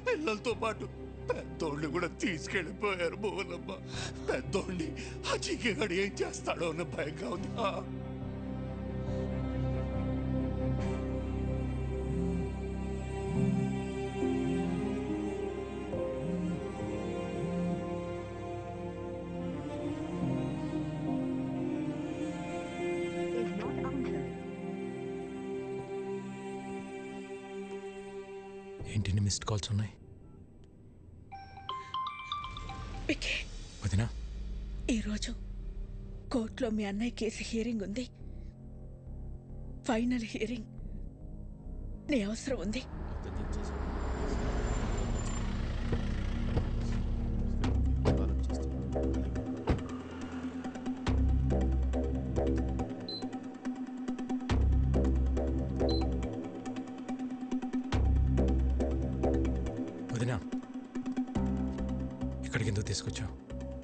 పిల్లలతో పాటు పెద్దోడిని కూడా తీసుకెళ్ళిపోయారు. మోహనమ్మ, పెద్దోడిని ఆ చీకగాడు ఏం చేస్తాడో అన్న భయంగా ఉంది. ఏంటి మిస్డ్ కాల్స్ ఉన్నాయి? వదినా, ఈరోజు కోర్టులో మీ అన్నయ్య కేసు హియరింగ్ ఉంది. Final hearing. నీ అవసరం ఉంది. వదినా, ఇక్కడికి ఎందుకు తీసుకొచ్చావు?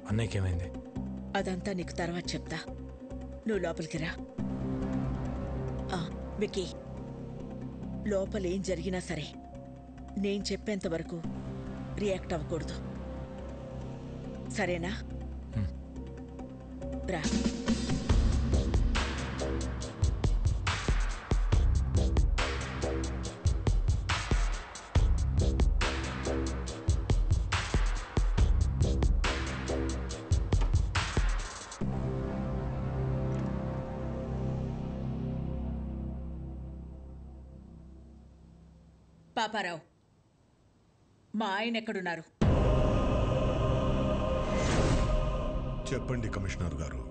అన్నయ్యకి ఏమైంది? అదంతా నీకు తర్వాత చెప్తా. నువ్వు లోపలికి రా. వికీ, లోపల ఏం జరిగినా సరే నేను చెప్పేంత వరకు రియాక్ట్ అవ్వకూడదు, సరేనా? రా. పాపారావు, మా ఆయన ఎక్కడున్నారు? చెప్పండి కమిషనర్ గారు.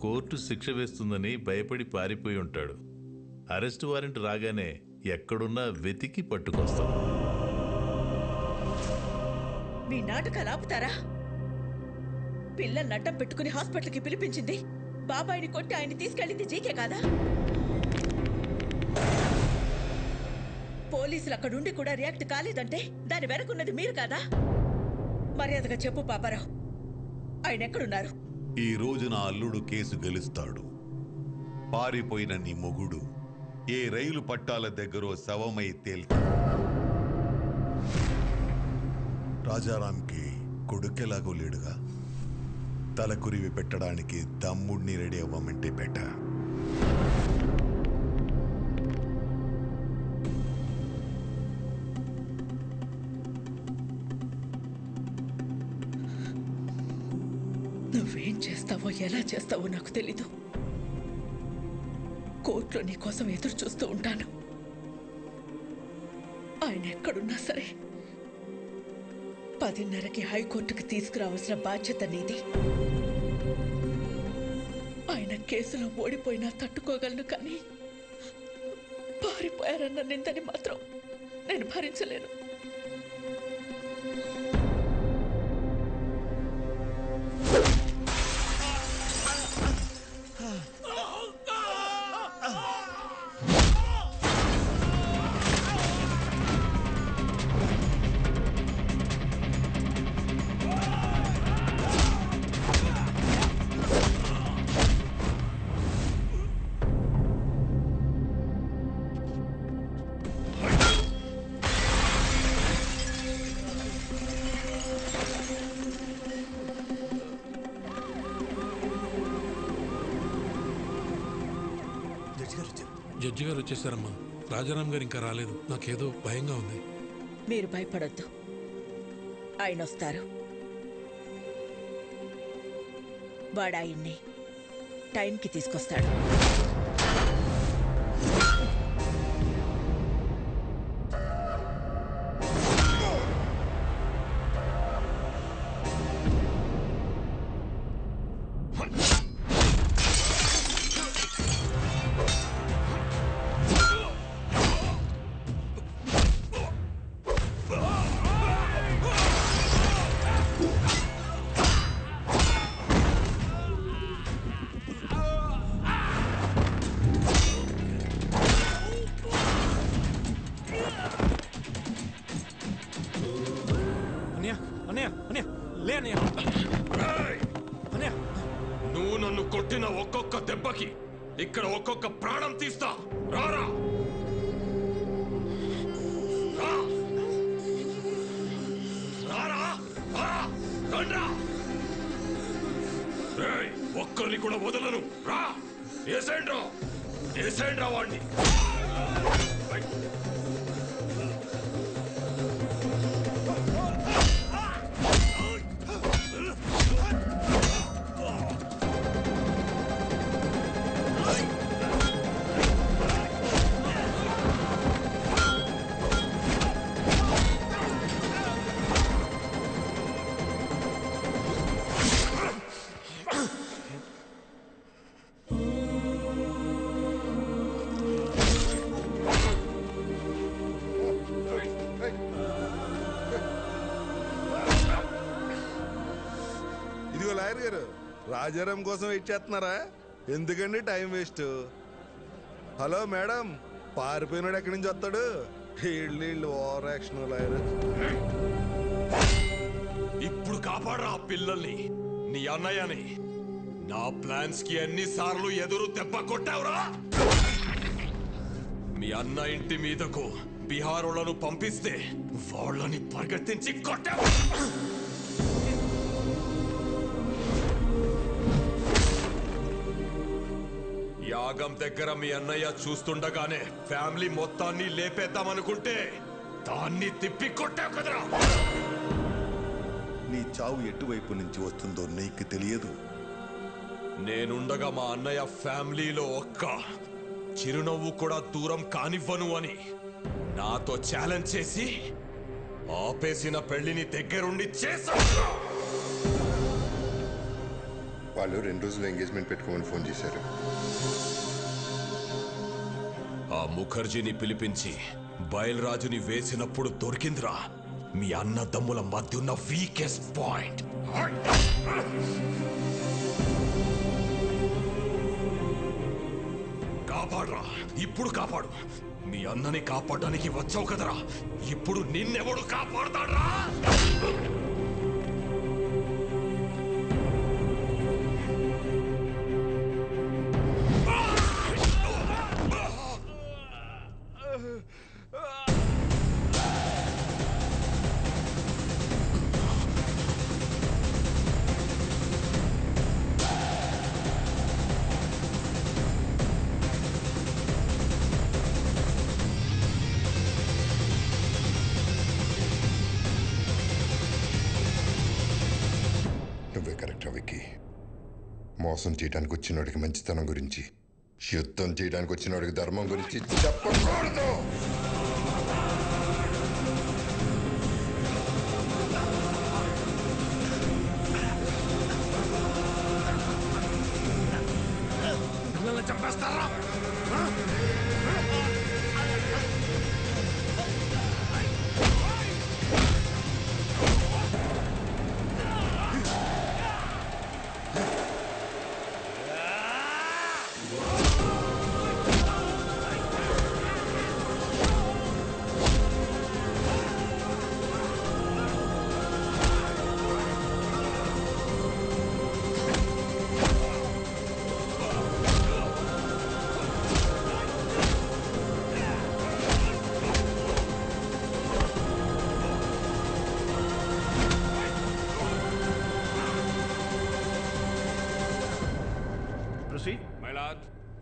కోర్టు శిక్ష వేస్తుందని భయపడి పారిపోయి ఉంటాడు. అరెస్ట్ వారెంట్ రాగానే ఎక్కడున్నా వెతికి పట్టుకొస్తాం. మీ నాటకాలు ఆపుతారా? పిల్లలు నట్టం పెట్టుకుని హాస్పిటల్కి పిలిపించింది బాబాయిని కొట్టి ఆయన్ని తీసుకెళ్ళింది జీకే కాదా? పోలీసులు అక్కడుండి కూడా రియాక్ట్ కాలేదంటే దాని వెనకున్నది మీరు కాదా? మర్యాదగా చెప్పు పాపారావు, ఆయన ఎక్కడున్నారు? ఈ రోజు నా అల్లుడు కేసు గెలుస్తాడు. పారిపోయిన నీ మొగుడు ఏ రైలు పట్టాల దగ్గర శవమై తేల్తాడు. రాజారాంకి కొడుకెలాగో లేడుగా, తలకురివి పెట్టడానికి తమ్ముడిని రెడీ అవ్వమంటే బెటర్. ఎలా చేస్తావో నాకు తెలీదు. కోర్టులో నీ కోసం ఎదురు చూస్తూ ఉంటాను. ఆయన ఎక్కడున్నా సరే 10:30కి హైకోర్టుకి తీసుకురావాల్సిన బాధ్యత నీది. ఆయన కేసులో ఓడిపోయినా తట్టుకోగలను, కానీ పారిపోయారన్న నిందని మాత్రం నేను భరించలేను. జడ్జి గారు వచ్చేసారమ్మా. రాజారాం గారు ఇంకా రాలేదు. నాకేదో భయంగా ఉంది. మీరు భయపడొద్దు, ఆయన వస్తారు. వాడు ఆయన్ని టైంకి తీసుకొస్తాడు. నువ్వు నన్ను కొట్టిన ఒక్కొక్క దెబ్బకి ఇక్కడ ఒక్కొక్క ప్రాణం తీస్తా. రారా ఒక్కరిని కూడా వదలను. రా ఏసేండ్రా వాడిని. ఇదిగో లాయర్ గారు, రాజారాం కోసం వెయిట్ చేస్తున్నారా? ఎందుకండి టైం వేస్ట్? హలో మేడం, పారిపోయినాడు ఎక్కడి నుంచి వస్తాడు? వీళ్ళు ఓవర్ యాక్షన్ లాయర్. ఇప్పుడు కాపాడరా పిల్లల్ని, నీ అన్నయ్యని. నా ప్లాన్స్ కి ఎన్నిసార్లు ఎదురు దెబ్బ కొట్టావురా? మీ అన్న ఇంటి మీదకు బీహారోళ్లను పంపిస్తే వాళ్ళని పరిగెత్తించి కొట్టావు. యాగం దగ్గర మీ అన్నయ్య చూస్తుండగానే ఫ్యామిలీ మొత్తాన్ని లేపేద్దామనుకుంటే దాన్ని తిప్పి కొట్టావు కదరా. నీ చావు ఎటువైపు నుంచి వస్తుందో నీకు తెలియదు. నేనుండగా మా అన్నయ్య ఫ్యామిలీలో ఒక్క చిరునవ్వు కూడా దూరం కానివ్వను అని నాతో ఛాలెంజ్ చేసి ఆపేసిన పెళ్లిని దగ్గరుండి చేశావు. వాళ్ళు 2 రోజులు ఎంగేజ్మెంట్ పెట్టుకోమని ఫోన్ చేశారు. ఆ ముఖర్జీని పిలిపించి బయల్రాజుని వేసినప్పుడు దొరికిందిరా మీ అన్నదమ్ముల మధ్య ఉన్న వీకెస్ట్ పాయింట్. కాపాడరా, ఇప్పుడు కాపాడు. మీ అన్నని కాపాడడానికి వచ్చావు కదరా, ఇప్పుడు నిన్నెవడు కాపాడతాడ్రా? మోసం చేయడానికి వచ్చినోడికి మంచితనం గురించి, యుద్ధం చేయడానికి వచ్చినోడికి ధర్మం గురించి చెప్పకూడదు. పిల్లల్ని చంపేస్తారా?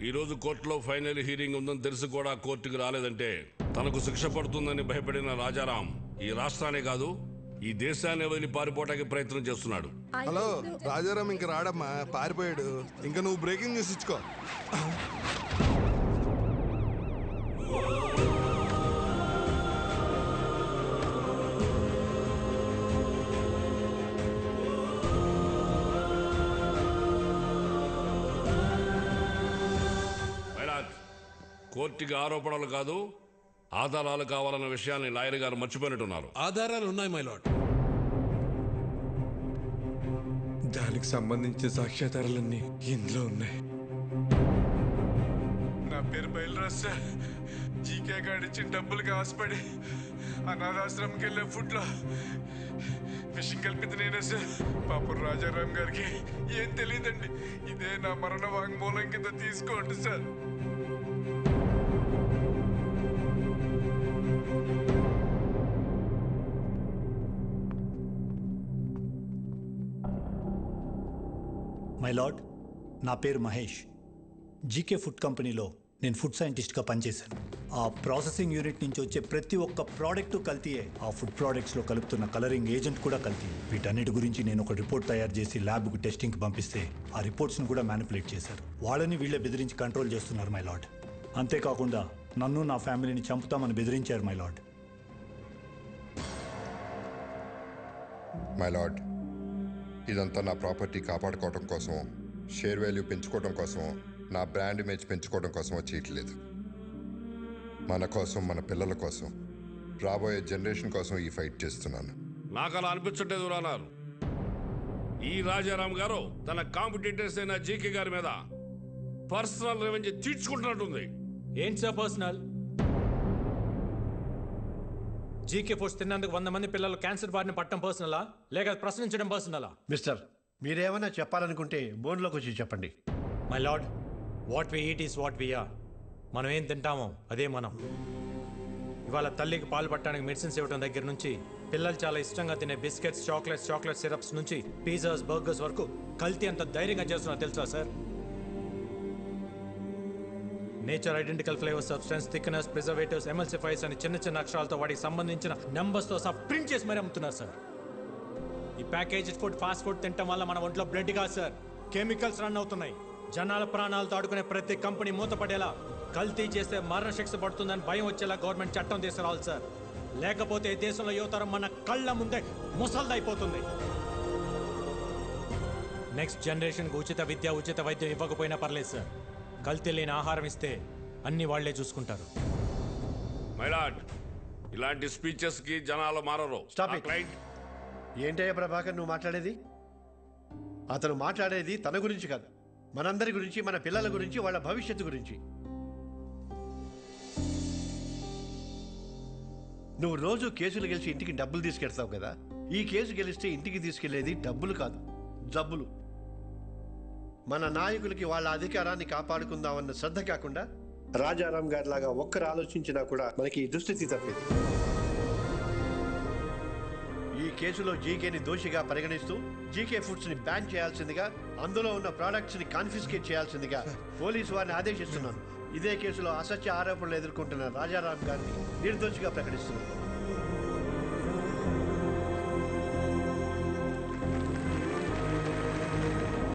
ఈ రోజు కోర్టులో ఫైనల్ హీరింగ్ ఉందని తెలిసి కూడా కోర్టుకు రాలేదంటే తనకు శిక్ష పడుతుందని భయపడిన రాజారాం ఈ రాష్ట్రాన్ని కాదు ఈ దేశాన్ని వదిలి పారిపోవడానికి ప్రయత్నం చేస్తున్నాడు. హలో, రాజారాం ఇంక రాడమ్మా, పారిపోయాడు. ఇంకా నువ్వు బ్రేకింగ్ న్యూస్ ఇచ్చుకో. కోర్టుకి ఆరోపణలు కాదు ఆధారాలు కావాలన్న విషయాన్ని లాయర్ గారు మర్చిపోయినట్టున్నారు. ఆధారాలు ఉన్నాయి మై లార్డ్. దానికి సంబంధించిన సాక్ష్యాధారాలన్నీ ఇందులో ఉన్నాయి. నా పేరు బయలురాజ్ సార్. జీకే గాడిచ్చిన డబ్బులకి ఆశపడి అనాథాశ్రమంకి వెళ్ళే ఫుడ్లో విషయం కలిపింది నేనే సార్. పాపం రాజారాం గారికి ఏం తెలియదండి. ఇదే నా మరణ వాంగ్మూలం కింద తీసుకోండి సార్. మై లార్డ్, నా పేరు మహేష్. జీకే ఫుడ్ కంపెనీలో నేను ఫుడ్ సైంటిస్ట్గా పనిచేశాను. ఆ ప్రాసెసింగ్ యూనిట్ నుంచి వచ్చే ప్రతి ఒక్క ప్రోడక్ట్ కల్తీయే. ఆ ఫుడ్ ప్రోడక్ట్స్లో కలుపుతున్న కలరింగ్ ఏజెంట్ కూడా కల్తీ. వీటన్నిటి గురించి నేను ఒక రిపోర్ట్ తయారు చేసి ల్యాబ్కు టెస్టింగ్కి పంపిస్తే ఆ రిపోర్ట్స్ను కూడా మ్యానిపులేట్ చేశారు. వాళ్ళని వీళ్ళే బెదిరించి కంట్రోల్ చేస్తున్నారు మై లార్డ్. అంతేకాకుండా నన్ను నా ఫ్యామిలీని చంపుతామని బెదిరించారు మై లార్డ్. మై లార్డ్, ఇదంతా నా ప్రాపర్టీ కాపాడుకోవడం కోసం, షేర్ వాల్యూ పెంచుకోవడం కోసం, నా బ్రాండ్ ఇమేజ్ పెంచుకోవడం కోసం చేయట్లేదు. మన కోసం, మన పిల్లల కోసం, రాబోయే జనరేషన్ కోసం ఈ ఫైట్ చేస్తున్నాను. నాకు అలా అనిపించట్లేదు రానారు. ఈ రాజారాం గారు తన కాంపిటీటర్స్ అయిన జీకే గారి మీద పర్సనల్ రెవెంజ్ తీర్చుకుంటున్నట్టుంది. ఏంటి సార్ పర్సనల్? జీకే ఫుడ్స్ తిన్నందుకు 100 మంది పిల్లలు క్యాన్సర్ బారిన పట్టడం పర్సనలా, లేక ప్రశ్నించడం పర్సనలా? మిస్టర్, మీరేమైనా చెప్పాలనుకుంటే బోన్లోకి వచ్చి చెప్పండి. My lord, what we eat is what we are. మనం ఏం తింటామో అదే మనం. ఇవాళ తల్లికి పాలు పట్టడానికి మెడిసిన్స్ ఇవ్వడం దగ్గర నుంచి, పిల్లలు చాలా ఇష్టంగా తినే బిస్కెట్స్, చాక్లెట్ సిరప్స్ నుంచి పిజ్జాస్, బర్గర్స్ వరకు కల్తీ అంత ధైర్యంగా చేస్తున్నా తెలుసా sir? Nature identical flavour, substance, thickness, preservatives, ఎమల్సిఫైర్స్ అని చిన్న అక్షరాలతో వాటికి సంబంధించిన నెంబర్స్తో సహా ప్రింట్ చేసి మరీ అమ్ముతున్నారు సార్. ఈ ప్యాకేజ్డ్ ఫుడ్, ఫాస్ట్ ఫుడ్ తినటం వల్ల మన ఒంట్లో బ్లడ్ కాదు సార్, కెమికల్స్ రన్ అవుతున్నాయి. జనాల ప్రాణాలతో ఆడుకునే ప్రతి కంపెనీ మూతపడేలా, కల్తీ చేస్తే మరణశిక్ష పడుతుందని భయం వచ్చేలా గవర్నమెంట్ చట్టం తీసుకురావాలి సార్. లేకపోతే దేశంలో యువతరం మన కళ్ళ ముందే ముసల్దైపోతుంది. నెక్స్ట్ జనరేషన్కి ఉచిత విద్య, ఉచిత వైద్యం ఇవ్వకపోయినా పర్లేదు సార్. కల్తీ లేని ఆహారం ఇస్తే అన్ని వాళ్లే చూసుకుంటారు. మైలాడ్, ఇలాంటి స్పీచెస్ కి జనాలు మారరు. Stop it. ఏంటయ్యా ప్రభాకర్ నువ్వు మాట్లాడేది? అతను మాట్లాడేది తన గురించి కాదు, మనందరి గురించి, మన పిల్లల గురించి, వాళ్ళ భవిష్యత్తు గురించి. నువ్వు రోజు కేసులు గెలిచి ఇంటికి డబ్బులు తీసుకెళ్తావు కదా, ఈ కేసు గెలిస్తే ఇంటికి తీసుకెళ్లేది డబ్బులు కాదు, జబ్బులు. మన నాయకులకి వాళ్ళ అధికారాన్ని కాపాడుకుందామన్న శ్రద్ధ కాకుండా రాజారాం గారి లాగా ఒక్కరు ఆలోచించినా కూడా మనకి ఈ దుస్థితి తప్పేది. ఈ కేసులో జీకేని దోషిగా పరిగణిస్తూ జీకే ఫుడ్స్ ని బ్యాన్ చేయాల్సిందిగా, అందులో ఉన్న ప్రోడక్ట్స్ ని కాన్ఫిస్కేట్ చేయాల్సిందిగా పోలీసు వారిని ఆదేశిస్తున్నాను. ఇదే కేసులో అసత్య ఆరోపణలు ఎదుర్కొంటున్న రాజారాం గారిని నిర్దోషిగా ప్రకటిస్తున్నాను.